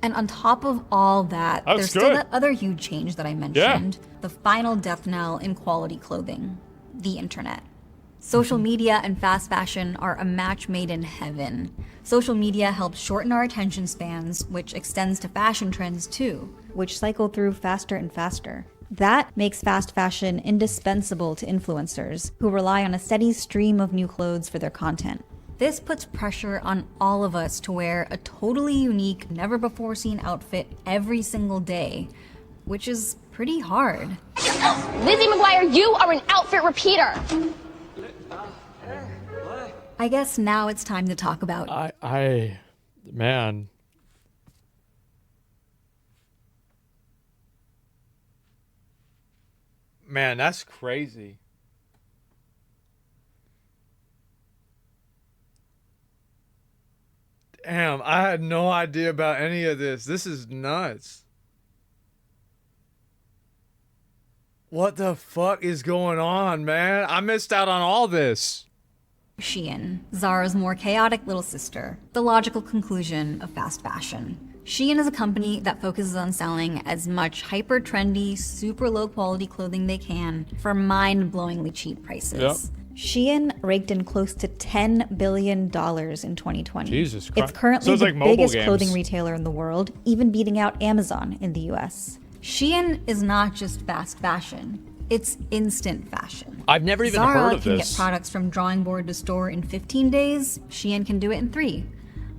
And on top of all that, there's still that other huge change that I mentioned. The final death knell in quality clothing, the internet. Social media and fast fashion are a match made in heaven. Social media helps shorten our attention spans, which extends to fashion trends too, which cycle through faster and faster. That makes fast fashion indispensable to influencers who rely on a steady stream of new clothes for their content. This puts pressure on all of us to wear a totally unique, never-before-seen outfit every single day, which is pretty hard. Lizzie McGuire, you are an outfit repeater. I guess now it's time to talk about... Man, that's crazy. Damn, I had no idea about any of this. This is nuts. What the fuck is going on, man? I missed out on all this. Shein, Zara's more chaotic little sister, the logical conclusion of fast fashion. Shein is a company that focuses on selling as much hyper-trendy, super low-quality clothing they can for mind-blowingly cheap prices. Shein raked in close to $10 billion in 2020. Jesus Christ. It's currently the biggest clothing retailer in the world, even beating out Amazon in the US. Shein is not just fast fashion. It's instant fashion. I've never even heard of this. Zara can get products from drawing board to store in 15 days. Shein can do it in 3.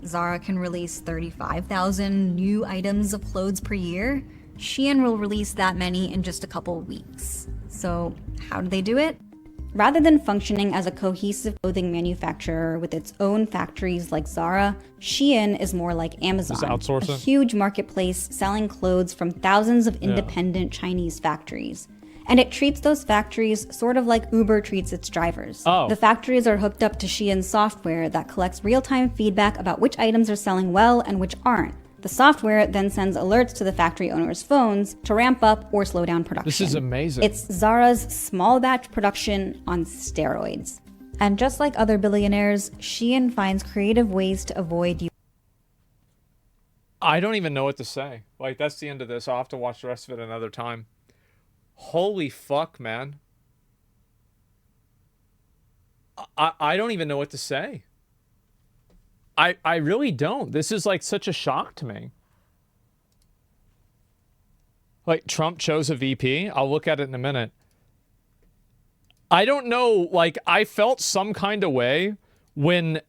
Zara can release 35,000 new items of clothes per year. Shein will release that many in just a couple weeks. So how do they do it? Rather than functioning as a cohesive clothing manufacturer with its own factories like Zara, Shein is more like Amazon, a huge marketplace selling clothes from thousands of independent Chinese factories. And it treats those factories sort of like Uber treats its drivers. The factories are hooked up to Shein's software that collects real-time feedback about which items are selling well and which aren't. The software then sends alerts to the factory owners' phones to ramp up or slow down production. This is amazing. It's Zara's small batch production on steroids. And just like other billionaires, Shein finds creative ways to avoid you. I don't even know what to say. Like, that's the end of this. I'll have to watch the rest of it another time. Holy fuck, man. I don't even know what to say. I really don't. This is like such a shock to me. Like, Trump chose a VP. I'll look at it in a minute. I don't know. Like, I felt some kind of way when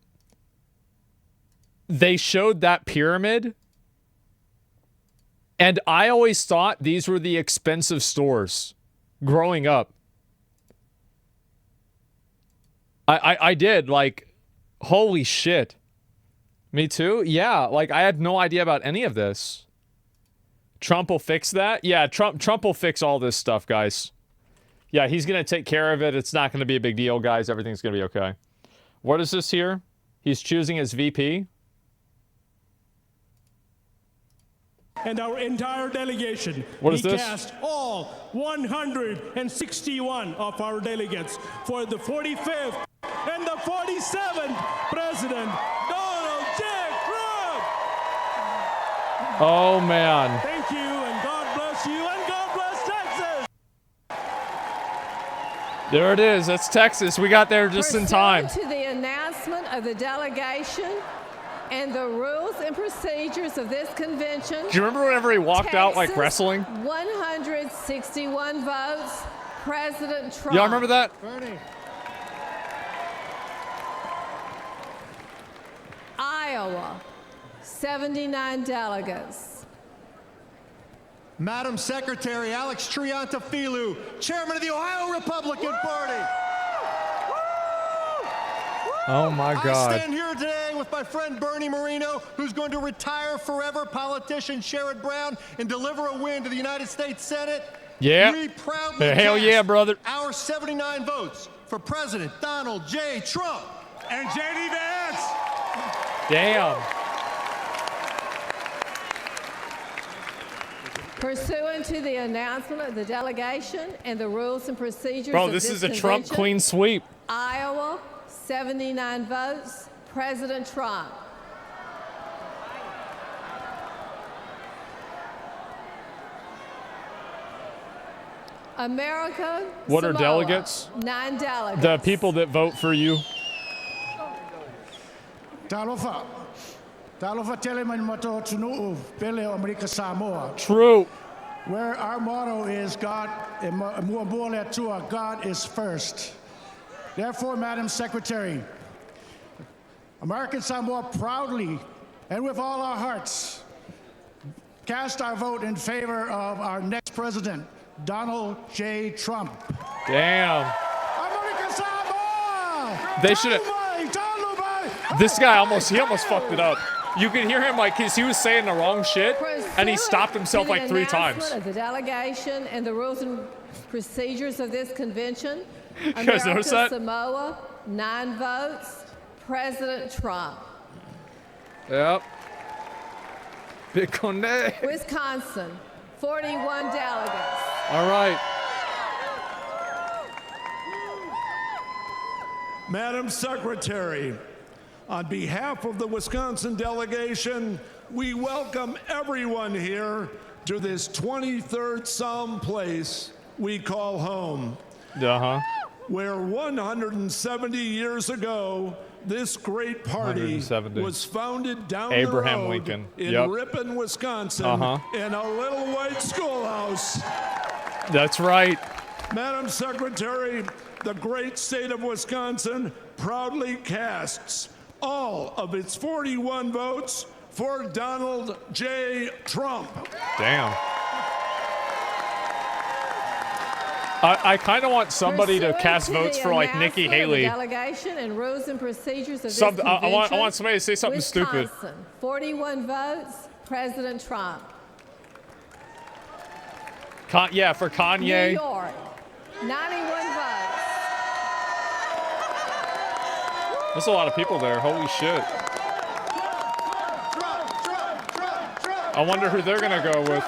they showed that pyramid, and I always thought these were the expensive stores growing up. I did, like, holy shit. Me too? Yeah, like, I had no idea about any of this. Trump will fix that? Yeah, Trump will fix all this stuff, guys. Yeah, he's going to take care of it. It's not going to be a big deal, guys. Everything's going to be okay. What is this here? He's choosing his VP. And our entire delegation. What is this? We cast all 161 of our delegates for the 45th and the 47th President Donald J. Trump. Oh, man. Thank you, and God bless you, and God bless Texas. There it is. That's Texas. We got there just in time. To the announcement of the delegation and the rules and procedures of this convention. Do you remember whenever he walked Texas, out like wrestling? 161 votes. President Trump. Y'all remember that? Bernie. Iowa, 79 delegates. Madam Secretary Alex Triantafilou, Chairman of the Ohio Republican Party. Oh my God. I stand here today with my friend Bernie Moreno, who's going to retire forever politician Sherrod Brown and deliver a win to the United States Senate. Yeah. We proudly Hell cast yeah, brother. our 79 votes for President Donald J. Trump and J.D. Vance. Damn. Pursuant to the announcement of the delegation and the rules and procedures Bro, of this is a convention, Trump clean sweep. Iowa, 79 votes. President Trump. America, What are Samoa, delegates? 9 delegates. The people that vote for you. True. Where our motto is God is first. Therefore, Madam Secretary, American Samoa proudly and with all our hearts cast our vote in favor of our next president, Donald J. Trump. Damn. American Samoa! They should have. This guy almost fucked it up. You could hear him like he was saying the wrong shit, and he stopped himself like 3 times. Of the delegation and the rules and procedures of this convention. You guys notice that? Samoa, 9 votes. President Trump. Yep. Bitcoin. Wisconsin, 41 delegates. All right. Madam Secretary, on behalf of the Wisconsin delegation, we welcome everyone here to this 23rd Psalm place we call home. Where 170 years ago, this great party was founded down Abraham the road Lincoln. in Yep. Ripon, Wisconsin, in a little white schoolhouse. That's right. Madam Secretary, the great state of Wisconsin proudly casts all of its 41 votes for Donald J. Trump. Damn. I kind of want somebody to cast votes for like Nikki Haley. Delegation and rules and procedures of this I want somebody to say something Wisconsin, stupid. 41 votes. President Trump. Yeah, for Kanye. New York, 91 votes. There's a lot of people there. Holy shit. I wonder who they're gonna go with.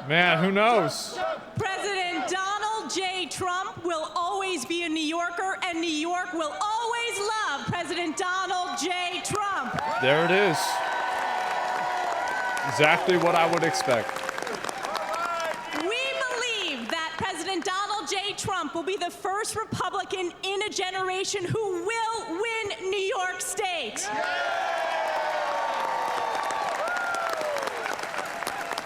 Man, who knows? President Donald J. Trump will always be a New Yorker, and New York will always love President Donald J. Trump. There it is. Exactly what I would expect. We believe that President Donald J. Trump will be the first Republican in a generation who will win New York State.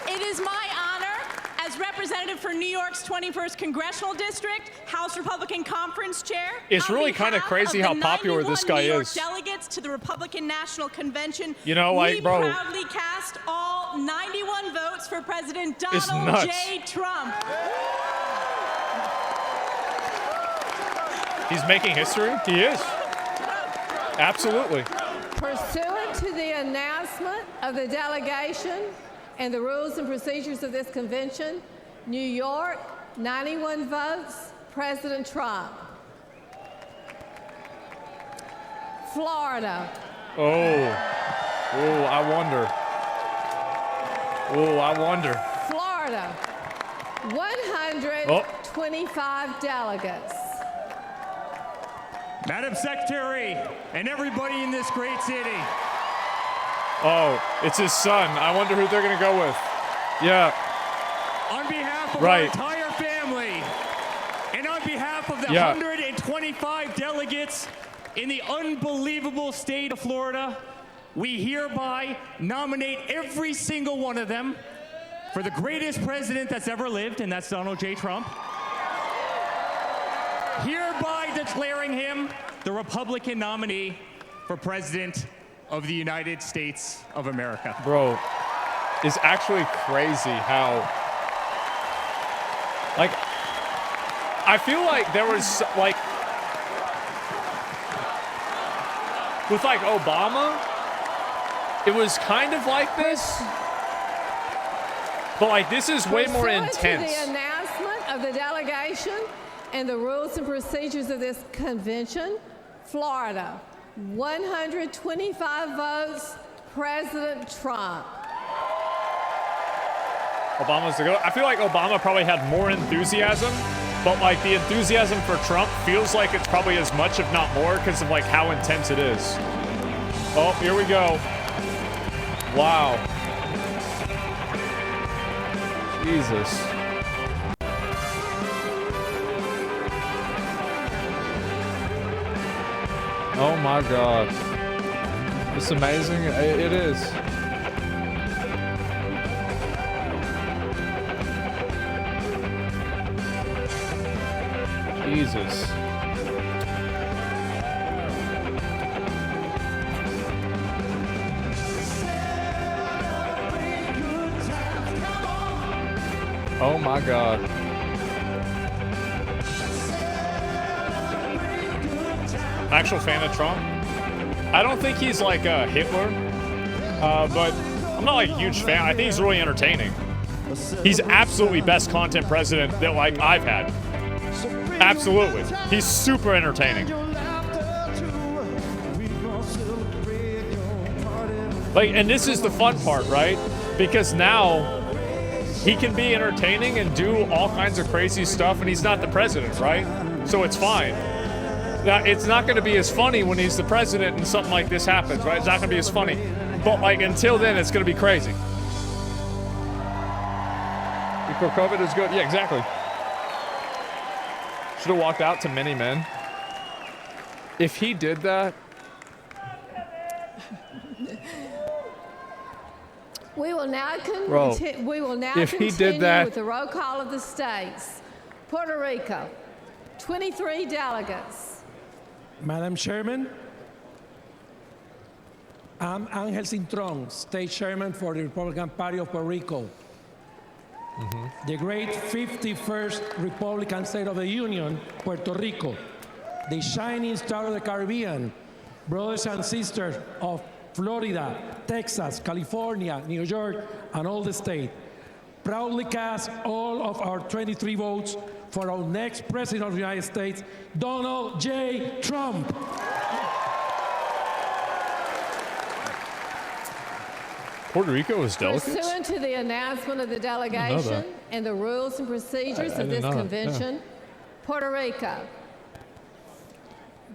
It is my honor as representative representative for New York's 21st Congressional District, House Republican Conference Chair. It's really kind of crazy how popular this guy is. Delegates to the Republican National Convention. You know, like, bro, we proudly cast all 91 votes for President Donald J. Trump. He's making history. He is. Absolutely. Pursuant to the announcement of the delegation and the rules and procedures of this convention, New York, 91 votes, President Trump. Florida. Oh, I wonder. Oh, I wonder. Florida, 125 delegates. Madam Secretary, and everybody in this great city. Oh, it's his son. I wonder who they're going to go with. Yeah. On behalf of our entire family, and on behalf of the 125 delegates in the unbelievable state of Florida, we hereby nominate every single one of them for the greatest president that's ever lived, and that's Donald J. Trump. Hereby declaring him the Republican nominee for President of the United States of America. Bro, it's actually crazy how, like, I feel like there was, like, with, like, Obama, it was kind of like this, but, like, this is way more intense. Pursuant to the announcement of the delegation and the rules and procedures of this convention, Florida, 125 votes, President Trump. Obama's the GOAT. I feel like Obama probably had more enthusiasm, but like the enthusiasm for Trump feels like it's probably as much, if not more, because of like how intense it is. Oh, here we go. Wow. Jesus. Oh my God. It's amazing. It is. Jesus. Oh my God. Actual fan of Trump. I don't think he's like Hitler, but I'm not like a huge fan. I think he's really entertaining. He's absolutely best content president that like I've had. Absolutely. He's super entertaining. Like, and this is the fun part, right? Because now he can be entertaining and do all kinds of crazy stuff, and he's not the president, right? So it's fine. Now, it's not going to be as funny when he's the president and something like this happens, right? It's not going to be as funny. But, like, until then, it's going to be crazy. Before COVID is good. Yeah, exactly. Should have walked out to many men. If he did that... We will now continue with the roll call of the states. Puerto Rico, 23 delegates. Madam Chairman, I'm Angel Cintron, State Chairman for the Republican Party of Puerto Rico. The great 51st Republican State of the Union, Puerto Rico. The shining star of the Caribbean, brothers and sisters of Florida, Texas, California, New York, and all the state. Proudly cast all of our 23 votes for our next President of the United States, Donald J. Trump. Puerto Rico is delegates? Pursuant to the announcement of the delegation and the rules and procedures of this convention, Puerto Rico,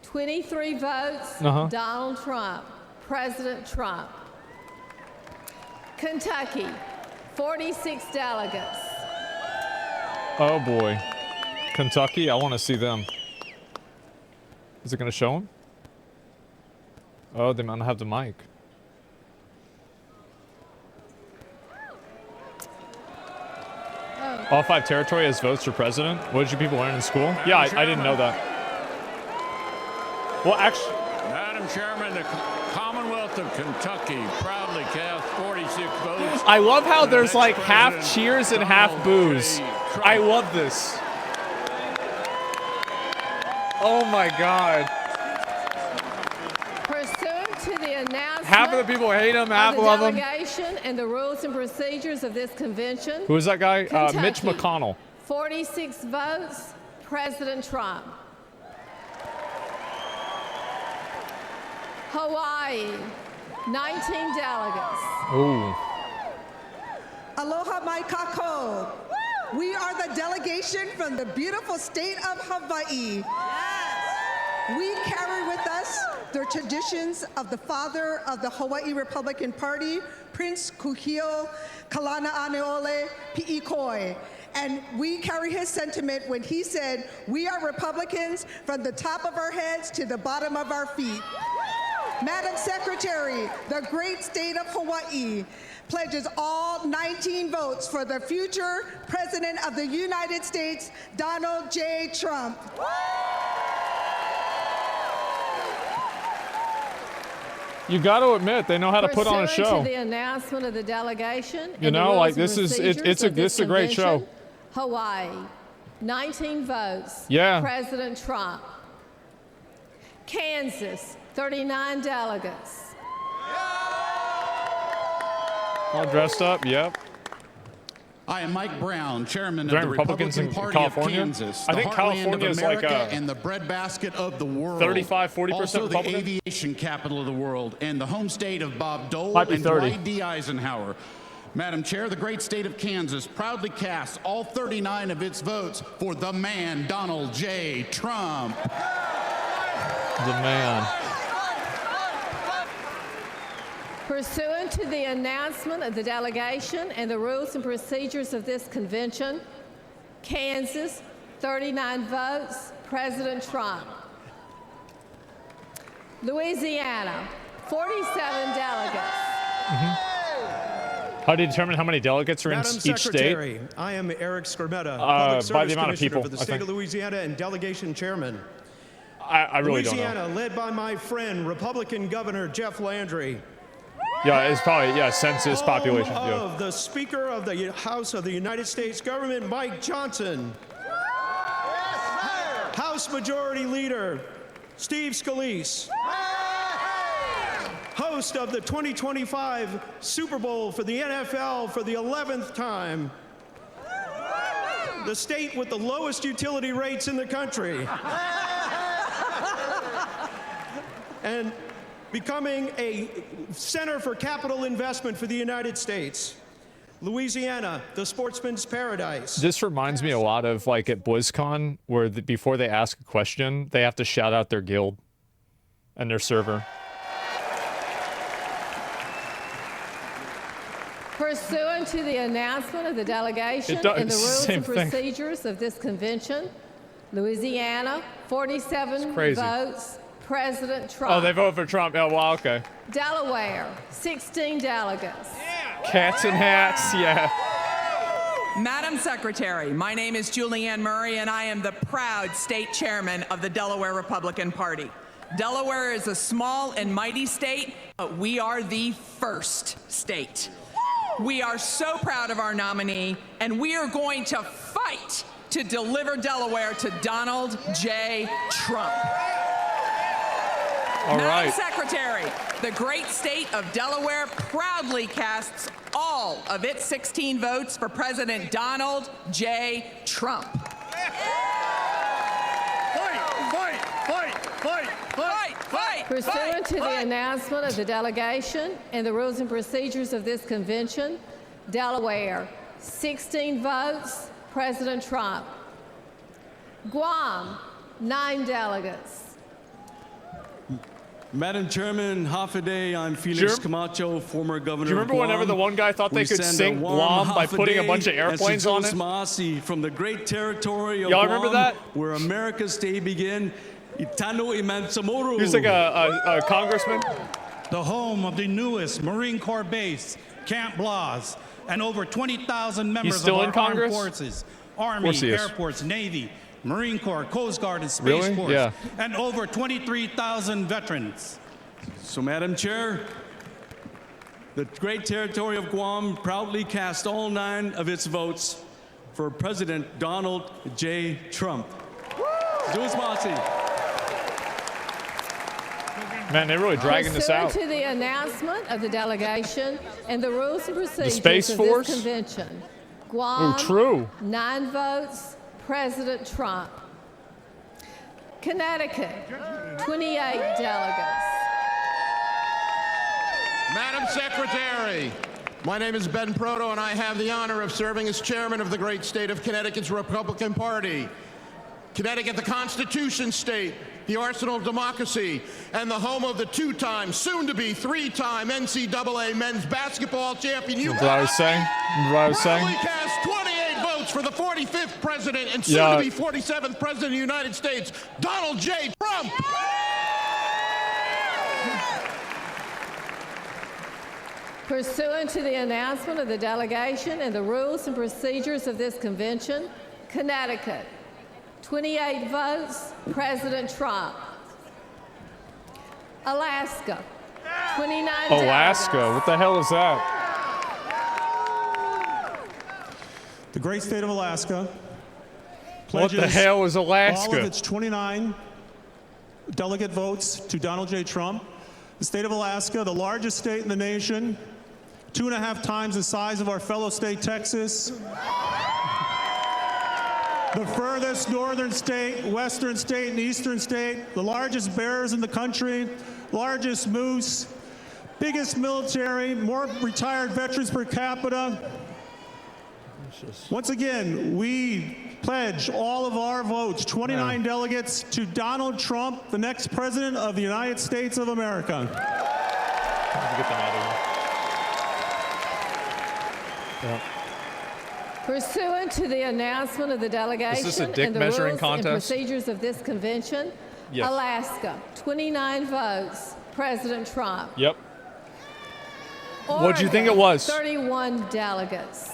23 votes, Donald Trump, President Trump. Kentucky, 46 delegates. Oh boy. Kentucky, I want to see them. Is it going to show them? Oh, they might not have the mic. Oh, All 5 territory has votes for president. What did you people learn in school? Yeah, I didn't know that. Well, actually, Madam Chairman, the Commonwealth of Kentucky proudly cast 46 votes. I love how there's like half cheers and half boos. I love this. Oh my God. Pursuant to the announcement Half of the people hate him, half love him. delegation and the rules and procedures of this convention. Who is that guy? Kentucky, Mitch McConnell. 46 votes, President Trump. Hawaii, 19 delegates. Ooh. Aloha mai kako. We are the delegation from the beautiful state of Hawaii. We carry with us the traditions of the father of the Hawaii Republican Party, Prince Kuhio Kalanaʻaneole Piʻikoi. And we carry his sentiment when he said, "We are Republicans from the top of our heads to the bottom of our feet." Madam Secretary, the great state of Hawaii pledges all 19 votes for the future President of the United States, Donald J. Trump. You got to admit, they know how to put on a show. Pursuant to the announcement of the delegation, You know, like this is this is a great show. Hawaii, 19 votes. Yeah. President Trump. Kansas, 39 delegates. All dressed up. Yep. I am Mike Brown, chairman There of the Republicans Republican in Party California? of Kansas, I think the heartland California of is like America a and the breadbasket of the world. 35-40% also the Republican? aviation capital of the world and the home state of Bob Dole Might be and 30. Dwight D. Eisenhower. Madam Chair, the great state of Kansas proudly casts all 39 of its votes for the man, Donald J. Trump. The man. Pursuant to the announcement of the delegation and the rules and procedures of this convention, Kansas, 39 votes, President Trump. Louisiana, 47 delegates. How do you determine how many delegates are in Madam each Secretary, state? I am Eric Scarmetta, By Public the Service amount of Commissioner people, for the I state think. of Louisiana and delegation chairman. I really don't know. Louisiana, led by my friend, Republican Governor Jeff Landry. Yeah, it's probably census population. Home Yeah. of the Speaker of the House of the United States Government, Mike Johnson. House Majority Leader, Steve Scalise. Host of the 2025 Super Bowl for the NFL for the 11th time. The state with the lowest utility rates in the country. And becoming a center for capital investment for the United States. Louisiana, the sportsman's paradise. This reminds me a lot of like at BlizzCon, where before they ask a question, they have to shout out their guild and their server. Pursuant to the announcement of the delegation and the rules and procedures of this convention, Louisiana, 47 votes, President Trump. Oh, they vote for Trump. Oh, wow, okay. Delaware, 16 delegates. Cats and hats, yeah. Madam Secretary, my name is Julianne Murray, and I am the proud state chairman of the Delaware Republican Party. Delaware is a small and mighty state, but we are the first state. We are so proud of our nominee, and we are going to fight to deliver Delaware to Donald J. Trump. All Madam right. Secretary, the great state of Delaware proudly casts all of its 16 votes for President Donald J. Trump. Pursuant to the announcement of the delegation and the rules and procedures of this convention, Delaware, 16 votes, President Trump. Guam, 9 delegates. Madam Chairman, half a day, I'm Felix Camacho, former governor. Do you remember whenever the one guy thought they could sink Guam by putting a bunch of airplanes on it? Maasi from the great territory of Y'all Guam, remember that? where America's day began. Itano Imansamoru. He was like a congressman. The home of the newest Marine Corps base, Camp Blas, and over 20,000 members still of in our Congress? armed forces, Army, Air Force, Navy, Marine Corps, Coast Guard, and Space Really? Force, Yeah. and over 23,000 veterans. So, Madam Chair, the great territory of Guam proudly cast all 9 of its votes for President Donald J. Trump. Zeus Masi. Man, they're really dragging this out. Pursuant to the announcement of the delegation and the rules and procedures Space of Force? this convention, Guam, Oh, true. 9 votes, President Trump. Connecticut, 28 delegates. Madam Secretary, my name is Ben Proto, and I have the honor of serving as chairman of the great state of Connecticut's Republican Party. Connecticut, the Constitution state, the arsenal of democracy, and the home of the 2-time, soon-to-be 3-time NCAA men's basketball champion. That's what I was saying. Proudly cast 28 votes for the 45th president and soon-to-be 47th president of the United States, Donald J. Trump. Pursuant to the announcement of the delegation and the rules and procedures of this convention, Connecticut, 28 votes, President Trump. Alaska, 29 Alaska, what the hell is that? The great state of Alaska What the pledges hell is Alaska? all of its 29 delegate votes to Donald J. Trump. The state of Alaska, the largest state in the nation, 2.5 times the size of our fellow state, Texas. The furthest northern state, western state, and eastern state, the largest bears in the country, largest moose, biggest military, more retired veterans per capita. Once again, we pledge all of our votes, 29 delegates, to Donald Trump, the next president of the United States of America. Get them out of here. Yeah. Pursuant to the announcement of the delegation Is this a dick and the measuring rules contest? and procedures of this convention, Yes. Alaska, 29 votes, President Trump. Yep. What'd you think it was? 31 delegates.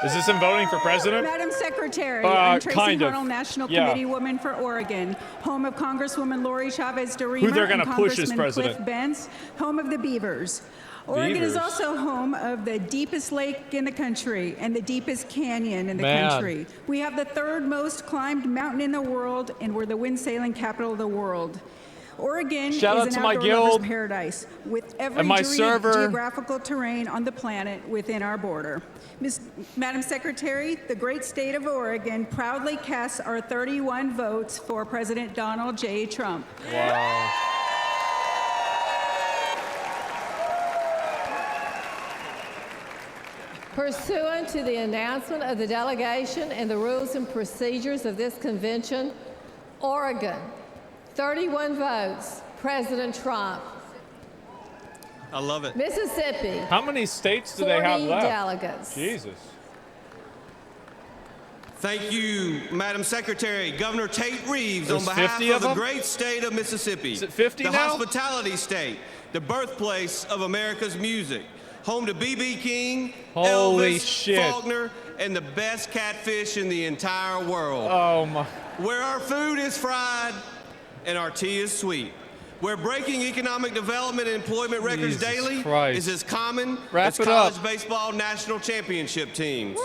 Is this him voting for president? Madam Secretary, I'm Tracy kind of. Huddle, National Yeah. Committee Woman for Oregon, home of Congresswoman Lori Chavez DeRima Who they're gonna and push as Congressman president. Cliff Bentz, home of the Beavers. Oregon is Beavers. also home of the deepest lake in the country and the deepest canyon in the Man. country. We have the 3rd most climbed mountain in the world, and we're the wind sailing capital of the world. Oregon Shout out is to an my outdoor guild lover's paradise with every and my server. geographical terrain on the planet within our border. Madam Secretary, the great state of Oregon proudly casts our 31 votes for President Donald J. Trump. Wow. Pursuant to the announcement of the delegation and the rules and procedures of this convention, Oregon, 31 votes, President Trump. I love it. Mississippi, How many states do they have 40 left? delegates. Jesus. Thank you, Madam Secretary. Governor Tate Reeves, There's on behalf 50 of of the them? great state of Mississippi. Is it 50 the now? hospitality state, the birthplace of America's music, home to B.B. King, Holy Elvis, shit. Faulkner, and the best catfish in the entire world. Oh my. Where our food is fried and our tea is sweet. Where breaking economic development and employment records Jesus daily Christ. is as common Wrap as it college up. baseball national championship teams.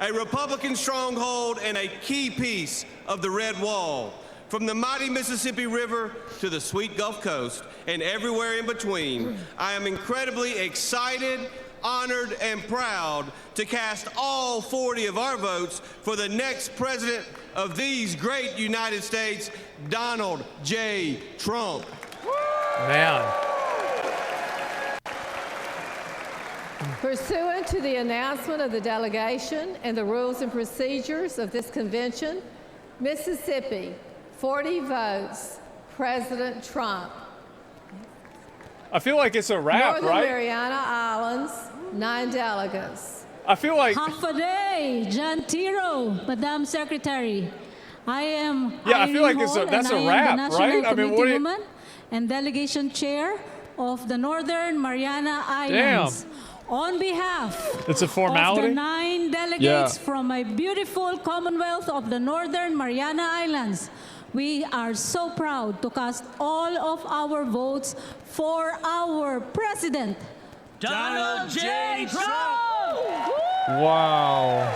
A Republican stronghold and a key piece of the Red Wall. From the mighty Mississippi River to the sweet Gulf Coast and everywhere in between, I am incredibly excited, honored, and proud to cast all 40 of our votes for the next president of these great United States, Donald J. Trump. Man. Pursuant to the announcement of the delegation and the rules and procedures of this convention, Mississippi, 40 votes, President Trump. I feel like it's a wrap, Northern right? Mariana Islands, 9 delegates. I feel like. Half a day, John Tiro, Madam Secretary. I am Yeah, I feel like Irene it's a- Hall, that's and a I am wrap, the National right? I mean, what do Committee you- woman, and delegation chair of the Northern Mariana Islands. Damn. On behalf It's a formality? of the 9 delegates from my beautiful Commonwealth of the Northern Mariana Islands, we are so proud to cast all of our votes for our President, Donald J. Trump! Wow.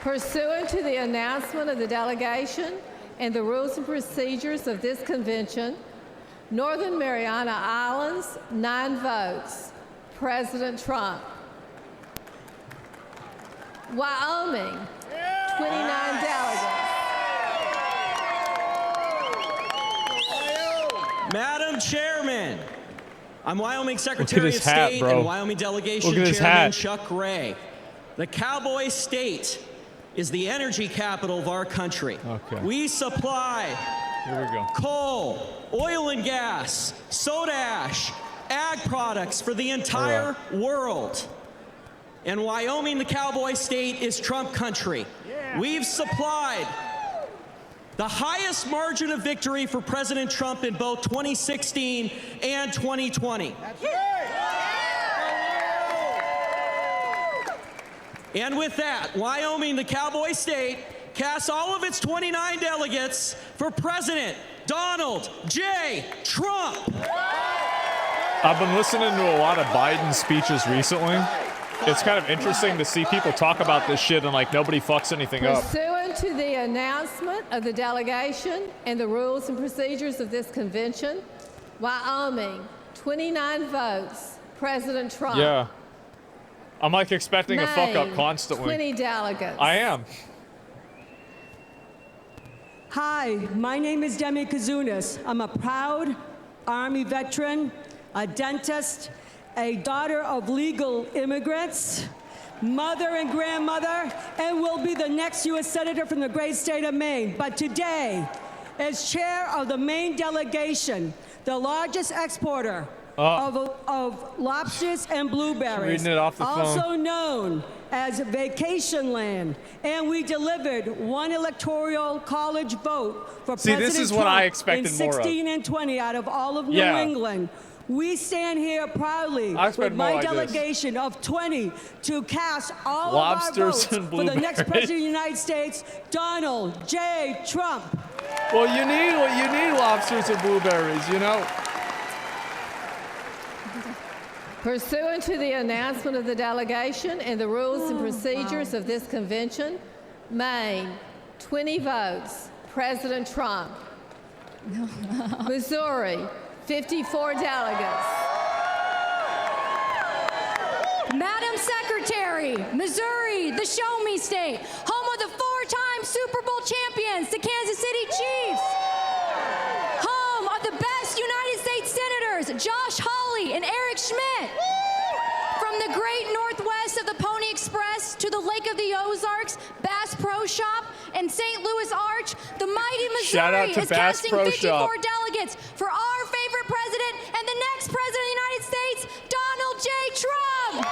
Pursuant to the announcement of the delegation and the rules and procedures of this convention, Northern Mariana Islands, 9 votes, President Trump. Wyoming, 29 delegates. Madam Chairman, I'm Wyoming Secretary of hat, State bro. and Wyoming Delegation Look at his Chairman hat. Chuck Ray. The Cowboy State is the energy capital of our country. Okay. We supply Here we go. coal, oil and gas, soda ash, ag products for the entire world. And Wyoming, the Cowboy State, is Trump country. We've supplied the highest margin of victory for President Trump in both 2016 and 2020. And with that, Wyoming, the Cowboy State, casts all of its 29 delegates for President Donald J. Trump. I've been listening to a lot of Biden speeches recently. It's kind of interesting to see people talk about this shit and like nobody fucks anything up. Pursuant to the announcement of the delegation and the rules and procedures of this convention, Wyoming, 29 votes, President Trump. Yeah. I'm like expecting a fuck up Maine, constantly. 20 delegates. I am. Hi, my name is Demi Kazunas. I'm a proud Army veteran, a dentist, a daughter of legal immigrants, mother and grandmother, and will be the next U.S. Senator from the great state of Maine. But today, as chair of the Maine delegation, the largest exporter of lobsters and blueberries, Reading it off the also phone. known as Vacation Land, and we delivered 1 electoral college vote for See, President this is Trump what I expected in more of. 16 and 20 out of all of New Yeah. England. We stand here proudly I expect with more my like this. delegation of 20 to cast all Lobsters of our votes and for the next blueberries. president of the United States, Donald J. Trump. Well, you need lobsters and blueberries, you know. Pursuant to the announcement of the delegation and the rules and procedures of this convention, Maine, 20 votes, President Trump. Missouri, 54 delegates. Madam Secretary, Missouri, the Show Me State, home of the 4-time Super Bowl champions, the Kansas City Chiefs. Home of the best United States Senators, Josh Hawley and Eric Schmidt. From the great Northwest of the Pony Express to the Lake of the Ozarks, Bass Pro Shop, and St. Louis Arch, the mighty Shout out Missouri to is Bass casting Pro 54 Shop. delegates for our favorite president and the next president of the United States, Donald J. Trump.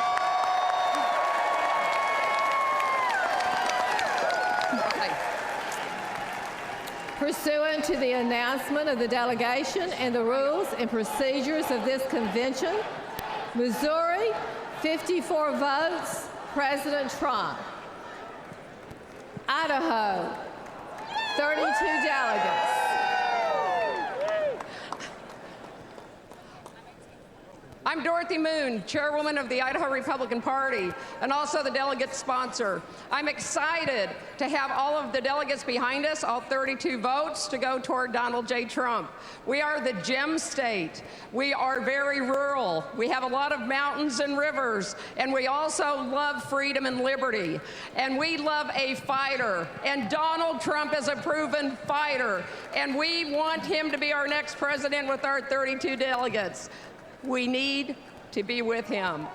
Pursuant to the announcement of the delegation and the rules and procedures of this convention, Missouri, 54 votes, President Trump. Idaho, 32 delegates. I'm Dorothy Moon, chairwoman of the Idaho Republican Party, and also the delegate sponsor. I'm excited to have all of the delegates behind us, all 32 votes, to go toward Donald J. Trump. We are the gem state. We are very rural. We have a lot of mountains and rivers, and we also love freedom and liberty. And we love a fighter, and Donald Trump is a proven fighter, and we want him to be our next president with our 32 delegates. We need to be with him.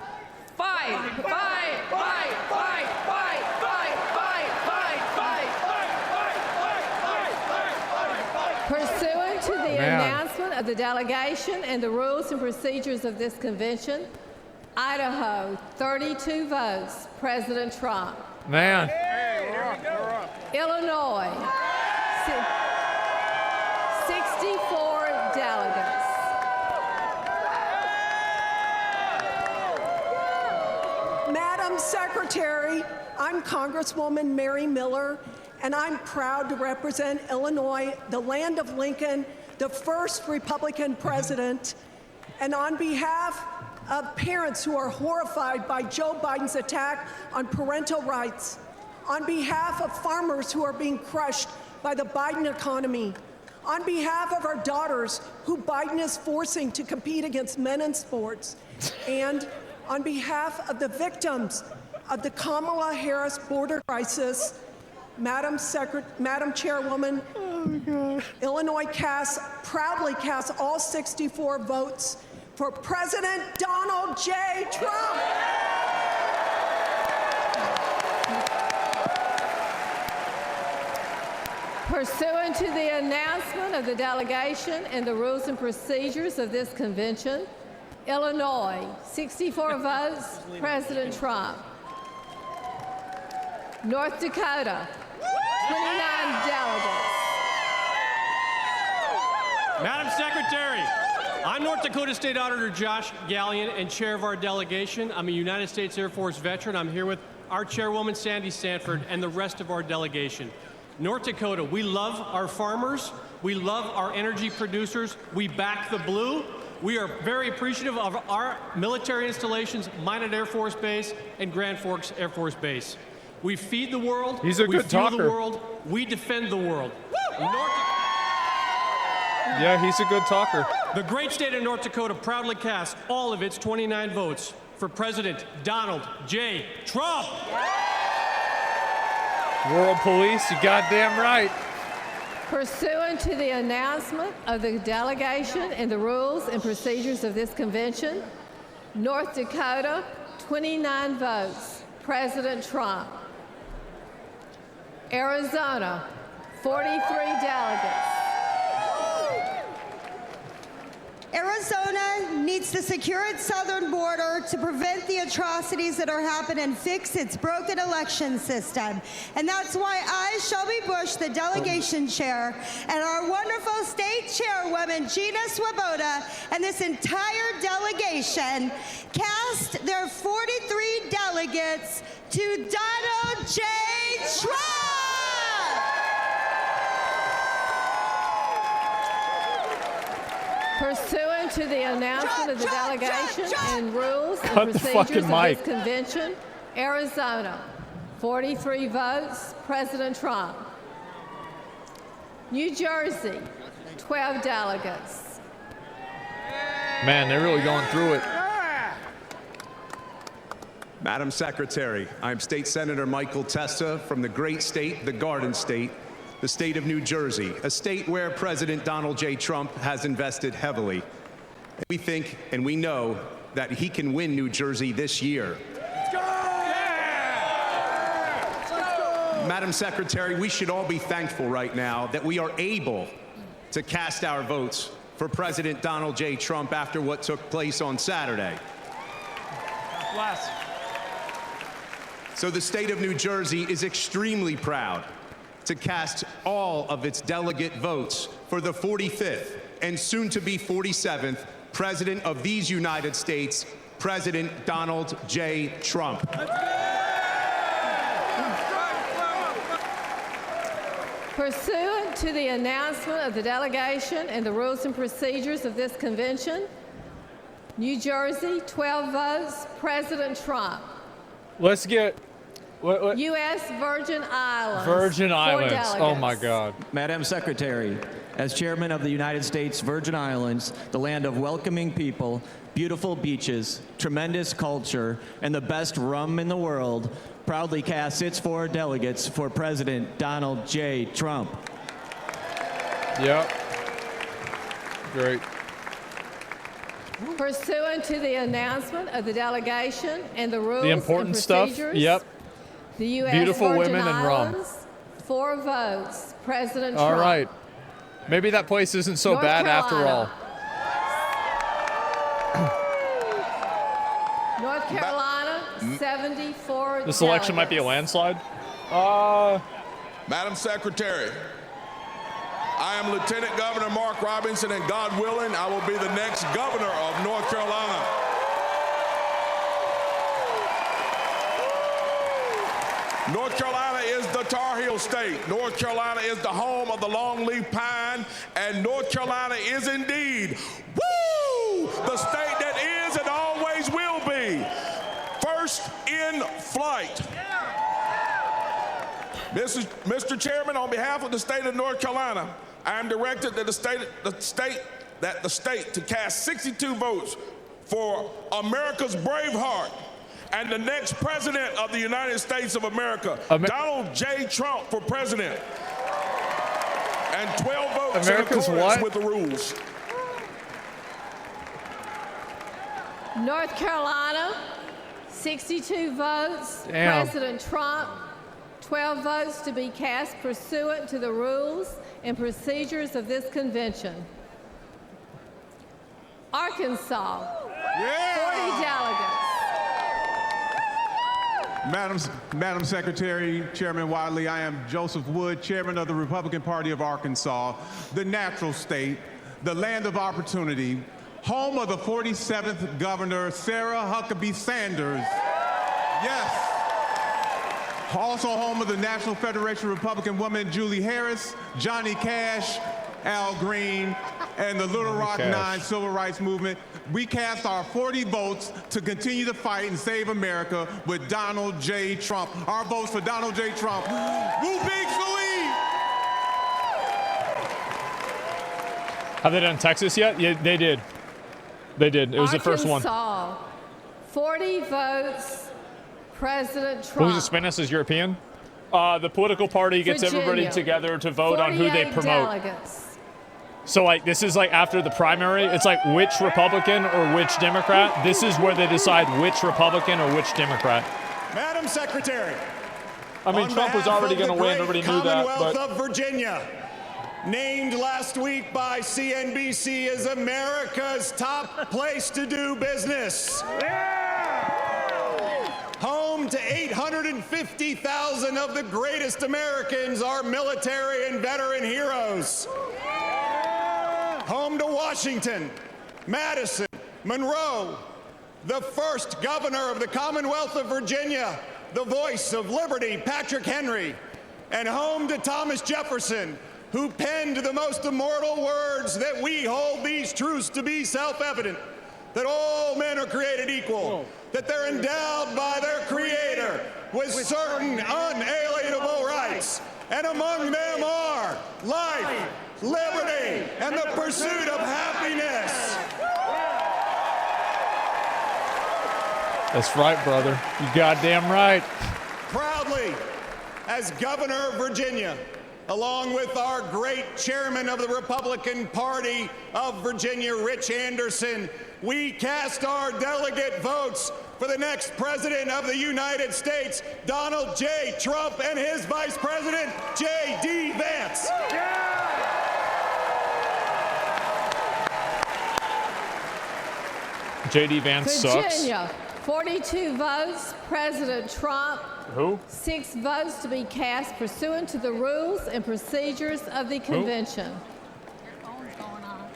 Fight, fight, fight, fight, fight, fight, fight, fight, fight, fight, fight, fight. Pursuant to the announcement of the delegation and the rules and procedures of this convention, Idaho, 32 votes, President Trump. Man. Illinois, Secretary. I'm Congresswoman Mary Miller, and I'm proud to represent Illinois, the land of Lincoln, the first Republican president. And on behalf of parents who are horrified by Joe Biden's attack on parental rights, on behalf of farmers who are being crushed by the Biden economy, on behalf of our daughters who Biden is forcing to compete against men in sports, and on behalf of the victims of the Kamala Harris border crisis, Madam Chairwoman, Illinois proudly casts all 64 votes for President Donald J. Trump. Pursuant to the announcement of the delegation and the rules and procedures of this convention, Illinois, 64 votes, President Trump. North Dakota, 29 delegates. Madam Secretary, I'm North Dakota State Auditor Josh Gallion and chair of our delegation. I'm a United States Air Force veteran. I'm here with our chairwoman, Sandy Sanford, and the rest of our delegation. North Dakota, we love our farmers. We love our energy producers. We back the blue. We are very appreciative of our military installations, Minot Air Force Base and Grand Forks Air Force Base. We feed the world. He's a good talker. We fuel the world. We defend the world. Yeah, he's a good talker. The great state of North Dakota proudly casts all of its 29 votes for President Donald J. Trump. World Police, you goddamn right. Pursuant to the announcement of the delegation and the rules and procedures of this convention, North Dakota, 29 votes, President Trump. Arizona, 43 delegates. Arizona needs to secure its southern border to prevent the atrocities that are happening and fix its broken election system. And that's why I, Shelby Bush, the delegation chair, and our wonderful state chairwoman, Gina Swoboda, and this entire delegation cast their 43 delegates to Donald J. Trump! Pursuant to the announcement of the delegation and rules and procedures of this convention, Arizona, 43 votes, President Trump. New Jersey, 12 delegates. Man, they're really going through it. Madam Secretary, I'm State Senator Michael Testa from the great state, the Garden State, the state of New Jersey, a state where President Donald J. Trump has invested heavily. We think and we know that he can win New Jersey this year. Let's go! Yeah! Let's go! Madam Secretary, we should all be thankful right now that we are able to cast our votes for President Donald J. Trump after what took place on Saturday. Bless. So the state of New Jersey is extremely proud to cast all of its delegate votes for the 45th and soon to be 47th President of these United States, President Donald J. Trump. Pursuant to the announcement of the delegation and the rules and procedures of this convention, New Jersey, 12 votes, President Trump. Let's get... U.S. Virgin Islands. Virgin Islands. Oh, my God. Madam Secretary, as chairman of the United States Virgin Islands, the land of welcoming people, beautiful beaches, tremendous culture, and the best rum in the world, proudly casts its 4 delegates for President Donald J. Trump. Yep. Great. Pursuant to the announcement of the delegation and the rules the important and procedures, stuff. Yep. The U.S. Beautiful Virgin women and rum. Islands, 4 votes, President All Trump. right. Maybe that place isn't so North bad Carolina. after all. North Carolina, 74 This election might be a landslide. Madam Secretary, I am Lieutenant Governor Mark Robinson, and God willing, I will be the next governor of North Carolina. Tar Heel state. North Carolina is the home of the longleaf pine, and North Carolina is indeed, woo, the state that is and always will be first in flight. Mr. Chairman, on behalf of the state of North Carolina, I am directed that the state to cast 62 votes for America's Braveheart and the next president of the United States of America, Donald J. Trump, for president. And 12 votes America's in accordance what? with the rules. North Carolina, 62 votes. Damn. President Trump, 12 votes to be cast pursuant to the rules and procedures of this convention. Arkansas, 40 delegates. Madam Secretary, Chairman Wadley, I am Joseph Wood, Chairman of the Republican Party of Arkansas, the natural state, the land of opportunity, home of the 47th Governor, Sarah Huckabee Sanders. Yes. Also home of the National Federation of Republican Women, Julie Harris, Johnny Cash, Al Green, and the Little Rock Nine Civil Rights Movement. We cast our 40 votes to continue to fight and save America with Donald J. Trump. Our votes for Donald J. Trump. Woo big Louis! Have they done Texas yet? Yeah, they did. They did. It was the first one. Arkansas, 40 votes. President Trump. What was it, Spanish as European? The political party gets everybody Virginia, together to vote on who they 48 promote. delegates. So like this is like after the primary, it's like which Republican or which Democrat. This is where they decide which Republican or which Democrat. Madam Secretary. I mean, Trump was already going to win. Everybody knew that. Commonwealth But of Virginia, named last week by CNBC as America's top place to do business. Home to 850,000 of the greatest Americans, our military and veteran heroes. Home to Washington, Madison, Monroe, the first governor of the Commonwealth of Virginia, the voice of liberty, Patrick Henry, and home to Thomas Jefferson, who penned the most immortal words that we hold these truths to be self-evident, that all men are created equal, that they're endowed by their Creator with certain unalienable rights, and among them are life, liberty, and the pursuit of happiness. that's right, brother. You goddamn right. Proudly, as Governor of Virginia, along with our great chairman of the Republican Party of Virginia, Rich Anderson, we cast our delegate votes for the next president of the United States, Donald J. Trump, and his vice president, J.D. Vance. J.D. Vance sucks. Virginia, 42 votes. President Trump. Who? 6 votes to be cast pursuant to the rules and procedures of the convention.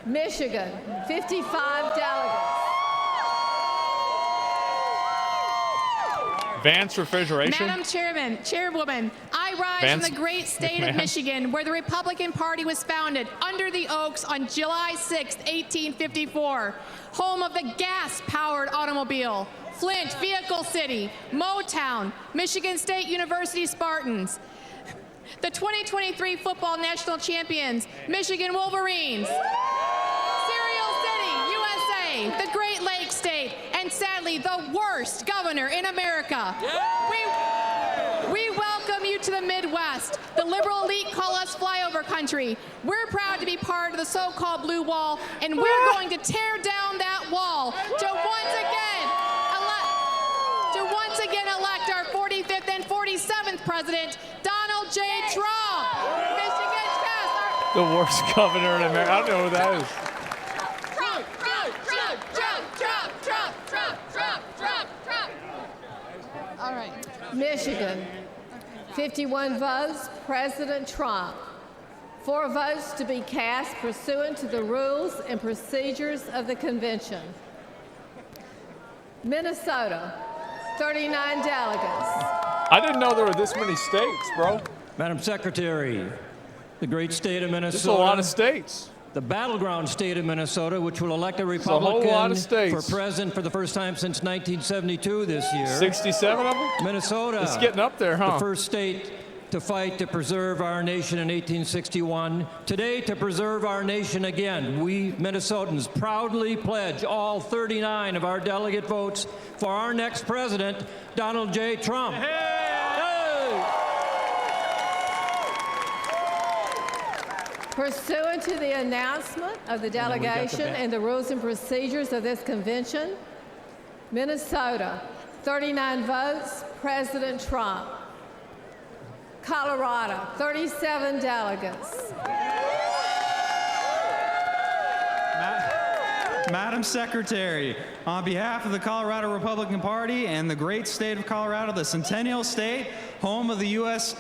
Michigan, 55 delegates. Vance refrigeration. Madam Chairwoman, I rise Vance from the great state McMahon. of Michigan, where the Republican Party was founded under the Oaks on July 6, 1854, home of the gas-powered automobile, Flint, Vehicle City, Motown, Michigan State University Spartans, the 2023 football national champions, Michigan Wolverines, Cereal City, USA, the Great Lakes State, and sadly, the worst governor in America. We welcome you to the Midwest. The liberal elite call us flyover country. We're proud to be part of the so-called blue wall, and we're going to tear down that wall to once again elect our 45th and 47th president, Donald J. Trump. Michigan cast The worst governor in America. I don't know who that is. Trump. All right. Michigan, 51 votes. President Trump. 4 votes to be cast pursuant to the rules and procedures of the convention. Minnesota, 39 delegates. I didn't know there were this many states, bro. Madam Secretary, the great state of Minnesota. There's a lot of states. The battleground state of Minnesota, which will elect a a Republican whole lot of states. for president for the first time since 1972 this year. 67 of them? Minnesota. It's getting up there, huh? The first state to fight to preserve our nation in 1861. Today, to preserve our nation again, we Minnesotans proudly pledge all 39 of our delegate votes for our next president, Donald J. Trump. Pursuant to the announcement of the delegation and the rules and procedures of this convention, Minnesota, 39 votes, President Trump. Colorado, 37 delegates. Madam Secretary, on behalf of the Colorado Republican Party and the great state of Colorado, the Centennial State, home of the U.S.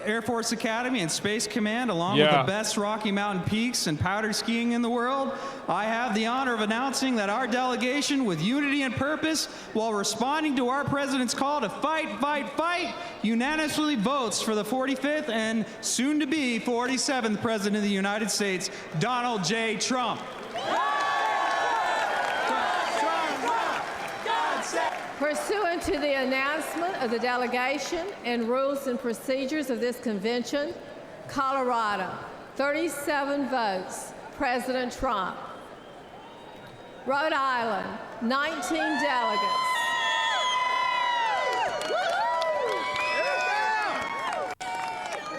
Air Force Academy and Space Command, along with the best Rocky Mountain peaks and powder skiing in the world, I have the honor of announcing that our delegation, with unity and purpose, while responding to our president's call to fight, fight, fight, unanimously votes for the 45th and soon-to-be 47th President of the United States, Donald J. Trump. Pursuant to the announcement of the delegation and rules and procedures of this convention, Colorado, 37 votes, President Trump. Rhode Island, 19 delegates.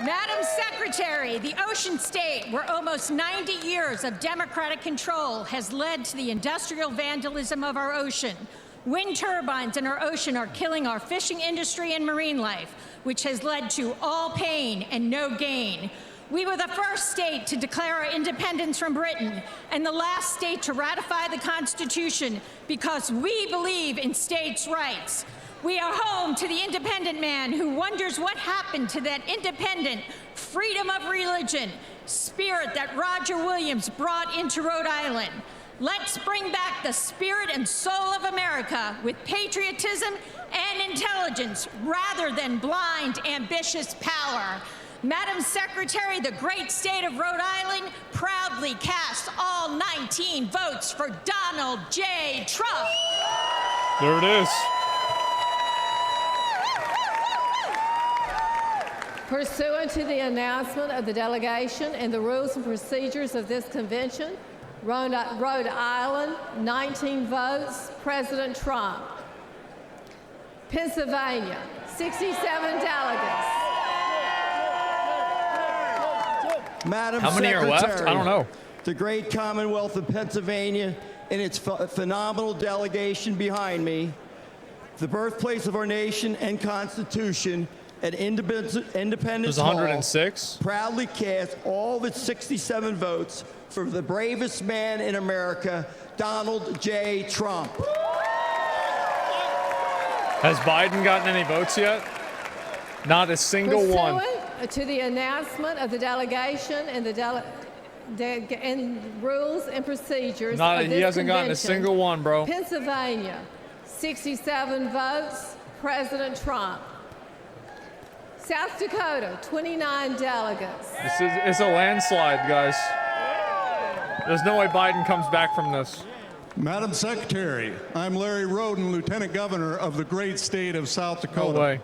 Madam Secretary, the ocean state, where almost 90 years of Democratic control has led to the industrial vandalism of our ocean. Wind turbines in our ocean are killing our fishing industry and marine life, which has led to all pain and no gain. We were the first state to declare our independence from Britain and the last state to ratify the Constitution because we believe in states' rights. We are home to the independent man who wonders what happened to that independent freedom of religion spirit that Roger Williams brought into Rhode Island. Let's bring back the spirit and soul of America with patriotism and intelligence rather than blind, ambitious power. Madam Secretary, the great state of Rhode Island proudly casts all 19 votes for Donald J. Trump. There it is. Pursuant to the announcement of the delegation and the rules and procedures of this convention, Rhode Island, 19 votes, President Trump. Pennsylvania, 67 delegates. Madam How many are left? I don't know. The great Commonwealth of Pennsylvania and its phenomenal delegation behind me, the birthplace of our nation and Constitution, at Independence Hall, 106. proudly cast all of its 67 votes for the bravest man in America, Donald J. Trump. Has Biden gotten any votes yet? Not a single one. Pursuant to the announcement of the delegation and and rules and procedures of this He hasn't gotten a convention, single one, bro. Pennsylvania, 67 votes, President Trump. South Dakota, 29 delegates. It's a landslide, guys. There's no way Biden comes back from this. Madam Secretary, I'm Larry Roden, Lieutenant Governor of the great state of South Dakota. No way.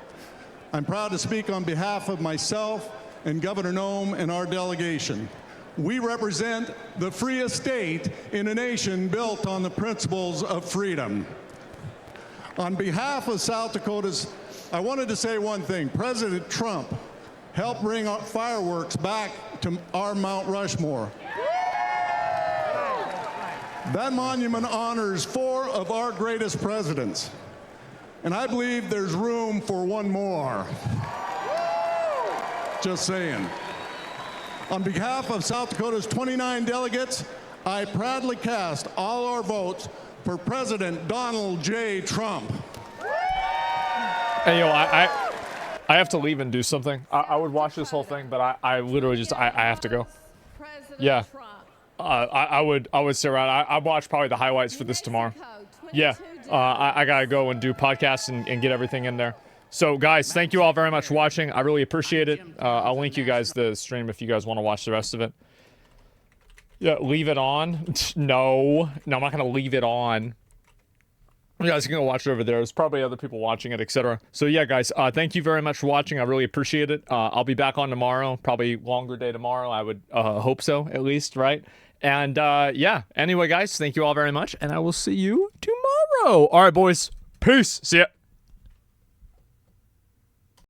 I'm proud to speak on behalf of myself and Governor Noem and our delegation. We represent the freest state in a nation built on the principles of freedom. On behalf of South Dakota's, I wanted to say one thing. President Trump helped bring our fireworks back to our Mount Rushmore. That monument honors 4 of our greatest presidents, and I believe there's room for one more. Just saying. On behalf of South Dakota's 29 delegates, I proudly cast all our votes for President Donald J. Trump. Hey, yo, I have to leave and do something. I would watch this whole thing, but I literally just, I have to go. Yeah. I would stay around. I watch probably the highlights for this tomorrow. Yeah. I gotta go and do podcasts and get everything in there. So, guys, thank you all very much for watching. I really appreciate it. I'll link you guys the stream if you guys want to watch the rest of it. Yeah, leave it on. No, I'm not going to leave it on. You guys can go watch it over there. There's probably other people watching it, etc. So, yeah, guys, thank you very much for watching. I really appreciate it. I'll be back on tomorrow. Probably longer day tomorrow. I would hope so, at least, right? And, yeah, anyway, guys, thank you all very much. And I will see you tomorrow. All right, boys. Peace. See ya.